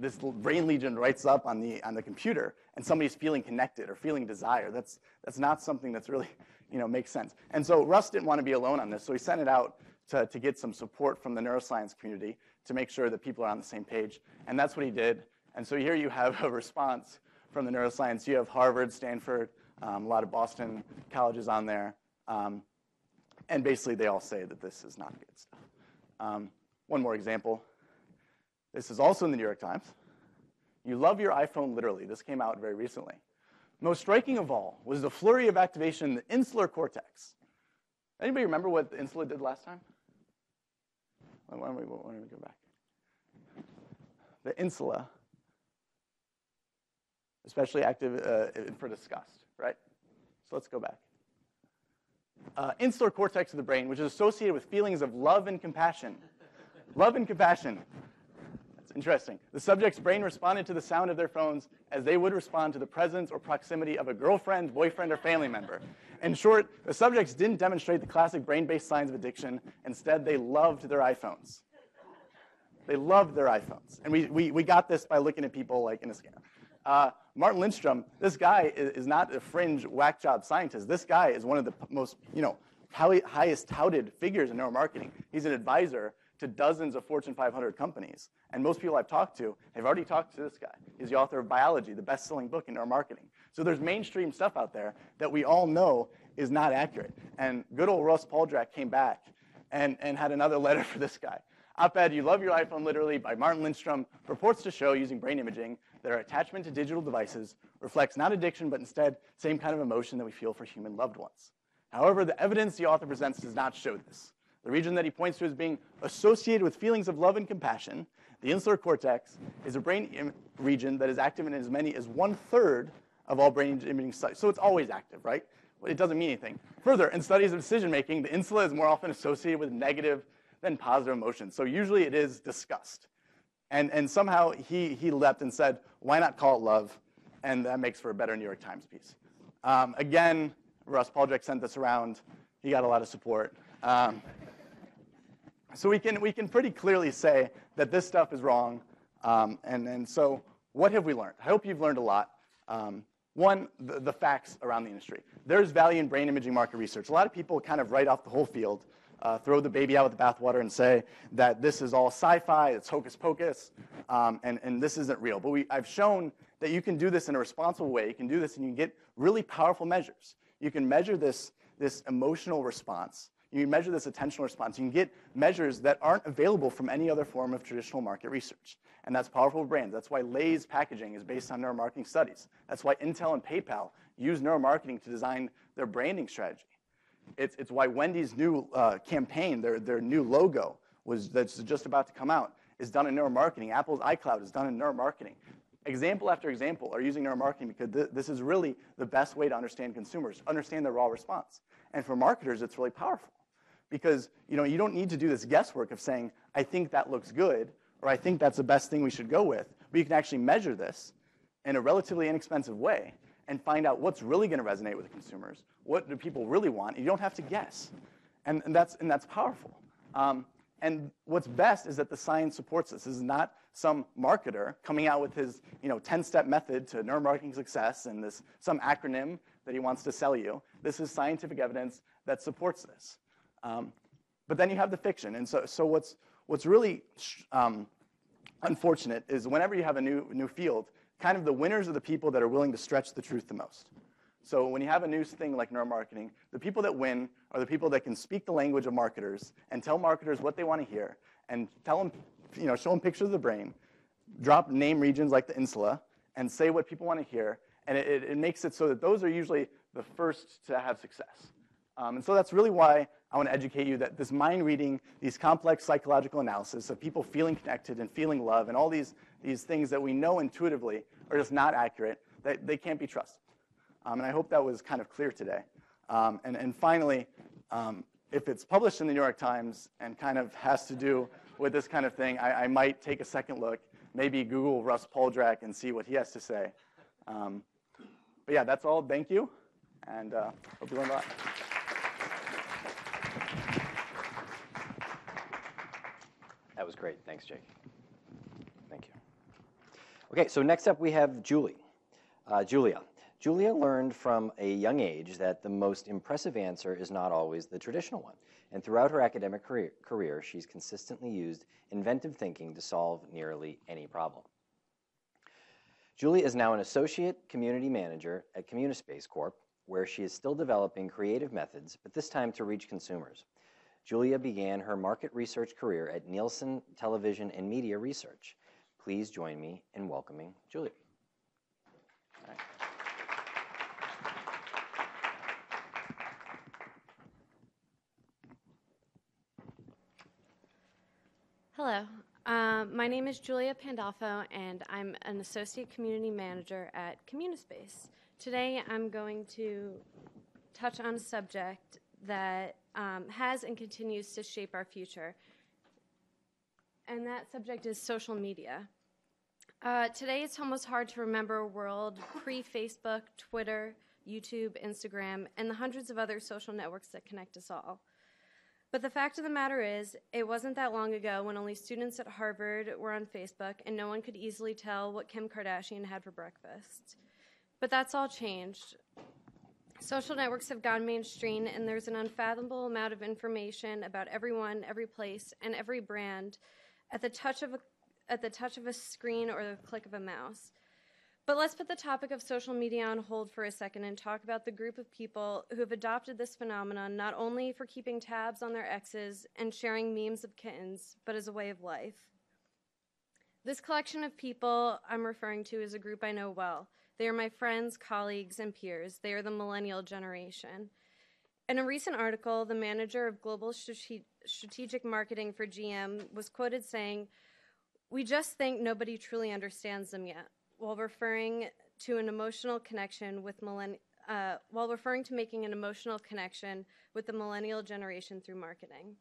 this brain lesion writes up on the computer and somebody's feeling connected or feeling desire. That's not something that's really makes sense. And so Russ didn't want to be alone on this, so he sent it out to get some support from the neuroscience community to make sure that people are on the same page. And that's what he did. And so here you have a response from the neuroscience. You have Harvard, Stanford, a lot of Boston colleges on there. And basically, they all say that this is not good stuff. One more example. This is also in the New York Times. You love your iPhone literally. This came out very recently. Most striking of all was the flurry of activation in the insular cortex. Anybody remember what the insula did last time? Why don't we go back? The insula, especially active for disgust, right? So let's go back. Insular cortex of the brain, which is associated with feelings of love and compassion. Love and compassion. That's interesting. The subject's brain responded to the sound of their phones as they would respond to the presence or proximity of a girlfriend, boyfriend, or family member. In short, the subjects didn't demonstrate the classic brain-based signs of addiction. Instead, they loved their iPhones. They loved their iPhones. And we got this by looking at people like in a scanner. Martin Lindstrom, this guy is not a fringe whack job scientist. This guy is one of the most, highest touted figures in neuromarketing. He's an advisor to dozens of Fortune 500 companies. And most people I've talked to have already talked to this guy. He's the author of Biology, the best-selling book in neuromarketing. So there's mainstream stuff out there that we all know is not accurate. And good old Russ Poldrack came back and had another letter for this guy. Op-ed, You Love Your iPhone Literally by Martin Lindstrom purports to show using brain imaging that our attachment to digital devices reflects not addiction, but instead same kind of emotion that we feel for human loved ones. However, the evidence the author presents does not show this. The region that he points to as being associated with feelings of love and compassion, the insular cortex, is a brain region that is active in as many as 1/3 of all brain imaging studies. So it's always active, right? But it doesn't mean anything. Further, in studies of decision making, the insula is more often associated with negative than positive emotions. So usually it is disgust. And somehow he leapt and said, why not call it love? And that makes for a better New York Times piece. Again, Russ Poldrack sent this around. He got a lot of support. So we can pretty clearly say that this stuff is wrong. And so what have we learned? I hope you've learned a lot. One, the facts around the industry. There's value in brain imaging market research. A lot of people kind of write off the whole field, throw the baby out with the bathwater and say that this is all sci-fi, it's hocus pocus, and this isn't real. But I've shown that you can do this in a responsible way. You can do this and you can get really powerful measures. You can measure this emotional response. You can measure this attentional response. You can get measures that aren't available from any other form of traditional market research. And that's powerful for brands. That's why Lay's packaging is based on neuromarketing studies. That's why Intel and PayPal use neuromarketing to design their branding strategy. It's why Wendy's new campaign, their new logo, that's just about to come out, is done in neuromarketing. Apple's iCloud is done in neuromarketing. example after example are using neuromarketing because this is really the best way to understand consumers, understand their raw response. And for marketers, it's really powerful because you don't need to do this guesswork of saying, I think that looks good, or I think that's the best thing we should go with. But you can actually measure this in a relatively inexpensive way and find out what's really going to resonate with the consumers, what do people really want. You don't have to guess, and that's powerful. And what's best is that the science supports this. This is not some marketer coming out with his 10-step method to neuromarketing success and some acronym that he wants to sell you. This is scientific evidence that supports this. But then you have the fiction. And so what's really unfortunate is whenever you have a new field, kind of the winners are the people that are willing to stretch the truth the most. So when you have a new thing like neuromarketing, the people that win are the people that can speak the language of marketers and tell marketers what they want to hear and tell them, show them pictures of the brain, drop name regions like the insula, and say what people want to hear. And it makes it so that those are usually the first to have success. And so that's really why I want to educate you that this mind reading, these complex psychological analysis of people feeling connected and feeling love and all these things that we know intuitively are just not accurate, they can't be trusted. And I hope that was kind of clear today. And finally, if it's published in the New York Times and kind of has to do with this kind of thing, I might take a second look, maybe Google Russ Poldrack and see what he has to say. But yeah, that's all. Thank you, and hope you learned a lot.
That was great. Thanks, Jake. Thank you. Okay, so next up we have Julia. Julia learned from a young age that the most impressive answer is not always the traditional one. And throughout her academic career, she's consistently used inventive thinking to solve nearly any problem. Julia is now an associate community manager at Communispace Corp, where she is still developing creative methods, but this time to reach consumers. Julia began her market research career at Nielsen Television and Media Research. Please join me in welcoming Julia. All right.
Hello, my name is Julia Pandolfo, and I'm an Associate Community Manager at Communispace. Today, I'm going to touch on a subject that has and continues to shape our future, and that subject is social media. Today, it's almost hard to remember a world pre-Facebook, Twitter, YouTube, Instagram, and the hundreds of other social networks that connect us all. But the fact of the matter is, it wasn't that long ago when only students at Harvard were on Facebook and no one could easily tell what Kim Kardashian had for breakfast. But that's all changed. Social networks have gone mainstream, and there's an unfathomable amount of information about everyone, every place, and every brand at the touch of a screen or the click of a mouse. But let's put the topic of social media on hold for a second and talk about the group of people who have adopted this phenomenon not only for keeping tabs on their exes and sharing memes of kittens, but as a way of life. This collection of people I'm referring to is a group I know well. They are my friends, colleagues, and peers. They are the millennial generation. In a recent article, the manager of global strategic marketing for GM was quoted saying, "We just think nobody truly understands them yet," while referring to making an emotional connection with the millennial generation through marketing.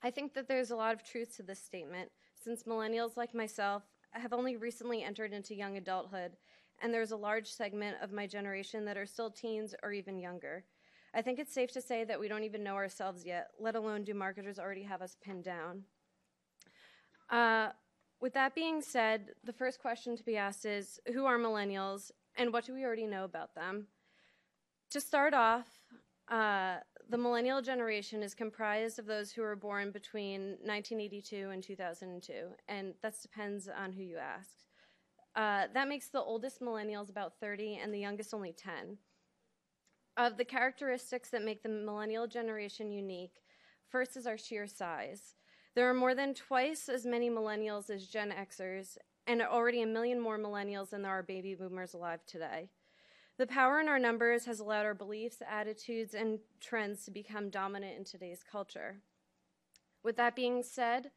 I think that there's a lot of truth to this statement, since millennials like myself have only recently entered into young adulthood, and there's a large segment of my generation that are still teens or even younger. I think it's safe to say that we don't even know ourselves yet, let alone do marketers already have us pinned down. With that being said, the first question to be asked is, who are millennials, and what do we already know about them? To start off, the millennial generation is comprised of those who were born between 1982 and 2002, and that depends on who you ask. That makes the oldest millennials about 30 and the youngest only 10. Of the characteristics that make the millennial generation unique, first is our sheer size. There are more than twice as many millennials as Gen Xers, and already 1 million more millennials than there are baby boomers alive today. The power in our numbers has allowed our beliefs, attitudes, and trends to become dominant in today's culture. With that being said,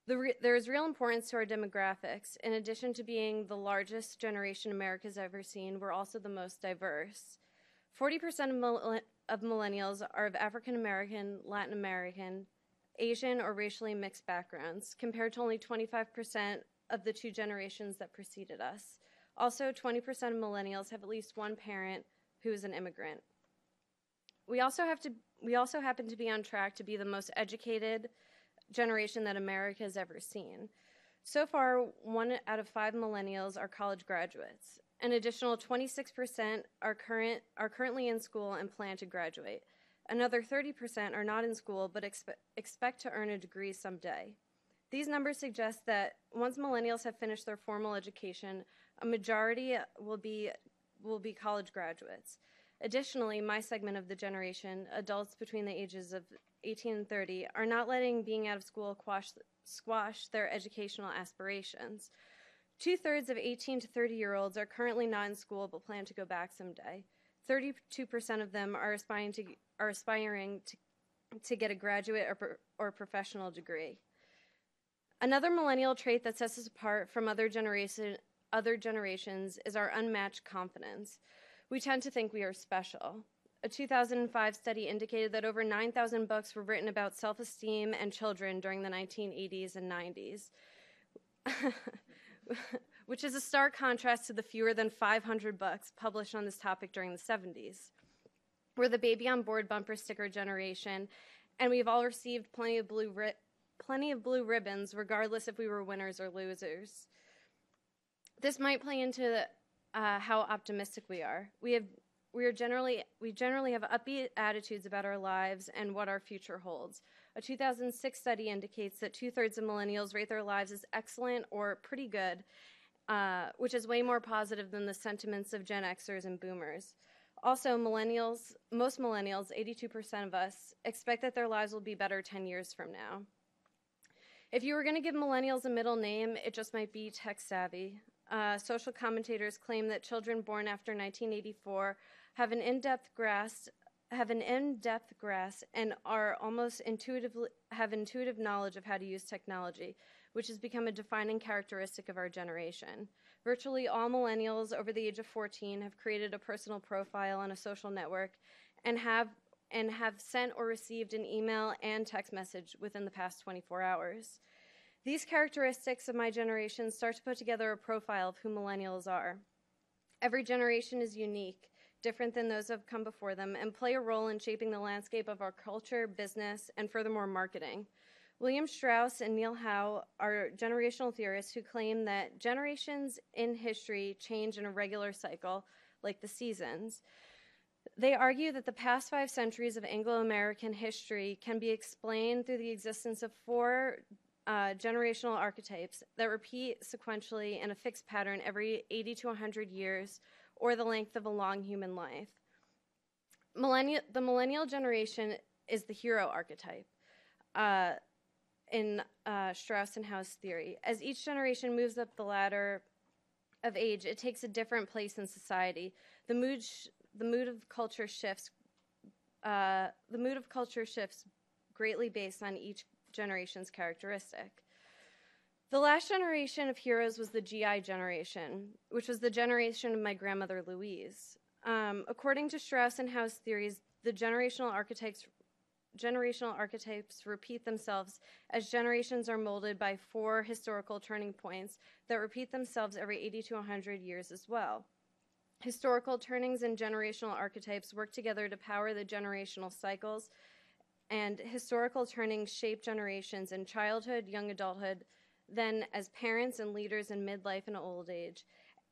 There is real importance to our demographics. In addition to being the largest generation America's ever seen, we're also the most diverse. 40% of millennials are of African American, Latin American, Asian, or racially mixed backgrounds, compared to only 25% of the two generations that preceded us. Also, 20% of millennials have at least one parent who is an immigrant. We also happen to be on track to be the most educated generation that America has ever seen. So far, 1 out of 5 millennials are college graduates. An additional 26% are currently in school and plan to graduate. Another 30% are not in school but expect to earn a degree someday. These numbers suggest that once millennials have finished their formal education, a majority will be college graduates. Additionally, my segment of the generation, adults between the ages of 18 and 30, are not letting being out of school squash their educational aspirations. 2/3 of 18 to 30-year-olds are currently not in school but plan to go back someday. 32% of them are aspiring to get a graduate or professional degree. Another millennial trait that sets us apart from other generations is our unmatched confidence. We tend to think we are special. A 2005 study indicated that over 9,000 books were written about self-esteem and children during the 1980s and 90s, which is a stark contrast to the fewer than 500 books published on this topic during the 70s. We're the baby on board bumper sticker generation, and we've all received plenty of blue ribbons, regardless if we were winners or losers. This might play into how optimistic we are. We generally have upbeat attitudes about our lives and what our future holds. A 2006 study indicates that 2/3 of millennials rate their lives as excellent or pretty good, which is way more positive than the sentiments of Gen Xers and Boomers. Also, most millennials, 82% of us, expect that their lives will be better 10 years from now. If you were going to give millennials a middle name, it just might be tech savvy. Social commentators claim that children born after 1984 have an in-depth grasp and are almost intuitive knowledge of how to use technology, which has become a defining characteristic of our generation. Virtually all millennials over the age of 14 have created a personal profile on a social network and have sent or received an email and text message within the past 24 hours. These characteristics of my generation start to put together a profile of who millennials are. Every generation is unique, different than those that have come before them, and play a role in shaping the landscape of our culture, business, and furthermore, marketing. William Strauss and Neil Howe are generational theorists who claim that generations in history change in a regular cycle, like the seasons. They argue that the past 5 centuries of Anglo-American history can be explained through the existence of 4 generational archetypes that repeat sequentially in a fixed pattern every 80 to 100 years, or the length of a long human life. The millennial generation is the hero archetype in Strauss and Howe's theory. As each generation moves up the ladder of age, it takes a different place in society. The mood of culture shifts greatly based on each generation's characteristic. The last generation of heroes was the GI generation, which was the generation of my grandmother Louise. According to Strauss and Howe's theories, the generational archetypes repeat themselves as generations are molded by 4 historical turning points that repeat themselves every 80 to 100 years as well. Historical turnings and generational archetypes work together to power the generational cycles, and historical turnings shape generations in childhood, young adulthood, then as parents and leaders in midlife and old age,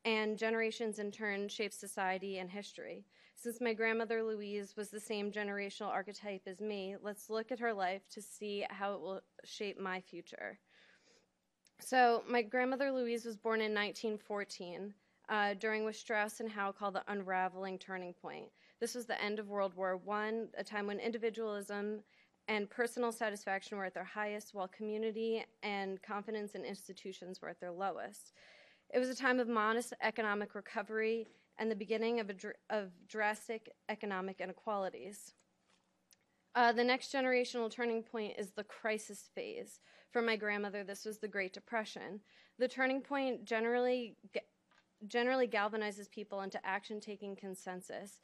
and generations in turn shape society and history. Since my grandmother Louise was the same generational archetype as me, let's look at her life to see how it will shape my future. So my grandmother Louise was born in 1914, during what Strauss and Howe call the unraveling turning point. This was the end of World War I, a time when individualism and personal satisfaction were at their highest, while community and confidence in institutions were at their lowest. It was a time of modest economic recovery and the beginning of drastic economic inequalities. The next generational turning point is the crisis phase. For my grandmother, this was the Great Depression. The turning point generally galvanizes people into action-taking consensus.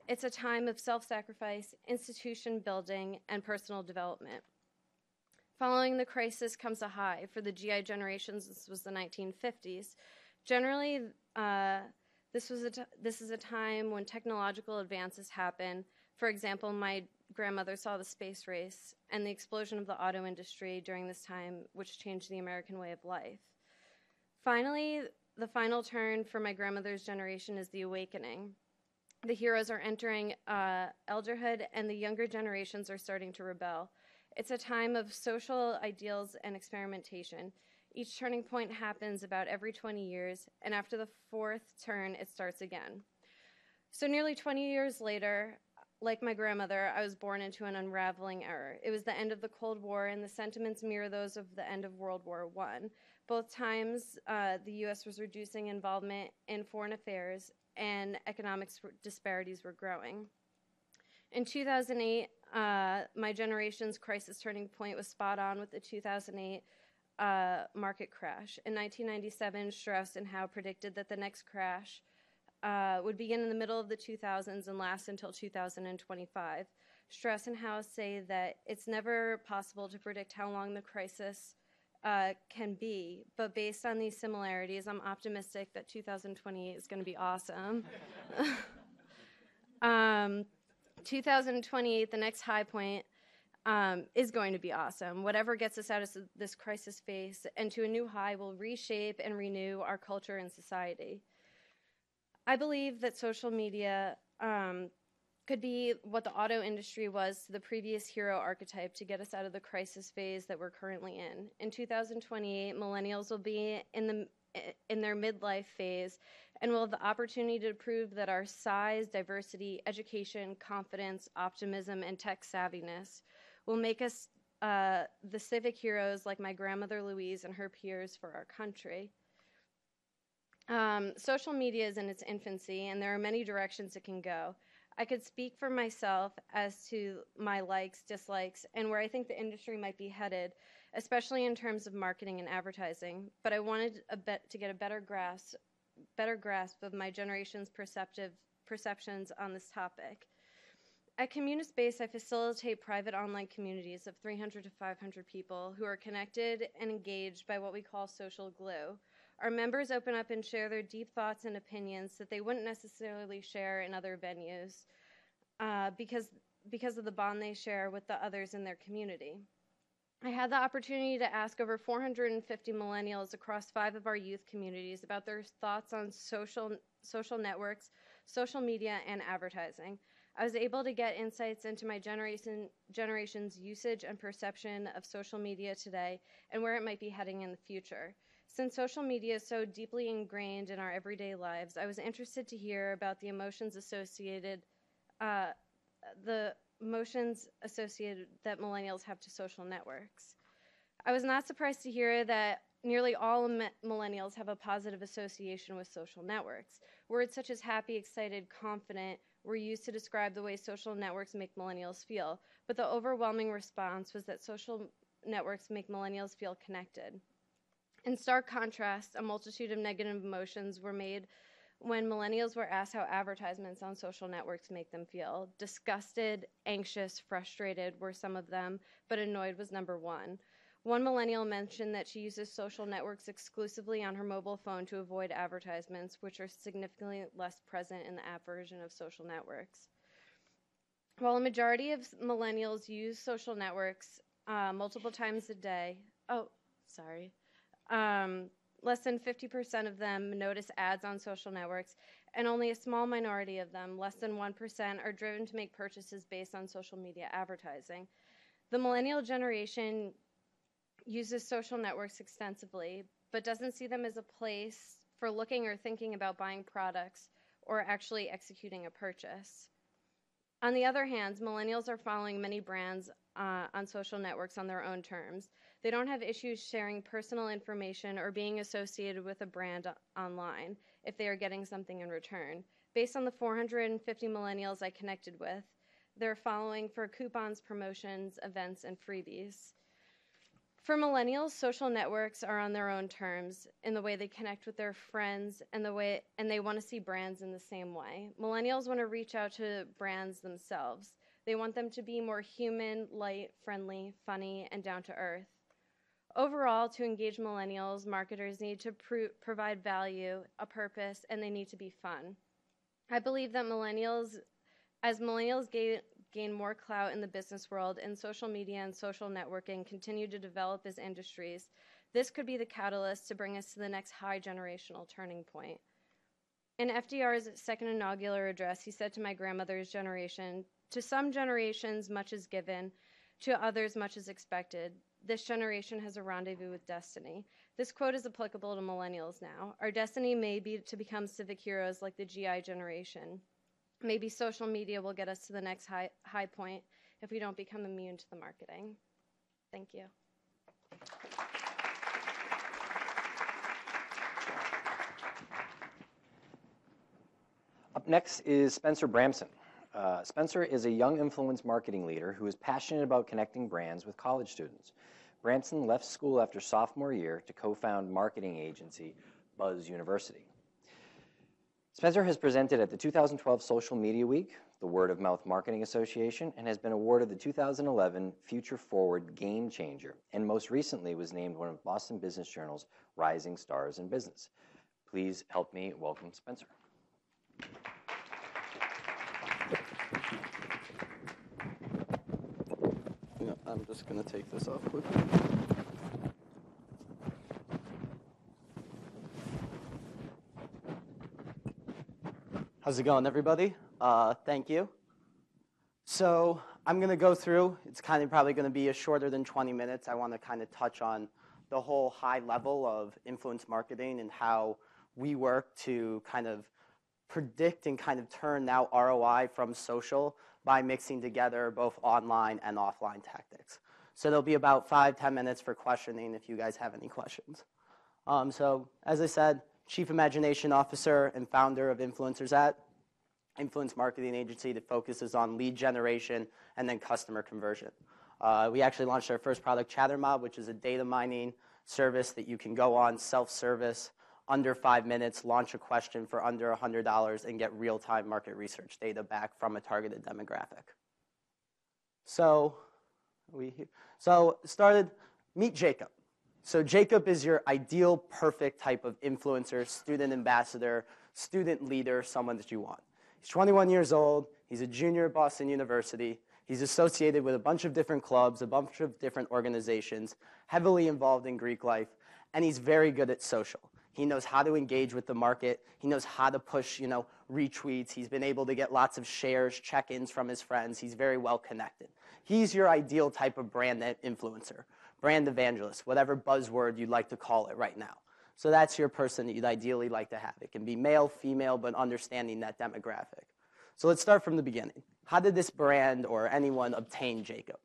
It's a time of self-sacrifice, institution building, and personal development. Following the crisis comes a high. For the GI generations, this was the 1950s. Generally, this is a time when technological advances happen. For example, my grandmother saw the space race and the explosion of the auto industry during this time, which changed the American way of life. Finally, the final turn for my grandmother's generation is the awakening. The heroes are entering elderhood, and the younger generations are starting to rebel. It's a time of social ideals and experimentation. Each turning point happens about every 20 years, and after the fourth turn, it starts again. So nearly 20 years later, like my grandmother, I was born into an unraveling era. It was the end of the Cold War, and the sentiments mirror those of the end of World War I. Both times, the U.S. was reducing involvement in foreign affairs, and economic disparities were growing. In 2008, my generation's crisis turning point was spot on with the 2008 market crash. In 1997, Strauss and Howe predicted that the next crash would begin in the middle of the 2000s and last until 2025. Strauss and Howe say that it's never possible to predict how long the crisis can be, but based on these similarities, I'm optimistic that 2028 is going to be awesome. 2028, the next high point, is going to be awesome. Whatever gets us out of this crisis phase and to a new high will reshape and renew our culture and society. I believe that social media could be what the auto industry was to the previous hero archetype to get us out of the crisis phase that we're currently in. In 2028, millennials will be in their midlife phase and will have the opportunity to prove that our size, diversity, education, confidence, optimism, and tech savviness will make us the civic heroes like my grandmother Louise and her peers for our country. Social media is in its infancy, and there are many directions it can go. I could speak for myself as to my likes, dislikes, and where I think the industry might be headed, especially in terms of marketing and advertising, but I wanted to get a better grasp of my generation's perceptions on this topic. At Communispace, I facilitate private online communities of 300 to 500 people who are connected and engaged by what we call social glue. Our members open up and share their deep thoughts and opinions that they wouldn't necessarily share in other venues because of the bond they share with the others in their community. I had the opportunity to ask over 450 millennials across 5 of our youth communities about their thoughts on social networks, social media, and advertising. I was able to get insights into my generation's usage and perception of social media today and where it might be heading in the future. Since social media is so deeply ingrained in our everyday lives, I was interested to hear about the emotions associated that millennials have to social networks. I was not surprised to hear that nearly all millennials have a positive association with social networks. Words such as happy, excited, confident were used to describe the way social networks make millennials feel, but the overwhelming response was that social networks make millennials feel connected. In stark contrast, a multitude of negative emotions were made when millennials were asked how advertisements on social networks make them feel. Disgusted, anxious, frustrated were some of them, but annoyed was number one. One millennial mentioned that she uses social networks exclusively on her mobile phone to avoid advertisements, which are significantly less present in the app version of social networks. While a majority of millennials use social networks multiple times a day, less than 50% of them notice ads on social networks, and only a small minority of them, less than 1%, are driven to make purchases based on social media advertising. The millennial generation uses social networks extensively, but doesn't see them as a place for looking or thinking about buying products or actually executing a purchase. On the other hand, millennials are following many brands on social networks on their own terms. They don't have issues sharing personal information or being associated with a brand online if they are getting something in return. Based on the 450 millennials I connected with, they're following for coupons, promotions, events, and freebies. For millennials, social networks are on their own terms in the way they connect with their friends and they want to see brands in the same way. Millennials want to reach out to brands themselves. They want them to be more human, light, friendly, funny, and down to earth. Overall, to engage millennials, marketers need to provide value, a purpose, and they need to be fun. I believe that as millennials gain more clout in the business world and social media and social networking continue to develop as industries, this could be the catalyst to bring us to the next high generational turning point. In FDR's second inaugural address, he said to my grandmother's generation, "To some generations, much is given, to others, much is expected. This generation has a rendezvous with destiny." This quote is applicable to millennials now. Our destiny may be to become civic heroes like the GI generation. Maybe social media will get us to the next high point if we don't become immune to the marketing. Thank you.
Up next is Spencer Bramson. Spencer is a young influence marketing leader who is passionate about connecting brands with college students. Bramson left school after sophomore year to co-found marketing agency Buzz University. Spencer has presented at the 2012 Social Media Week, the Word of Mouth Marketing Association, and has been awarded the 2011 Future Forward Game Changer, and most recently was named one of Boston Business Journal's Rising Stars in Business. Please help me welcome Spencer.
I'm just going to take this off quickly. How's it going, everybody? Thank you. So I'm going to go through, it's kind of probably going to be shorter than 20 minutes. I want to kind of touch on the whole high level of influence marketing and how we work to kind of predict and kind of turn now ROI from social by mixing together both online and offline tactics. So there'll be about 5-10 minutes for questioning if you guys have any questions. So as I said, Chief Imagination Officer and founder of Influencers at Influence Marketing Agency that focuses on lead generation and then customer conversion. We actually launched our first product, ChatterMob, which is a data mining service that you can go on self-service under 5 minutes, launch a question for under $100, and get real-time market research data back from a targeted demographic. So meet Jacob. So Jacob is your ideal, perfect type of influencer, student ambassador, student leader, someone that you want. He's 21 years old. He's a junior at Boston University. He's associated with a bunch of different clubs, a bunch of different organizations, heavily involved in Greek life, and he's very good at social. He knows how to engage with the market. He knows how to push, retweets. He's been able to get lots of shares, check-ins from his friends. He's very well connected. He's your ideal type of brand influencer, brand evangelist, whatever buzzword you'd like to call it right now. So that's your person that you'd ideally like to have. It can be male, female, but understanding that demographic. So let's start from the beginning. How did this brand or anyone obtain Jacob?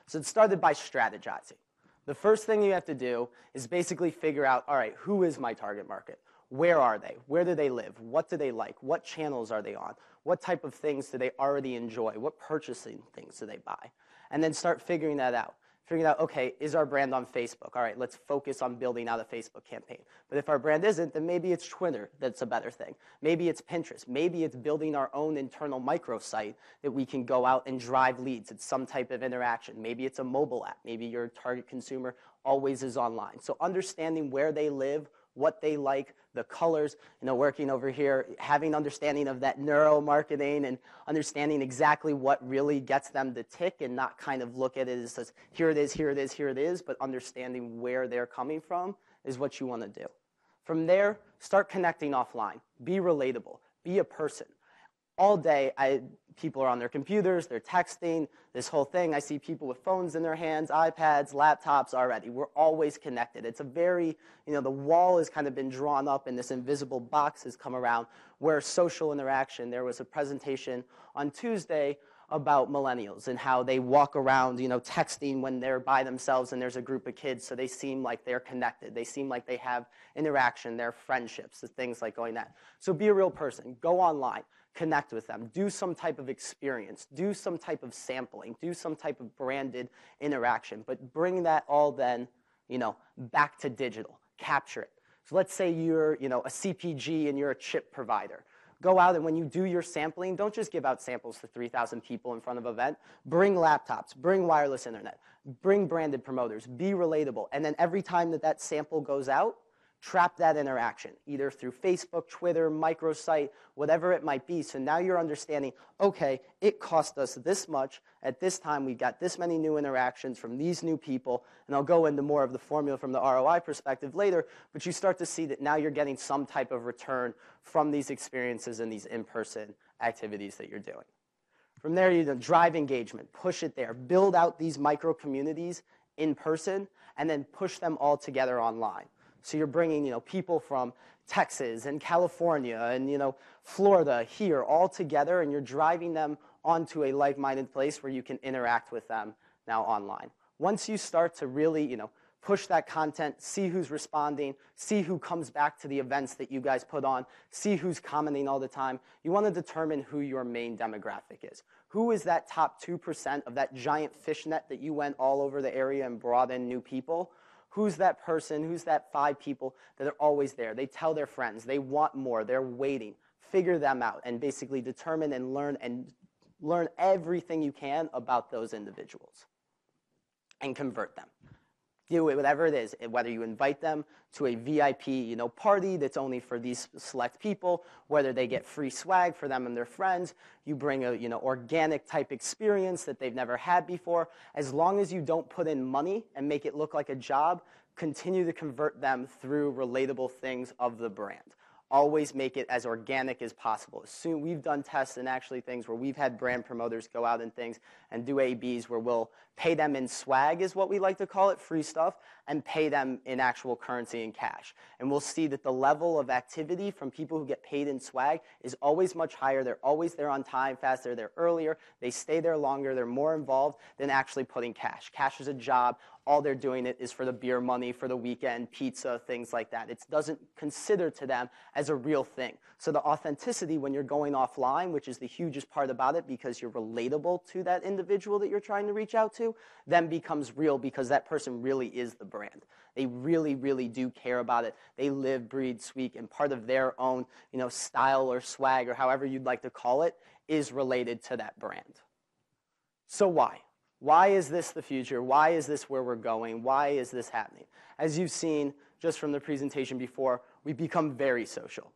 So it started by strategizing. The first thing you have to do is basically figure out, all right, who is my target market? Where are they? Where do they live? What do they like? What channels are they on? What type of things do they already enjoy? What purchasing things do they buy? And then start figuring that out. Figuring out, okay, is our brand on Facebook? All right, let's focus on building out a Facebook campaign. But if our brand isn't, then maybe it's Twitter that's a better thing. Maybe it's Pinterest. Maybe it's building our own internal microsite that we can go out and drive leads. It's some type of interaction. Maybe it's a mobile app. Maybe your target consumer always is online. So understanding where they live, what they like, the colors, working over here, having understanding of that neuromarketing and understanding exactly what really gets them to tick and not kind of look at it as here it is, here it is, here it is, but understanding where they're coming from is what you want to do. From there, start connecting offline. Be relatable. Be a person. All day, people are on their computers, they're texting, this whole thing. I see people with phones in their hands, iPads, laptops already. We're always connected. It's a very, the wall has kind of been drawn up and this invisible box has come around where social interaction. There was a presentation on Tuesday about millennials and how they walk around, texting when they're by themselves and there's a group of kids, so they seem like they're connected. They seem like they have interaction, they're friendships, things like going that. So be a real person. Go online. Connect with them. Do some type of experience. Do some type of sampling. Do some type of branded interaction. But bring that all then, back to digital. Capture it. So let's say you're, a CPG and you're a chip provider. Go out and when you do your sampling, don't just give out samples to 3,000 people in front of an event. Bring laptops, bring wireless internet, bring branded promoters, be relatable. And then every time that sample goes out, trap that interaction, either through Facebook, Twitter, microsite, whatever it might be. So now you're understanding, okay, it cost us this much. At this time, we got this many new interactions from these new people. And I'll go into more of the formula from the ROI perspective later. But you start to see that now you're getting some type of return from these experiences and these in-person activities that you're doing. From there, you drive engagement, push it there, build out these micro communities in person, and then push them all together online. So you're bringing, people from Texas and California and, Florida here all together, and you're driving them onto a like-minded place where you can interact with them now online. Once you start to really, push that content, see who's responding, see who comes back to the events that you guys put on, see who's commenting all the time, you want to determine who your main demographic is. Who is that top 2% of that giant fishnet that you went all over the area and brought in new people? Who's that person, who's that 5 people that are always there? They tell their friends, they want more, they're waiting. Figure them out and basically determine and learn everything you can about those individuals and convert them. Do it, whatever it is, whether you invite them to a VIP, party that's only for these select people, whether they get free swag for them and their friends, you bring a, organic type experience that they've never had before. As long as you don't put in money and make it look like a job, continue to convert them through relatable things of the brand. Always make it as organic as possible. Soon we've done tests and actually things where we've had brand promoters go out and things and do ABs where we'll pay them in swag is what we like to call it, free stuff, and pay them in actual currency and cash. And we'll see that the level of activity from people who get paid in swag is always much higher. They're always there on time, faster, they're earlier, they stay there longer, they're more involved than actually putting cash. Cash is a job. All they're doing it is for the beer money, for the weekend, pizza, things like that. It doesn't consider to them as a real thing. So the authenticity when you're going offline, which is the hugest part about it because you're relatable to that individual that you're trying to reach out to, then becomes real because that person really is the brand. They really, really do care about it. They live, breathe, speak, and part of their own, style or swag or however you'd like to call it is related to that brand. So why? Why is this the future? Why is this where we're going? Why is this happening? As you've seen just from the presentation before, we've become very social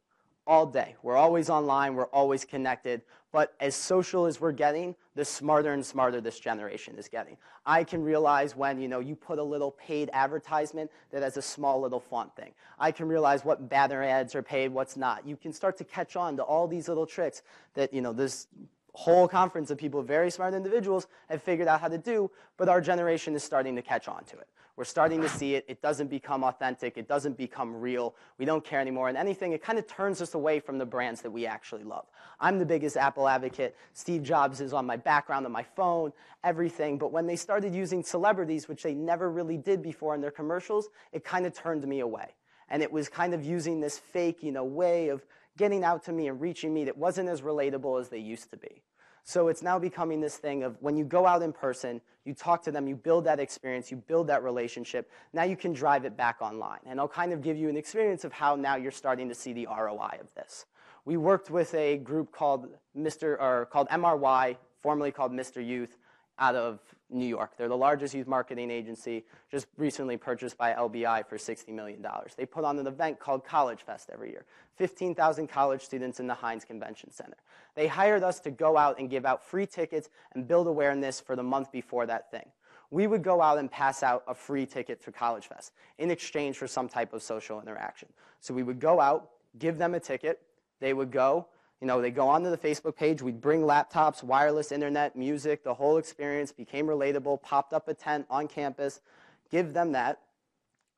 all day. We're always online. We're always connected. But as social as we're getting, the smarter and smarter this generation is getting. I can realize when, you put a little paid advertisement that has a small little font thing. I can realize what banner ads are paid, what's not. You can start to catch on to all these little tricks that, this whole conference of people, very smart individuals, have figured out how to do, but our generation is starting to catch on to it. We're starting to see it. It doesn't become authentic. It doesn't become real. We don't care anymore. And anything, it kind of turns us away from the brands that we actually love. I'm the biggest Apple advocate. Steve Jobs is on my background, on my phone, everything. But when they started using celebrities, which they never really did before in their commercials, it kind of turned me away. And it was kind of using this fake, way of getting out to me and reaching me that wasn't as relatable as they used to be. So it's now becoming this thing of when you go out in person, you talk to them, you build that experience, you build that relationship. Now you can drive it back online. And I'll kind of give you an experience of how now you're starting to see the ROI of this. We worked with a group called MRY, formerly called Mr. Youth, out of New York. They're the largest youth marketing agency, just recently purchased by LBI for $60 million. They put on an event called College Fest every year. 15,000 college students in the Heinz Convention Center. They hired us to go out and give out free tickets and build awareness for the month before that thing. We would go out and pass out a free ticket to College Fest in exchange for some type of social interaction. So we would go out, give them a ticket, they would go, they go onto the Facebook page, we'd bring laptops, wireless internet, music, the whole experience became relatable, popped up a tent on campus, give them that.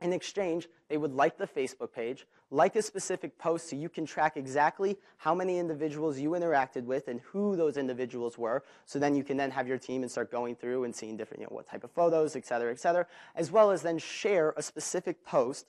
In exchange, they would like the Facebook page, like a specific post so you can track exactly how many individuals you interacted with and who those individuals were. So then you can then have your team and start going through and seeing different, what type of photos, et cetera, as well as then share a specific post,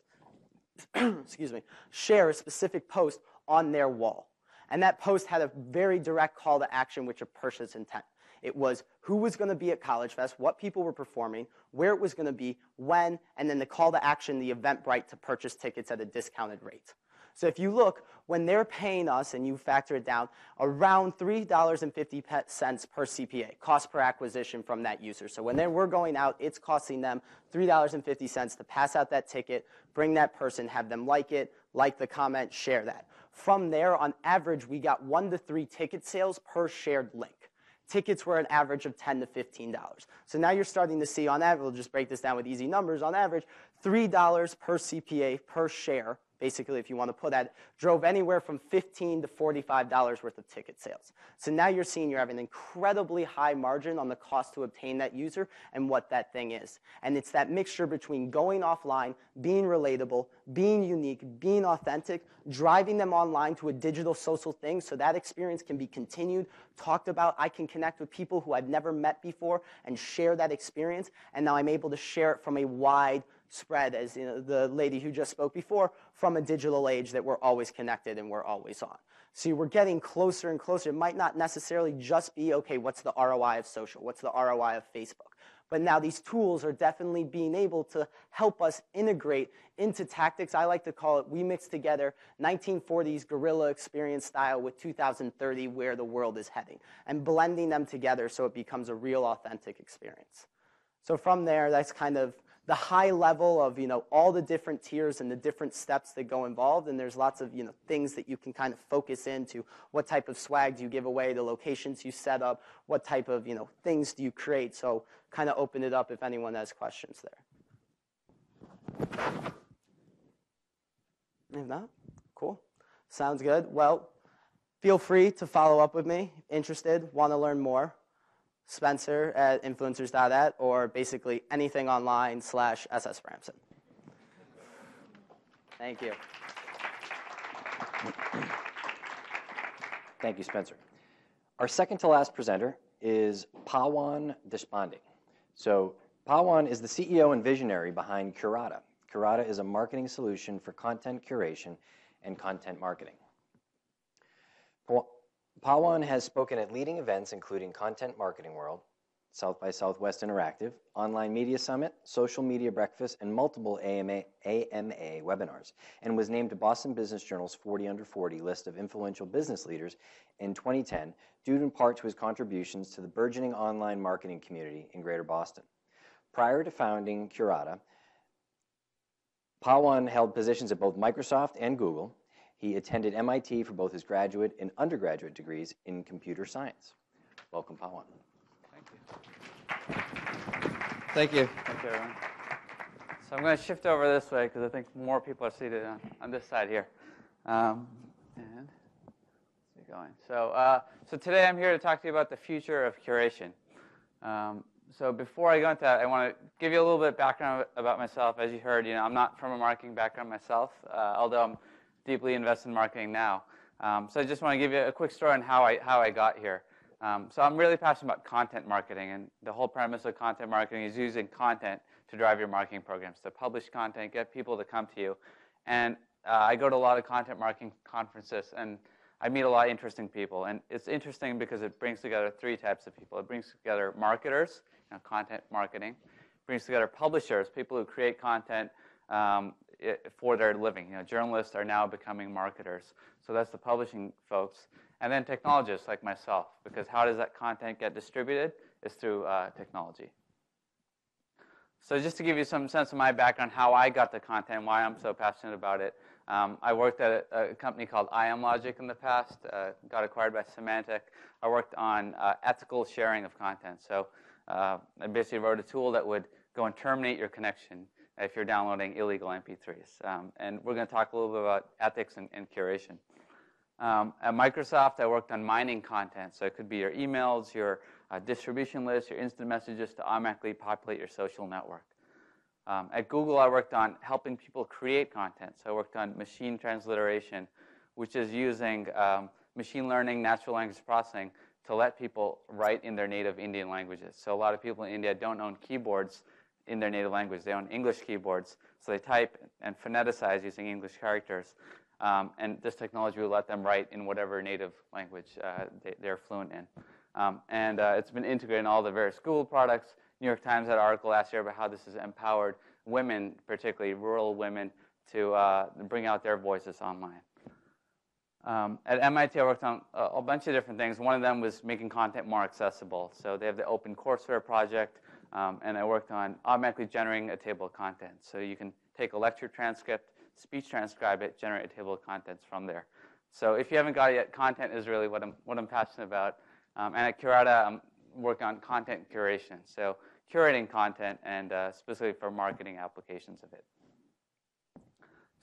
excuse me, share a specific post on their wall. And that post had a very direct call to action, which a purchase intent. It was who was going to be at College Fest, what people were performing, where it was going to be, when, and then the call to action, the Eventbrite to purchase tickets at a discounted rate. So if you look, when they're paying us, and you factor it down, around $3.50 per CPA, cost per acquisition from that user. So when we're going out, it's costing them $3.50 to pass out that ticket, bring that person, have them like it, like the comment, share that. From there, on average, we got 1 to 3 ticket sales per shared link. Tickets were an average of $10 to $15. So now you're starting to see, on average, we'll just break this down with easy numbers, on average, $3 per CPA per share, basically, if you want to put that, drove anywhere from $15 to $45 worth of ticket sales. So now you're seeing you have an incredibly high margin on the cost to obtain that user and what that thing is. And it's that mixture between going offline, being relatable, being unique, being authentic, driving them online to a digital social thing so that experience can be continued, talked about. I can connect with people who I've never met before and share that experience. And now I'm able to share it from a wide spread, as the lady who just spoke before, from a digital age that we're always connected and we're always on. See, we're getting closer and closer. It might not necessarily just be, okay, what's the ROI of social? What's the ROI of Facebook? But now these tools are definitely being able to help us integrate into tactics. I like to call it, we mix together 1940s guerrilla experience style with 2030 where the world is heading, and blending them together so it becomes a real authentic experience. So from there, that's kind of the high level of all the different tiers and the different steps that go involved, and there's lots of things that you can kind of focus into. What type of swag do you give away, the locations you set up, what type of things do you create? So kind of open it up if anyone has questions there. If not, cool. Sounds good. Well, feel free to follow up with me. Interested, want to learn more. Spencer at influencers.at, or basically anything online /SS Bramson. Thank you.
Thank you, Spencer. Our second to last presenter is Pawan Deshpande. So Pawan is the CEO and visionary behind Curata. Curata is a marketing solution for content curation and content marketing. Pawan has spoken at leading events including Content Marketing World, South by Southwest Interactive, Online Media Summit, Social Media Breakfast, and multiple AMA webinars, and was named to Boston Business Journal's 40 Under 40 list of influential business leaders in 2010, due in part to his contributions to the burgeoning online marketing community in Greater Boston. Prior to founding Curata, Pawan held positions at both Microsoft and Google. He attended MIT for both his graduate and undergraduate degrees in computer science. Welcome, Pawan.
Thank you. Thank you. Thank you, everyone. So I'm going to shift over this way because I think more people are seated on this side here. And let's get going. So today I'm here to talk to you about the future of curation. So before I go into that, I want to give you a little bit of background about myself. As you heard, I'm not from a marketing background myself, although I'm deeply invested in marketing now. So I just want to give you a quick story on how I got here. So I'm really passionate about content marketing, and the whole premise of content marketing is using content to drive your marketing programs, to publish content, get people to come to you. And I go to a lot of content marketing conferences, and I meet a lot of interesting people. And it's interesting because it brings together 3 types of people. It brings together marketers, content marketing. It brings together publishers, people who create content for their living. Journalists are now becoming marketers. So that's the publishing folks. And then technologists like myself, because how does that content get distributed? It's through technology. So just to give you some sense of my background, how I got the content, why I'm so passionate about it. I worked at a company called IamLogic in the past, got acquired by Symantec. I worked on ethical sharing of content. So I basically wrote a tool that would go and terminate your connection if you're downloading illegal MP3s. And we're going to talk a little bit about ethics and curation. At Microsoft, I worked on mining content. So it could be your emails, your distribution list, your instant messages to automatically populate your social network. At Google, I worked on helping people create content. So I worked on machine transliteration, which is using machine learning, natural language processing to let people write in their native Indian languages. So a lot of people in India don't own keyboards in their native language. They own English keyboards. So they type and phoneticize using English characters. And this technology will let them write in whatever native language they're fluent in. It's been integrated in all the various Google products. New York Times had an article last year about how this has empowered women, particularly rural women, to bring out their voices online. At MIT, I worked on a bunch of different things. One of them was making content more accessible. So they have the Open Courseware project, and I worked on automatically generating a table of contents. So you can take a lecture transcript, speech transcribe it, generate a table of contents from there. So if you haven't got it yet, content is really what I'm passionate about. And at Curata, I'm working on content curation. So curating content and specifically for marketing applications of it.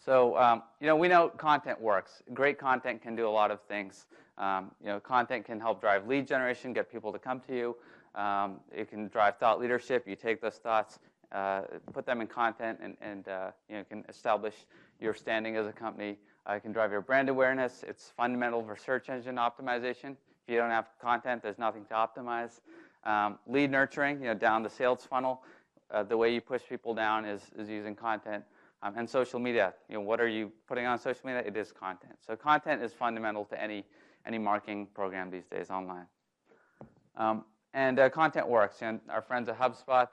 So we know content works. Great content can do a lot of things. Content can help drive lead generation, get people to come to you. It can drive thought leadership. You take those thoughts, put them in content, and can establish your standing as a company. It can drive your brand awareness. It's fundamental for search engine optimization. If you don't have content, there's nothing to optimize. Lead nurturing, down the sales funnel. The way you push people down is using content. And social media, what are you putting on social media? It is content. So content is fundamental to any marketing program these days online. Content works. Our friends at HubSpot,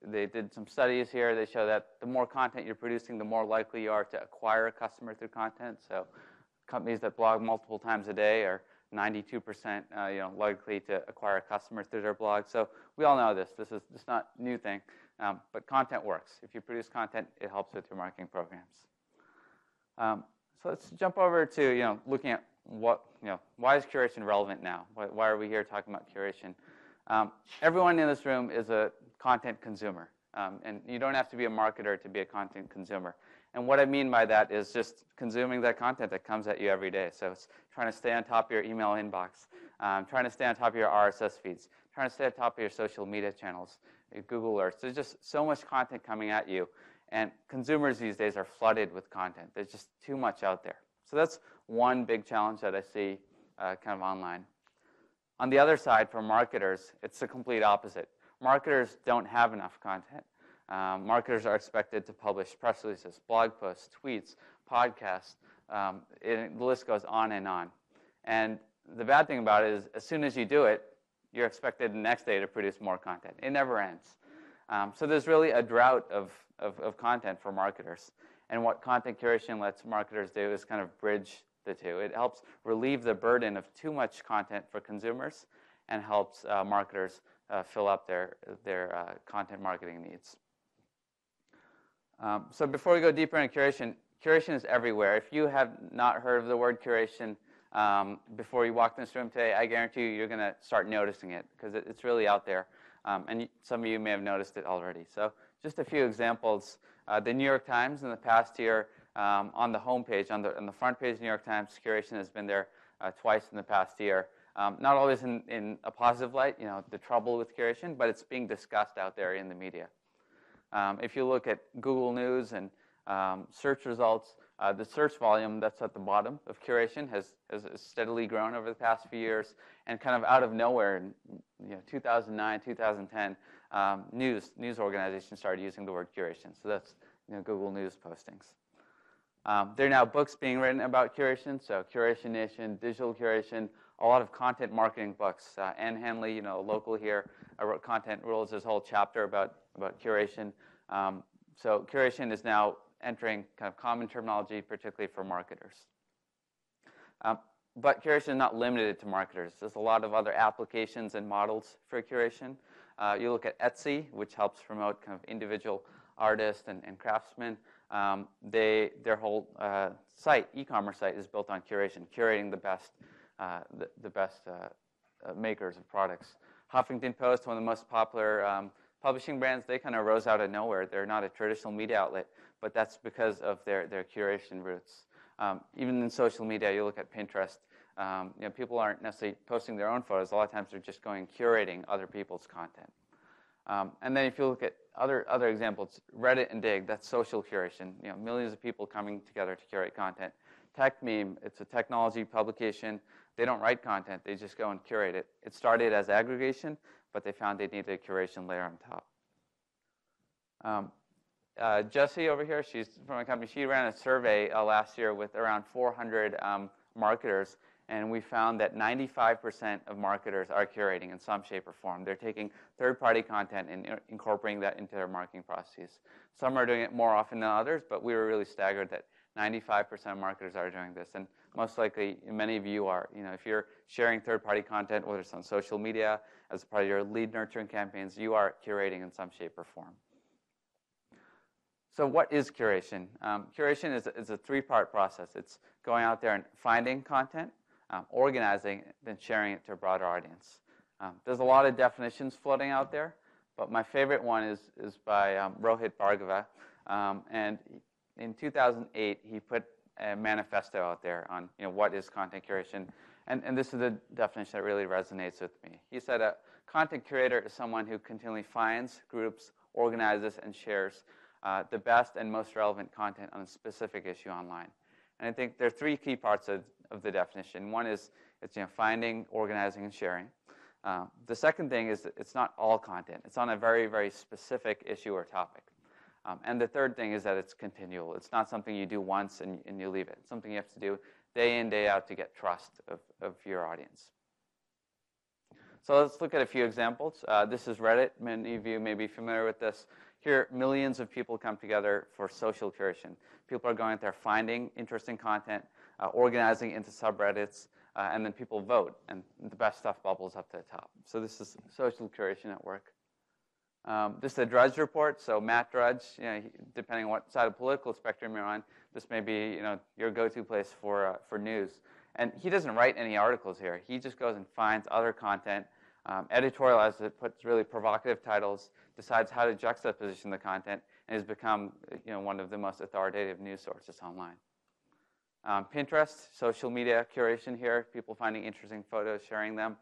they did some studies here. They show that the more content you're producing, the more likely you are to acquire a customer through content. So companies that blog multiple times a day are 92% likely to acquire a customer through their blog. So we all know this. This is not a new thing. But content works. If you produce content, it helps with your marketing programs. So let's jump over to looking at why is curation relevant now? Why are we here talking about curation? Everyone in this room is a content consumer, and you don't have to be a marketer to be a content consumer. And what I mean by that is just consuming that content that comes at you every day. So it's trying to stay on top of your email inbox, trying to stay on top of your RSS feeds, trying to stay on top of your social media channels, your Google Alerts. There's just so much content coming at you. And consumers these days are flooded with content. There's just too much out there. So that's one big challenge that I see kind of online. On the other side, for marketers, it's the complete opposite. Marketers don't have enough content. Marketers are expected to publish press releases, blog posts, tweets, podcasts. The list goes on. And the bad thing about it is as soon as you do it, you're expected the next day to produce more content. It never ends. So there's really a drought of content for marketers. And what content curation lets marketers do is kind of bridge the two. It helps relieve the burden of too much content for consumers and helps marketers fill up their content marketing needs. So before we go deeper into curation, curation is everywhere. If you have not heard of the word curation before you walked in this room today, I guarantee you're going to start noticing it because it's really out there. And some of you may have noticed it already. So just a few examples. The New York Times in the past year, on the homepage, on the front page of the New York Times, curation has been there twice in the past year. Not always in a positive light, the trouble with curation, but it's being discussed out there in the media. If you look at Google News and search results, the search volume that's at the bottom of curation has steadily grown over the past few years, and kind of out of nowhere, in 2009, 2010, news organizations started using the word curation. So that's Google News postings. There are now books being written about curation, so Curation Nation, Digital Curation, a lot of content marketing books. Ann Hanley, local here, I wrote Content Rules, this whole chapter about curation. So curation is now entering kind of common terminology, particularly for marketers. But curation is not limited to marketers. There's a lot of other applications and models for curation. You look at Etsy, which helps promote kind of individual artists and craftsmen. Their whole site, e-commerce site, is built on curation, curating the best makers of products. Huffington Post, one of the most popular publishing brands, they kind of rose out of nowhere. They're not a traditional media outlet, but that's because of their curation roots. Even in social media, you look at Pinterest, people aren't necessarily posting their own photos. A lot of times they're just going curating other people's content. And then if you look at other examples, Reddit and Dig, that's social curation. Millions of people coming together to curate content. TechMeme, it's a technology publication. They don't write content, they just go and curate it. It started as aggregation, but they found they needed a curation layer on top. Jessie over here, she's from a company. She ran a survey last year with around 400 marketers, and we found that 95% of marketers are curating in some shape or form. They're taking third-party content and incorporating that into their marketing processes. Some are doing it more often than others, but we were really staggered that 95% of marketers are doing this, and most likely many of you are. If you're sharing third-party content, whether it's on social media, as part of your lead nurturing campaigns, you are curating in some shape or form. So what is curation? Curation is a three-part process. It's going out there and finding content, organizing, then sharing it to a broader audience. There's a lot of definitions floating out there, but my favorite one is by Rohit Bhargava. And in 2008, he put a manifesto out there on what is content curation. And this is the definition that really resonates with me. He said a content curator is someone who continually finds, groups, organizes, and shares the best and most relevant content on a specific issue online. And I think there are three key parts of the definition. One is it's finding, organizing, and sharing. The second thing is that it's not all content. It's on a very, very specific issue or topic. And the third thing is that it's continual. It's not something you do once and you leave it. It's something you have to do day in, day out to get trust of your audience. So let's look at a few examples. This is Reddit. Many of you may be familiar with this. Here, millions of people come together for social curation. People are going out there finding interesting content, organizing into subreddits, and then people vote, and the best stuff bubbles up to the top. So this is social curation at work. This is the Drudge Report. So Matt Drudge, depending on what side of the political spectrum you're on, this may be your go-to place for news. And he doesn't write any articles here. He just goes and finds other content, editorializes it, puts really provocative titles, decides how to juxtaposition the content, and has become one of the most authoritative news sources online. Pinterest, social media curation here, people finding interesting photos, sharing them.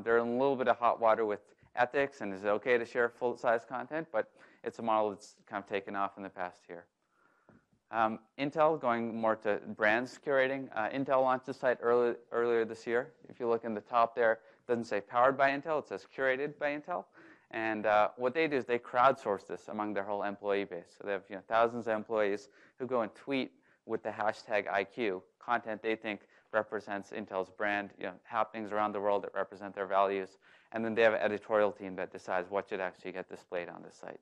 They're in a little bit of hot water with ethics, and is it okay to share full-size content? But it's a model that's kind of taken off in the past year. Intel, going more to brands curating. Intel launched a site earlier this year. If you look in the top there, it doesn't say powered by Intel, it says curated by Intel. And what they do is they crowdsource this among their whole employee base. So they have thousands of employees who go and tweet with the hashtag IQ, content they think represents Intel's brand, happenings around the world that represent their values. And then they have an editorial team that decides what should actually get displayed on the site.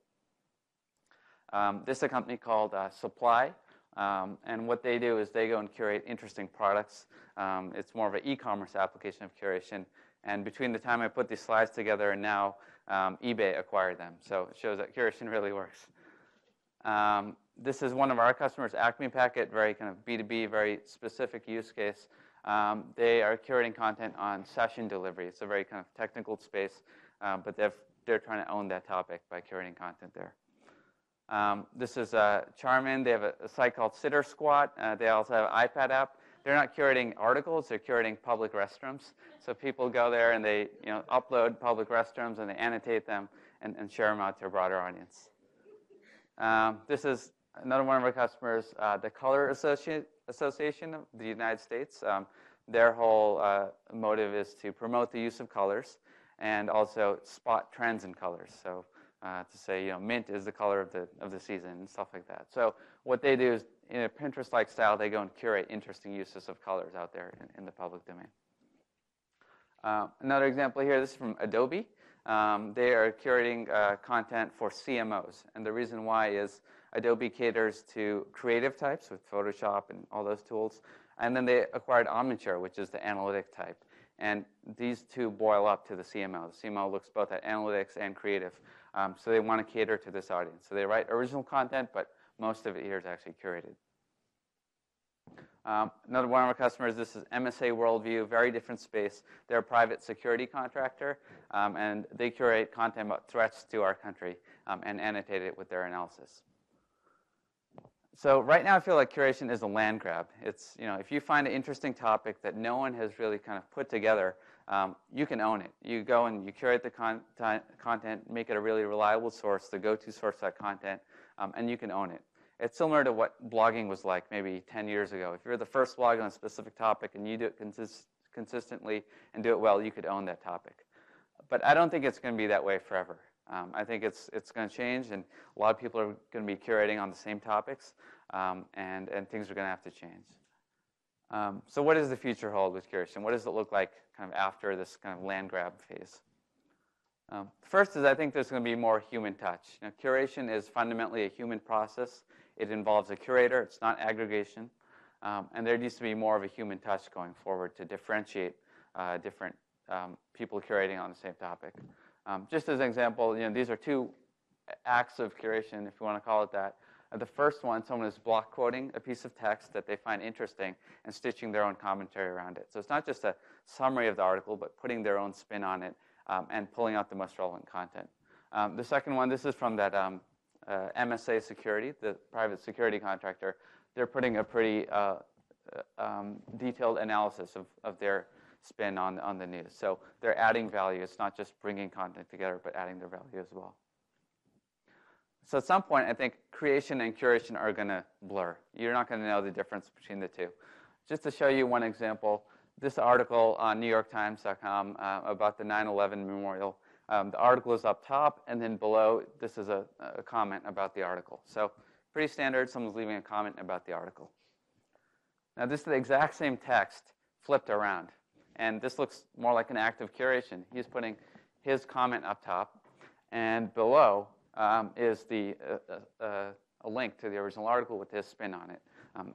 This is a company called Supply. And what they do is they go and curate interesting products. It's more of an e-commerce application of curation. And between the time I put these slides together and now, eBay acquired them. So it shows that curation really works. This is one of our customers, Acme Packet, very kind of B2B, very specific use case. They are curating content on session delivery. It's a very kind of technical space, but they're trying to own that topic by curating content there. This is Charmin. They have a site called Sitter Squat. They also have an iPad app. They're not curating articles. They're curating public restrooms. So people go there and they upload public restrooms and they annotate them and share them out to a broader audience. This is another one of our customers, the Color Association of the United States. Their whole motive is to promote the use of colors and also spot trends in colors. So to say, mint is the color of the season and stuff like that. So what they do is, in a Pinterest-like style, they go and curate interesting uses of colors out there in the public domain. Another example here, this is from Adobe. They are curating content for CMOs. And the reason why is Adobe caters to creative types with Photoshop and all those tools. And then they acquired Omniture, which is the analytic type. And these two boil up to the CMO. The CMO looks both at analytics and creative. So they want to cater to this audience. So they write original content, but most of it here is actually curated. Another one of our customers, this is MSA Worldview, very different space. They're a private security contractor, and they curate content about threats to our country and annotate it with their analysis. So right now I feel like curation is a land grab. It's, if you find an interesting topic that no one has really kind of put together, you can own it. You go and you curate the content, make it a really reliable source, the go-to source of that content, and you can own it. It's similar to what blogging was like maybe 10 years ago. If you're the first blog on a specific topic and you do it consistently and do it well, you could own that topic. But I don't think it's going to be that way forever. I think it's going to change, and a lot of people are going to be curating on the same topics, and things are going to have to change. So what does the future hold with curation? What does it look like kind of after this kind of land grab phase? First is I think there's going to be more human touch. Now, curation is fundamentally a human process. It involves a curator. It's not aggregation. And there needs to be more of a human touch going forward to differentiate different people curating on the same topic. Just as an example, these are two acts of curation, if you want to call it that. The first one, someone is block quoting a piece of text that they find interesting and stitching their own commentary around it. So it's not just a summary of the article, but putting their own spin on it and pulling out the most relevant content. The second one, this is from that MSA Security, the private security contractor. They're putting a pretty detailed analysis of their spin on the news. So they're adding value. It's not just bringing content together, but adding their value as well. So at some point, I think creation and curation are going to blur. You're not going to know the difference between the two. Just to show you one example, this article on NewYorkTimes.com about the 9/11 memorial. The article is up top, and then below, this is a comment about the article. So pretty standard. Someone's leaving a comment about the article. Now, this is the exact same text flipped around. And this looks more like an act of curation. He's putting his comment up top, and below is a link to the original article with his spin on it.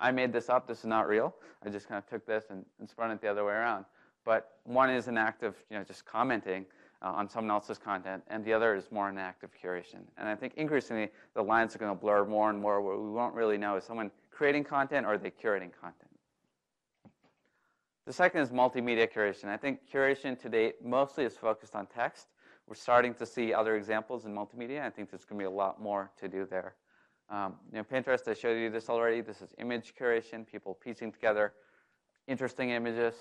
I made this up. This is not real. I just kind of took this and spun it the other way around. But one is an act of just commenting on someone else's content, and the other is more an act of curation. And I think increasingly the lines are going to blur more and more, where we won't really know, is someone creating content or are they curating content? The second is multimedia curation. I think curation to date mostly is focused on text. We're starting to see other examples in multimedia. I think there's going to be a lot more to do there. Pinterest, I showed you this already. This is image curation, people piecing together interesting images.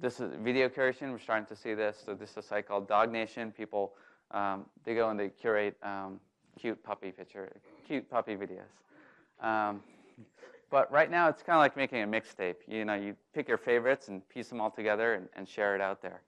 This is video curation. We're starting to see this. So this is a site called Dog Nation. People, they go and they curate cute puppy videos. But right now, it's kind of like making a mixtape. You pick your favorites and piece them all together and share it out there.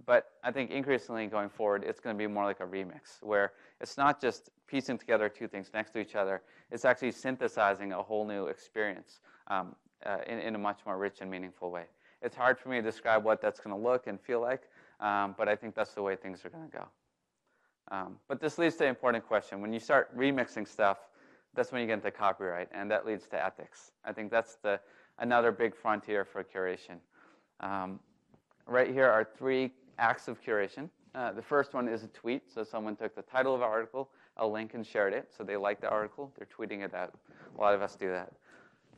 But I think increasingly going forward, it's going to be more like a remix, where it's not just piecing together two things next to each other. It's actually synthesizing a whole new experience in a much more rich and meaningful way. It's hard for me to describe what that's going to look and feel like, but I think that's the way things are going to go. But this leads to an important question. When you start remixing stuff, that's when you get into copyright, and that leads to ethics. I think that's another big frontier for curation. Right here are three acts of curation. The first one is a tweet. So someone took the title of an article, a link, and shared it. So they like the article. They're tweeting it out. A lot of us do that.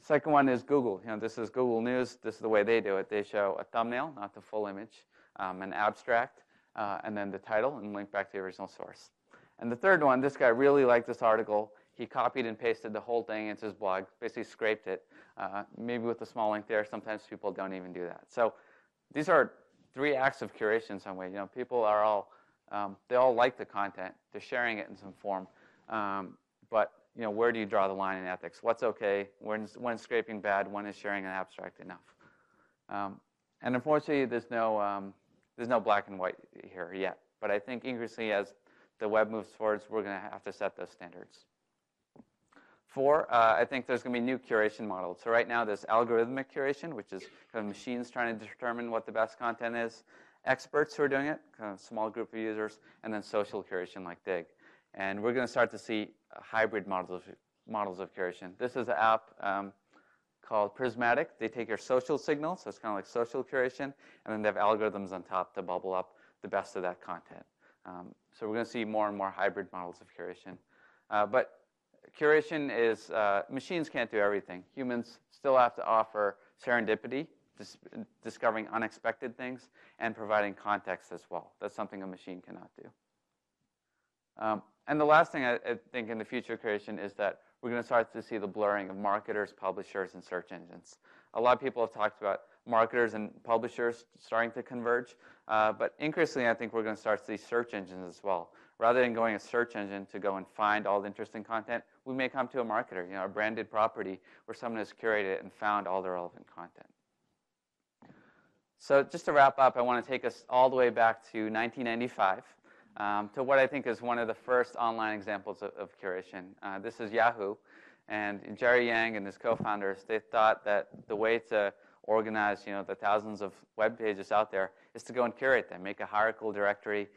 Second one is Google. This is Google News. This is the way they do it. They show a thumbnail, not the full image, an abstract, and then the title, and link back to the original source. And the third one, this guy really liked this article. He copied and pasted the whole thing into his blog, basically scraped it, maybe with a small link there. Sometimes people don't even do that. So these are three acts of curation in some way. People are all, they all like the content. They're sharing it in some form. But where do you draw the line in ethics? What's okay? When's scraping bad? When is sharing an abstract enough? And unfortunately, there's no black and white here yet. But I think increasingly as the web moves forwards, we're going to have to set those standards. 4, I think there's going to be new curation models. So right now, there's algorithmic curation, which is kind of machines trying to determine what the best content is, experts who are doing it, kind of a small group of users, and then social curation like Dig. And we're going to start to see hybrid models of curation. This is an app called Prismatic. They take your social signal, so it's kind of like social curation, and then they have algorithms on top to bubble up the best of that content. So we're going to see more and more hybrid models of curation. But curation is, machines can't do everything. Humans still have to offer serendipity, discovering unexpected things, and providing context as well. That's something a machine cannot do. And the last thing I think in the future of curation is that we're going to start to see the blurring of marketers, publishers, and search engines. A lot of people have talked about marketers and publishers starting to converge, but increasingly I think we're going to start to see search engines as well. Rather than going a search engine to go and find all the interesting content, we may come to a marketer, a branded property where someone has curated it and found all the relevant content. So just to wrap up, I want to take us all the way back to 1995 to what I think is one of the first online examples of curation. This is Yahoo, and Jerry Yang and his co-founders, they thought that the way to organize the thousands of web pages out there is to go and curate them, make a hierarchical directory,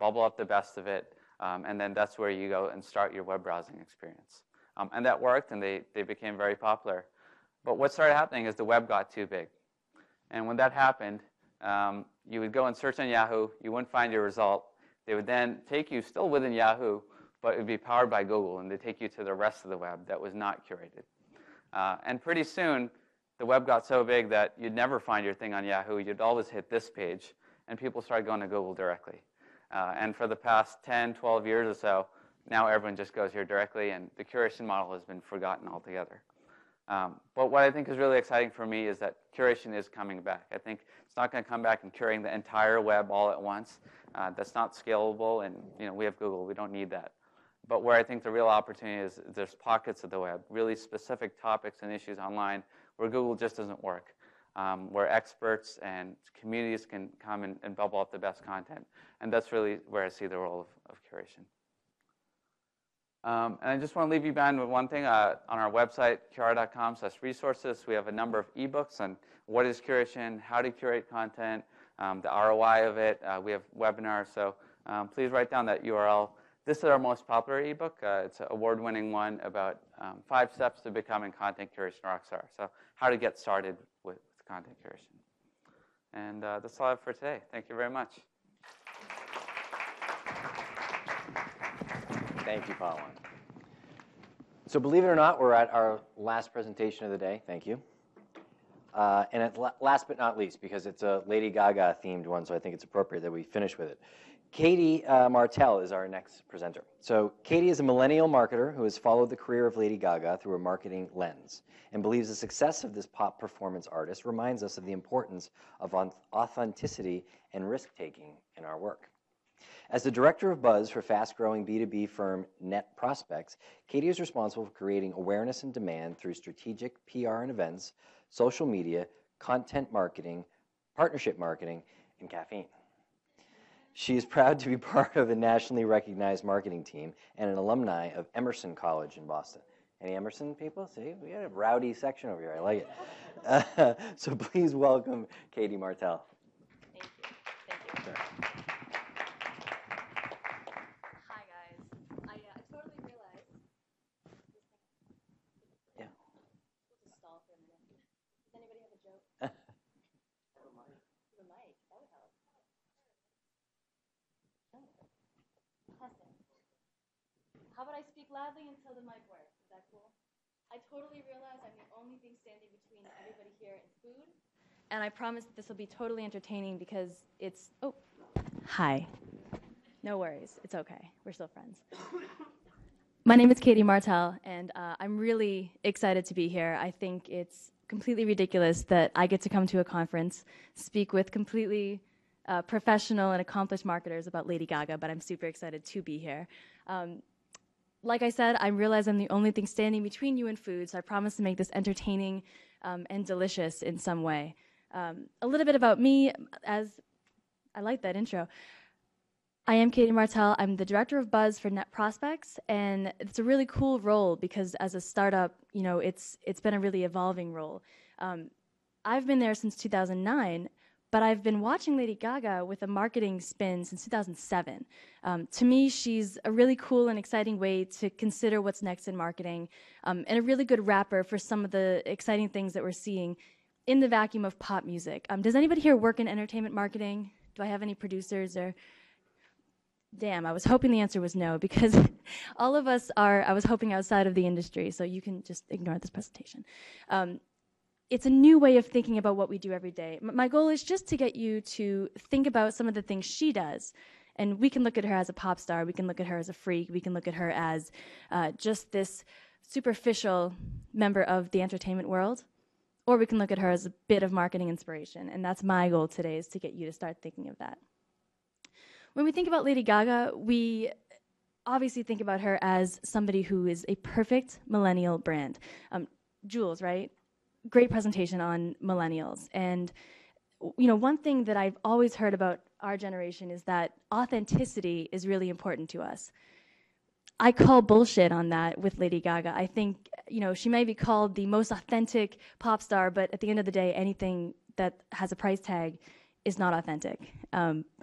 bubble up the best of it, and then that's where you go and start your web browsing experience. And that worked, and they became very popular. But what started happening is the web got too big. And when that happened, you would go and search on Yahoo, you wouldn't find your result. They would then take you still within Yahoo, but it would be powered by Google, and they'd take you to the rest of the web that was not curated. And pretty soon, the web got so big that you'd never find your thing on Yahoo. You'd always hit this page, and people started going to Google directly. And for the past 10, 12 years or so, now everyone just goes here directly, and the curation model has been forgotten altogether. But what I think is really exciting for me is that curation is coming back. I think it's not going to come back and curating the entire web all at once. That's not scalable, and we have Google. We don't need that. But where I think the real opportunity is there's pockets of the web, really specific topics and issues online where Google just doesn't work, where experts and communities can come and bubble up the best content. And that's really where I see the role of curation. And I just want to leave you behind with one thing. On our website, qr.com/resources, we have a number of ebooks on what is curation, how to curate content, the ROI of it. We have webinars, so please write down that URL. This is our most popular ebook. It's an award-winning one about 5 steps to becoming content curation rockstar. So how to get started with content curation. And that's all I have for today. Thank you very much.
Thank you, Pawan. So believe it or not, we're at our last presentation of the day. Thank you. And last but not least, because it's a Lady Gaga themed one, so I think it's appropriate that we finish with it. Katie Martell is our next presenter. So Katie is a millennial marketer who has followed the career of Lady Gaga through a marketing lens and believes the success of this pop performance artist reminds us of the importance of authenticity and risk-taking in our work. As the director of buzz for fast-growing B2B firm Net Prospects, Katie is responsible for creating awareness and demand through strategic PR and events, social media, content marketing, partnership marketing, and caffeine. She is proud to be part of a nationally recognized marketing team and an alumni of Emerson College in Boston. Any Emerson people? See, we got a rowdy section over here. I like it. So please welcome Katie Martell.
Thank you. Thank you.
Sure.
Hi, guys. I totally realized.
Yeah.
We'll just stall for a minute. Does anybody have a joke? The mic. That would help. How about I speak loudly until the mic works? Is that cool? I totally realize I'm the only thing standing between everybody here and food. And I promise this will be totally entertaining because it's, oh, hi. No worries. It's okay. We're still friends. My name is Katie Martell, and I'm really excited to be here. I think it's completely ridiculous that I get to come to a conference, speak with completely professional and accomplished marketers about Lady Gaga, but I'm super excited to be here. Like I said, I realize I'm the only thing standing between you and food, so I promise to make this entertaining and delicious in some way. A little bit about me, as I like that intro. I am Katie Martell. I'm the director of buzz for Net Prospects, and it's a really cool role because as a startup, it's been a really evolving role. I've been there since 2009. But I've been watching Lady Gaga with a marketing spin since 2007. To me, she's a really cool and exciting way to consider what's next in marketing, and a really good wrapper for some of the exciting things that we're seeing in the vacuum of pop music. Does anybody here work in entertainment marketing? Do I have any producers or? Damn, I was hoping the answer was no, because all of us are, I was hoping, outside of the industry, so you can just ignore this presentation. It's a new way of thinking about what we do every day. My goal is just to get you to think about some of the things she does. And we can look at her as a pop star. We can look at her as a freak. We can look at her as just this superficial member of the entertainment world, or we can look at her as a bit of marketing inspiration. And that's my goal today, is to get you to start thinking of that. When we think about Lady Gaga, we obviously think about her as somebody who is a perfect millennial brand. Jules, right? Great presentation on millennials. And one thing that I've always heard about our generation is that authenticity is really important to us. I call bullshit on that with Lady Gaga. I think, she may be called the most authentic pop star, but at the end of the day, anything that has a price tag is not authentic.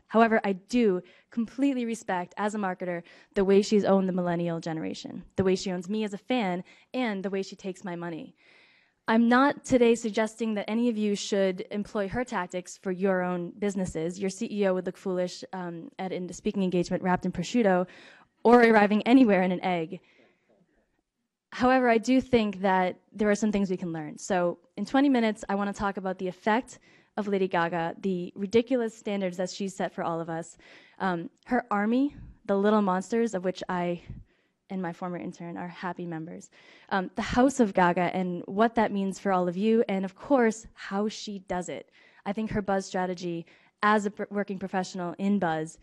However, I do completely respect, as a marketer, the way she's owned the millennial generation, the way she owns me as a fan, and the way she takes my money. I'm not today suggesting that any of you should employ her tactics for your own businesses. Your CEO would look foolish at a speaking engagement wrapped in prosciutto or arriving anywhere in an egg. However, I do think that there are some things we can learn. So in 20 minutes, I want to talk about the effect of Lady Gaga, the ridiculous standards that she's set for all of us, her army, the little monsters, of which I and my former intern are happy members, the House of Gaga and what that means for all of you, and of course, how she does it. I think her buzz strategy as a working professional in buzz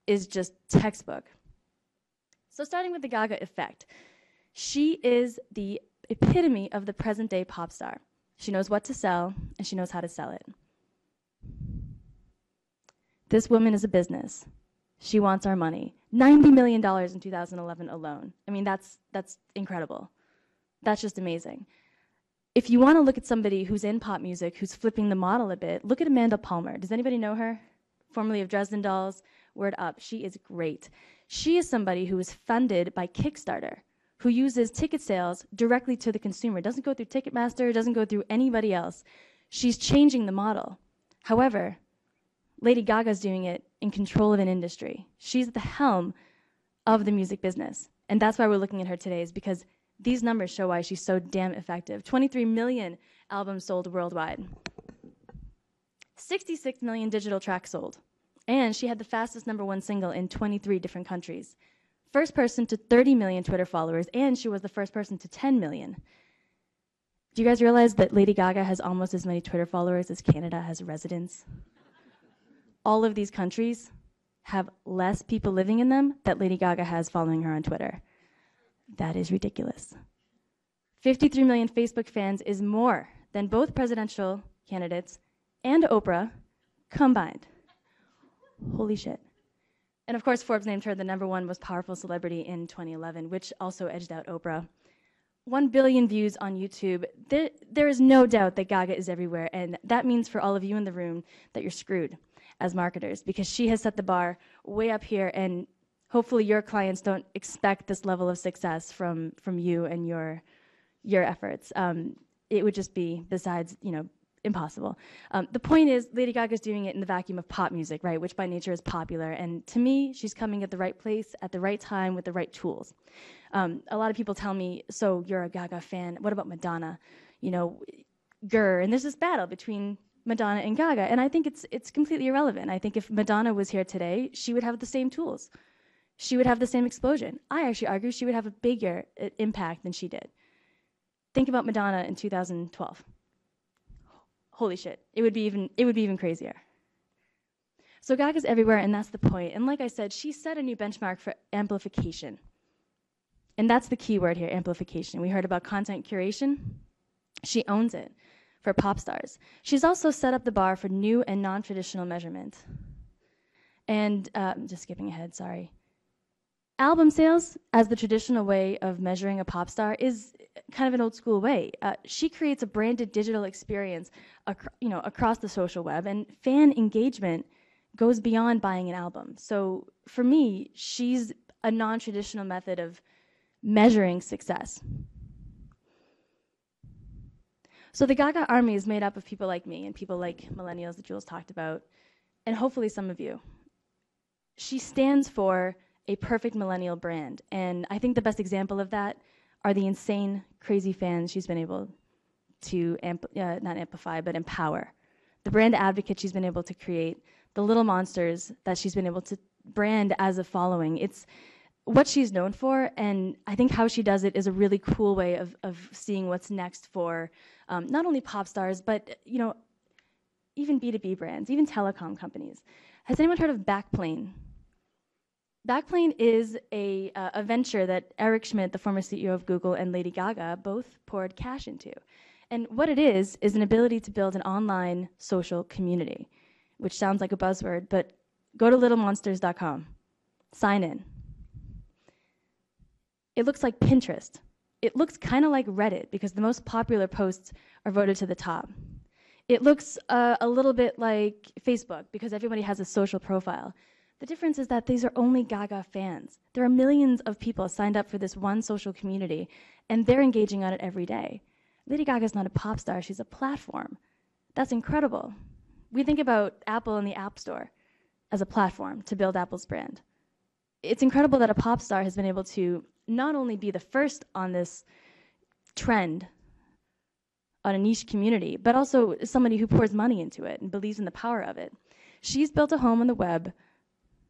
is just textbook. So starting with the Gaga effect, she is the epitome of the present day pop star. She knows what to sell, and she knows how to sell it. This woman is a business. She wants our money. $90 million in 2011 alone. I mean, that's incredible. That's just amazing. If you want to look at somebody who's in pop music, who's flipping the model a bit, look at Amanda Palmer. Does anybody know her? Formerly of Dresden Dolls, Word Up. She is great. She is somebody who is funded by Kickstarter, who uses ticket sales directly to the consumer. Doesn't go through Ticketmaster, doesn't go through anybody else. She's changing the model. However, Lady Gaga's doing it in control of an industry. She's at the helm of the music business. And that's why we're looking at her today, is because these numbers show why she's so damn effective. 23 million albums sold worldwide. 66 million digital tracks sold. And she had the fastest #1 single in 23 different countries. First person to 30 million Twitter followers, and she was the first person to 10 million. Do you guys realize that Lady Gaga has almost as many Twitter followers as Canada has residents? All of these countries have less people living in them that Lady Gaga has following her on Twitter. That is ridiculous. 53 million Facebook fans is more than both presidential candidates and Oprah combined. Holy shit. And of course, Forbes named her the #1 most powerful celebrity in 2011, which also edged out Oprah. 1 billion views on YouTube. There is no doubt that Gaga is everywhere, and that means for all of you in the room that you're screwed as marketers, because she has set the bar way up here, and hopefully your clients don't expect this level of success from you and your efforts. It would just be, besides, impossible. The point is, Lady Gaga's doing it in the vacuum of pop music, right, which by nature is popular, and to me, she's coming at the right place, at the right time, with the right tools. A lot of people tell me, so you're a Gaga fan, what about Madonna? Grr, and there's this battle between Madonna and Gaga, and I think it's completely irrelevant. I think if Madonna was here today, she would have the same tools. She would have the same explosion. I actually argue she would have a bigger impact than she did. Think about Madonna in 2012. Holy shit, it would be even crazier. So Gaga's everywhere, and that's the point. And like I said, she set a new benchmark for amplification. And that's the key word here, amplification. We heard about content curation. She owns it for pop stars. She's also set up the bar for new and non-traditional measurement. And just skipping ahead, sorry. Album sales, as the traditional way of measuring a pop star, is kind of an old school way. She creates a branded digital experience across the social web, and fan engagement goes beyond buying an album. So for me, she's a non-traditional method of measuring success. So the Gaga army is made up of people like me and people like millennials that Jules talked about, and hopefully some of you. She stands for a perfect millennial brand, and I think the best example of that are the insane, crazy fans she's been able to not amplify, but empower. The brand advocate she's been able to create, the little monsters that she's been able to brand as a following. what she's known for, and I think how she does it is a really cool way of seeing what's next for not only pop stars, but even B2B brands, even telecom companies. Has anyone heard of Backplane? Backplane is a venture that Eric Schmidt, the former CEO of Google, and Lady Gaga both poured cash into. And what it is an ability to build an online social community, which sounds like a buzzword, but go to littlemonsters.com, sign in. It looks like Pinterest. It looks kind of like Reddit because the most popular posts are voted to the top. It looks a little bit like Facebook because everybody has a social profile. The difference is that these are only Gaga fans. There are millions of people signed up for this one social community, and they're engaging on it every day. Lady Gaga's not a pop star, she's a platform. That's incredible. We think about Apple and the App Store as a platform to build Apple's brand. It's incredible that a pop star has been able to not only be the first on this trend on a niche community, but also somebody who pours money into it and believes in the power of it. She's built a home on the web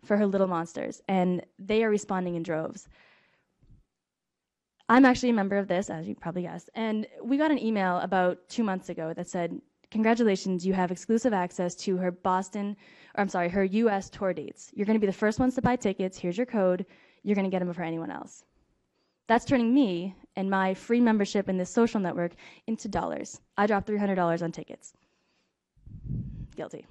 for her little monsters, and they are responding in droves. I'm actually a member of this, as you probably guessed, and we got an email about 2 months ago that said, congratulations, you have exclusive access to her her US tour dates. You're gonna be the first ones to buy tickets, here's your code, you're gonna get them before anyone else. That's turning me and my free membership in this social network into dollars. I dropped $300 on tickets. Guilty.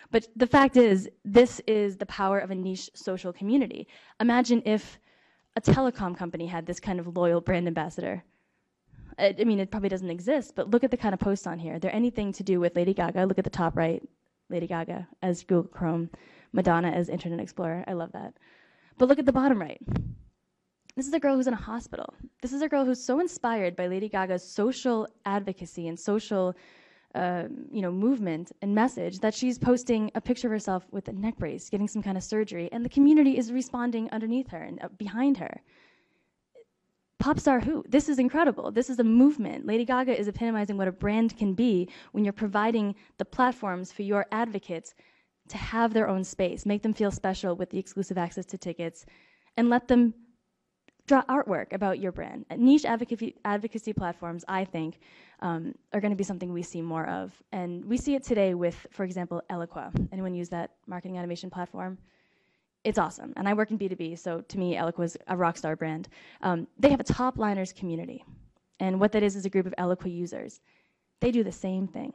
But the fact is, this is the power of a niche social community. Imagine if a telecom company had this kind of loyal brand ambassador. I mean, it probably doesn't exist, but look at the kind of posts on here. They're anything to do with Lady Gaga. Look at the top right, Lady Gaga as Google Chrome, Madonna as Internet Explorer. I love that. But look at the bottom right. This is a girl who's in a hospital. This is a girl who's so inspired by Lady Gaga's social advocacy and social movement and message that she's posting a picture of herself with a neck brace, getting some kind of surgery, and the community is responding underneath her and behind her. Pop star who? This is incredible. This is a movement. Lady Gaga is epitomizing what a brand can be when you're providing the platforms for your advocates to have their own space, make them feel special with the exclusive access to tickets, and let them draw artwork about your brand. Niche advocacy platforms, I think, are going to be something we see more of. And we see it today with, for example, Eloqua. Anyone use that marketing automation platform? It's awesome. And I work in B2B, so to me, Eloqua is a rock star brand. They have a top liners community. And what that is a group of Eloqua users. They do the same thing.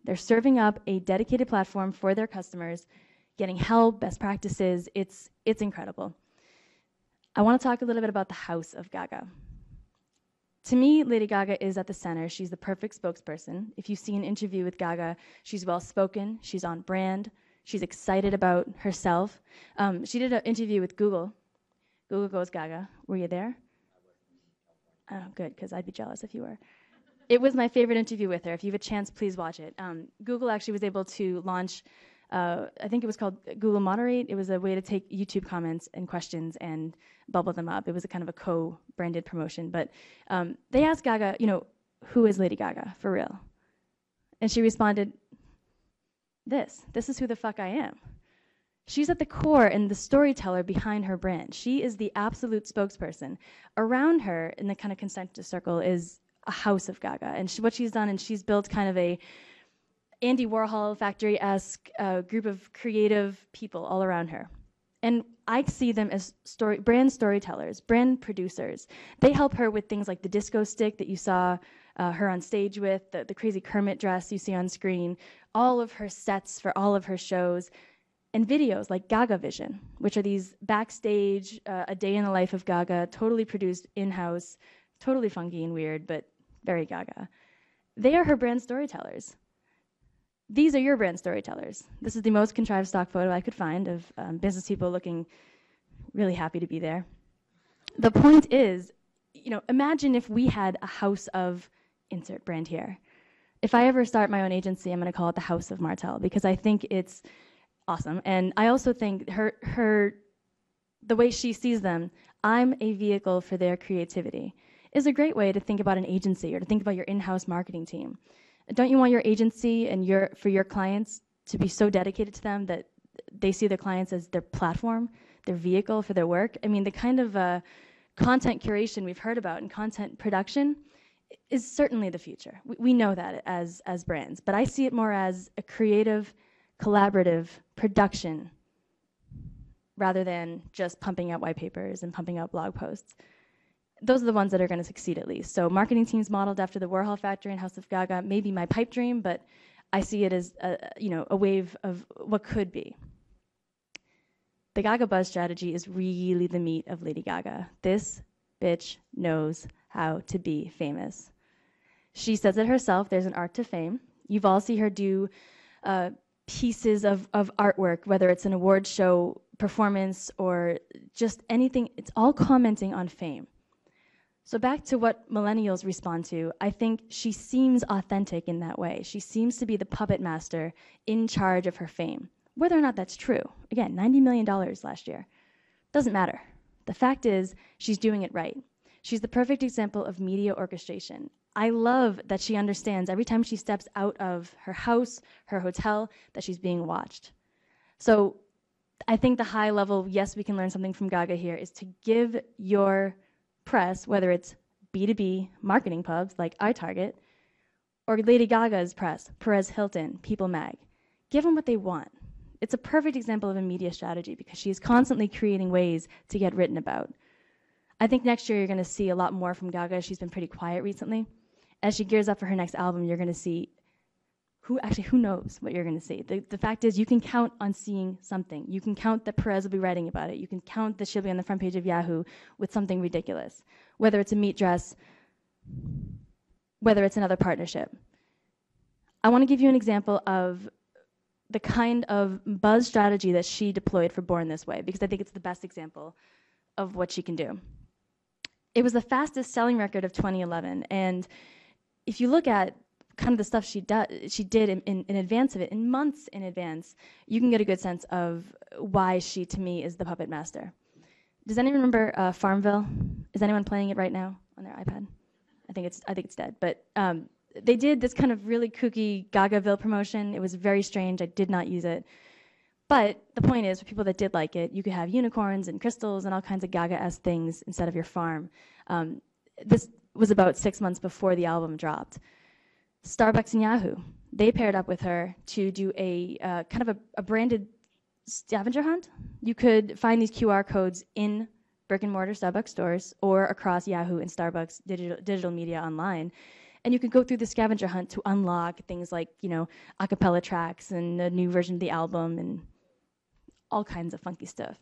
They're serving up a dedicated platform for their customers, getting help, best practices. It's incredible. I want to talk a little bit about the house of Gaga. To me, Lady Gaga is at the center. She's the perfect spokesperson. If you see an interview with Gaga, she's well-spoken, she's on brand, she's excited about herself. She did an interview with Google. Google Goes Gaga. Were you there? Oh, good, because I'd be jealous if you were. It was my favorite interview with her. If you have a chance, please watch it. Google actually was able to launch, I think it was called Google Moderate. It was a way to take YouTube comments and questions and bubble them up. It was a kind of a co-branded promotion. But they asked Gaga, who is Lady Gaga, for real? And she responded, this is who the fuck I am. She's at the core and the storyteller behind her brand. She is the absolute spokesperson. Around her, in the kind of concentric circle, is a house of Gaga. And what she's done, and she's built kind of a Andy Warhol factory-esque group of creative people all around her. And I see them as brand storytellers, brand producers. They help her with things like the disco stick that you saw her on stage with, the crazy Kermit dress you see on screen, all of her sets for all of her shows, and videos like Gaga Vision, which are these backstage, a day in the life of Gaga, totally produced in-house, totally funky and weird, but very Gaga. They are her brand storytellers. These are your brand storytellers. This is the most contrived stock photo I could find of business people looking really happy to be there. The point is, imagine if we had a house of insert brand here. If I ever start my own agency, I'm going to call it the House of Martell because I think it's awesome. And I also think the way she sees them, I'm a vehicle for their creativity, is a great way to think about an agency or to think about your in-house marketing team. Don't you want your agency and for your clients to be so dedicated to them that they see their clients as their platform, their vehicle for their work. I mean, the kind of content curation we've heard about and content production is certainly the future. We know that as brands, but I see it more as a creative, collaborative production rather than just pumping out white papers and pumping out blog posts. Those are the ones that are going to succeed at least. So marketing teams modeled after the Warhol Factory and House of Gaga may be my pipe dream, but I see it as a wave of what could be. The Gaga Buzz strategy is really the meat of Lady Gaga. This bitch knows how to be famous. She says it herself, there's an art to fame. You've all seen her do pieces of artwork, whether it's an award show performance or just anything, it's all commenting on fame. So back to what millennials respond to, I think she seems authentic in that way. She seems to be the puppet master in charge of her fame. Whether or not that's true, again, $90 million last year, doesn't matter. The fact is, she's doing it right. She's the perfect example of media orchestration. I love that she understands every time she steps out of her house, her hotel, that she's being watched. So I think the high level, yes, we can learn something from Gaga here, is to give your press, whether it's B2B marketing pubs like iTarget, or Lady Gaga's press, Perez Hilton, People Mag. Give them what they want. It's a perfect example of a media strategy because she's constantly creating ways to get written about. I think next year you're going to see a lot more from Gaga. She's been pretty quiet recently. As she gears up for her next album, you're going to see who knows what you're going to see. The fact is, you can count on seeing something. You can count that Perez will be writing about it. You can count that she'll be on the front page of Yahoo with something ridiculous, whether it's a meat dress, whether it's another partnership. I want to give you an example of the kind of buzz strategy that she deployed for Born This Way, because I think it's the best example of what she can do. It was the fastest selling record of 2011, and if you look at kind of the stuff she did in advance of it, in months in advance, you can get a good sense of why she, to me, is the puppet master. Does anyone remember Farmville? Is anyone playing it right now on their iPad? I think it's dead. But they did this kind of really kooky Gagaville promotion. It was very strange. I did not use it. But the point is, for people that did like it, you could have unicorns and crystals and all kinds of Gaga-esque things instead of your farm. This was about 6 months before the album dropped. Starbucks and Yahoo, they paired up with her to do a kind of a branded scavenger hunt. You could find these QR codes in brick-and-mortar Starbucks stores or across Yahoo and Starbucks digital media online. And you could go through the scavenger hunt to unlock things like, a cappella tracks and a new version of the album and all kinds of funky stuff.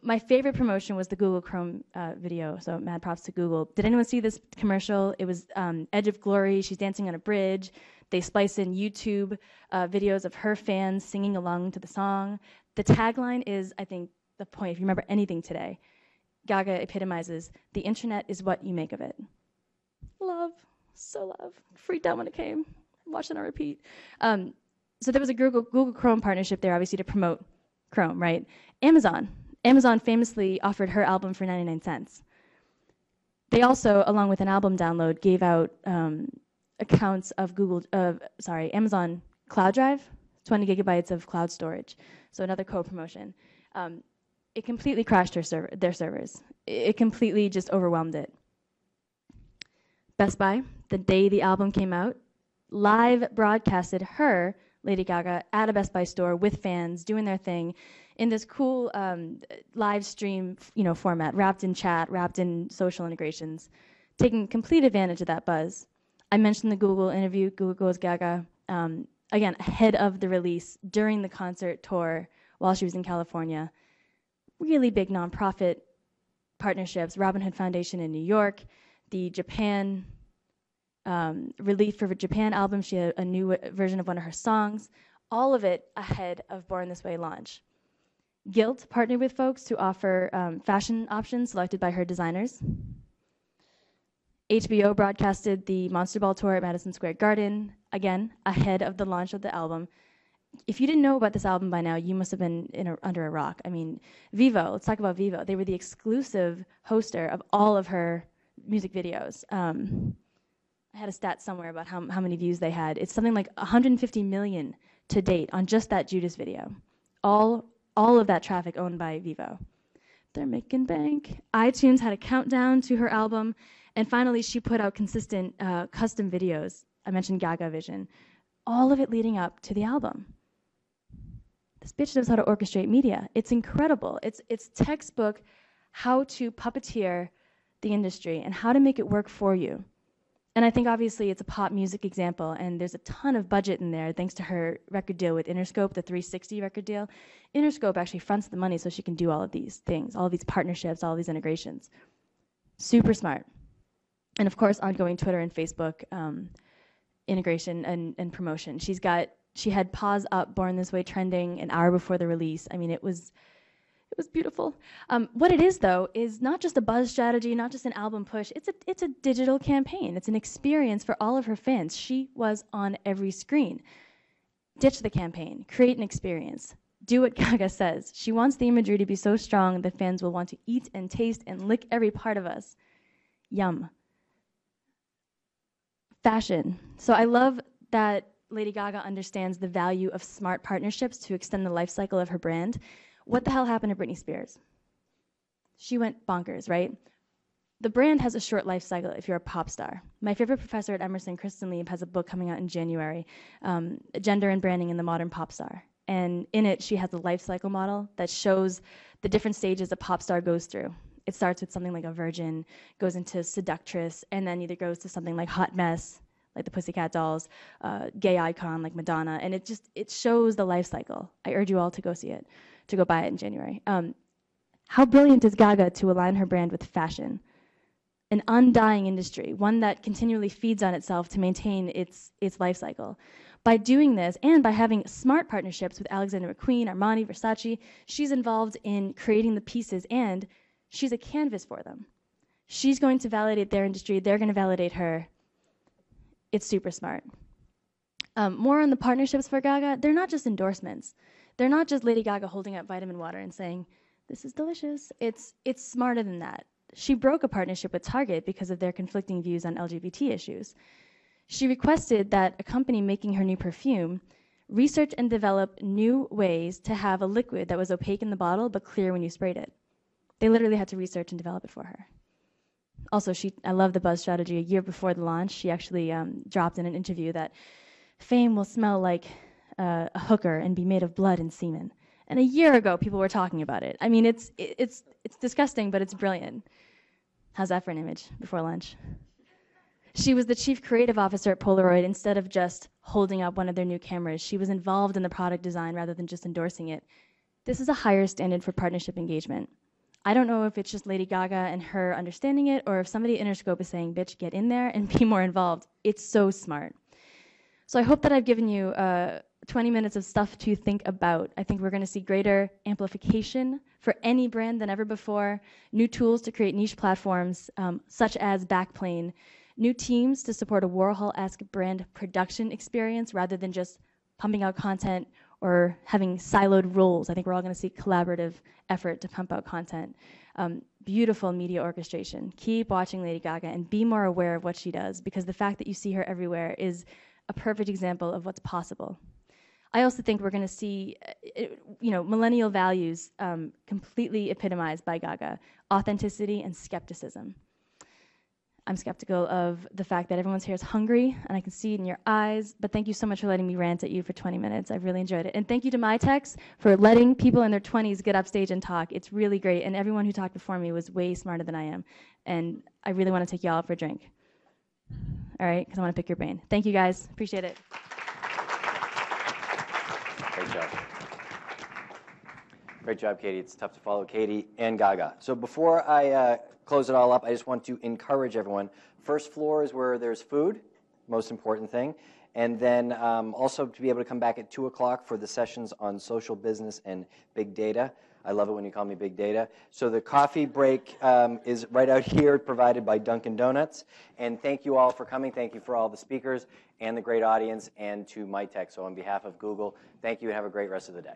My favorite promotion was the Google Chrome video, so mad props to Google. Did anyone see this commercial? It was Edge of Glory. She's dancing on a bridge. They splice in YouTube videos of her fans singing along to the song. The tagline is, I think, the point. If you remember anything today, Gaga epitomizes, the internet is what you make of it. Love, so love. Freaked out when it came. Watched it on repeat. So there was a Google Chrome partnership there, obviously, to promote Chrome, right? Amazon famously offered her album for 99 cents. They also, along with an album download, gave out accounts of Amazon Cloud Drive, 20 gigabytes of cloud storage. So another co-promotion. It completely crashed their servers. It completely just overwhelmed it. Best Buy, the day the album came out, live broadcasted her, Lady Gaga, at a Best Buy store with fans doing their thing in this cool live stream format, wrapped in chat, wrapped in social integrations, taking complete advantage of that buzz. I mentioned the Google interview, Google Goes Gaga, again, ahead of the release, during the concert tour while she was in California. Really big nonprofit partnerships, Robin Hood Foundation in New York, the Japan Relief for Japan album. She had a new version of one of her songs, all of it ahead of Born This Way launch. Guilt partnered with folks to offer fashion options selected by her designers. HBO broadcasted the Monster Ball tour at Madison Square Garden, again, ahead of the launch of the album. If you didn't know about this album by now, you must have been under a rock. I mean, Vivo, let's talk about Vivo. They were the exclusive hoster of all of her music videos. I had a stat somewhere about how many views they had. It's something like 150 million to date on just that Judas video. All of that traffic owned by Vivo. they're making bank. iTunes had a countdown to her album. And finally, she put out consistent custom videos. I mentioned Gaga Vision. All of it leading up to the album. This bitch knows how to orchestrate media. It's incredible. It's textbook how to puppeteer the industry and how to make it work for you. And I think obviously it's a pop music example, and there's a ton of budget in there thanks to her record deal with Interscope, the 360 record deal. Interscope actually fronts the money so she can do all of these things, all of these partnerships, all of these integrations. Super smart. And of course, ongoing Twitter and Facebook integration and promotion. She had Pause Up, Born This Way trending an hour before the release. I mean, it was beautiful. What it is, though, is not just a buzz strategy, not just an album push. It's a digital campaign. It's an experience for all of her fans. She was on every screen. Ditch the campaign. Create an experience. Do what Gaga says. She wants the imagery to be so strong that fans will want to eat and taste and lick every part of us. Yum. Fashion. So I love that Lady Gaga understands the value of smart partnerships to extend the life cycle of her brand. What the hell happened to Britney Spears? She went bonkers, right? The brand has a short life cycle if you're a pop star. My favorite professor at Emerson, Kristen Lieb, has a book coming out in January, Gender and Branding in the Modern Pop Star. And in it, she has a life cycle model that shows the different stages a pop star goes through. It starts with something like a virgin, goes into seductress, and then either goes to something like hot mess, like the Pussycat Dolls, gay icon like Madonna, and it shows the life cycle. I urge you all to go see it, to go buy it in January. How brilliant is Gaga to align her brand with fashion? An undying industry, one that continually feeds on itself to maintain its life cycle. By doing this, and by having smart partnerships with Alexander McQueen, Armani, Versace, she's involved in creating the pieces, and she's a canvas for them. She's going to validate their industry, they're going to validate her. It's super smart. More on the partnerships for Gaga, they're not just endorsements. They're not just Lady Gaga holding up vitamin water and saying, this is delicious. It's smarter than that. She broke a partnership with Target because of their conflicting views on LGBT issues. She requested that a company making her new perfume research and develop new ways to have a liquid that was opaque in the bottle but clear when you sprayed it. They literally had to research and develop it for her. Also, I love the buzz strategy. A year before the launch, she actually dropped in an interview that fame will smell like a hooker and be made of blood and semen. And a year ago, people were talking about it. I mean, it's disgusting, but it's brilliant. How's that for an image before lunch? She was the chief creative officer at Polaroid. Instead of just holding up one of their new cameras, she was involved in the product design rather than just endorsing it. This is a higher standard for partnership engagement. I don't know if it's just Lady Gaga and her understanding it, or if somebody at Interscope is saying, bitch, get in there and be more involved. It's so smart. So I hope that I've given you 20 minutes of stuff to think about. I think we're going to see greater amplification for any brand than ever before, new tools to create niche platforms, such as Backplane, new teams to support a Warhol-esque brand production experience rather than just pumping out content or having siloed roles. I think we're all going to see collaborative effort to pump out content. Beautiful media orchestration. Keep watching Lady Gaga and be more aware of what she does, because the fact that you see her everywhere is a perfect example of what's possible. I also think we're going to see, millennial values completely epitomized by Gaga: authenticity and skepticism. I'm skeptical of the fact that everyone's here is hungry, and I can see it in your eyes, but thank you so much for letting me rant at you for 20 minutes. I've really enjoyed it. And thank you to MyTex for letting people in their 20s get up stage and talk. It's really great, and everyone who talked before me was way smarter than I am, and I really want to take you all out for a drink. All right, because I want to pick your brain. Thank you, guys. Appreciate it.
Great job. Great job, Katie. It's tough to follow Katie and Gaga. So before I close it all up, I just want to encourage everyone. First floor is where there's food, most important thing. And then also to be able to come back at 2 o'clock for the sessions on social business and big data. I love it when you call me big data. So the coffee break is right out here, provided by Dunkin' Donuts. And thank you all for coming. Thank you for all the speakers and the great audience, and to MyTech. So on behalf of Google, thank you and have a great rest of the day.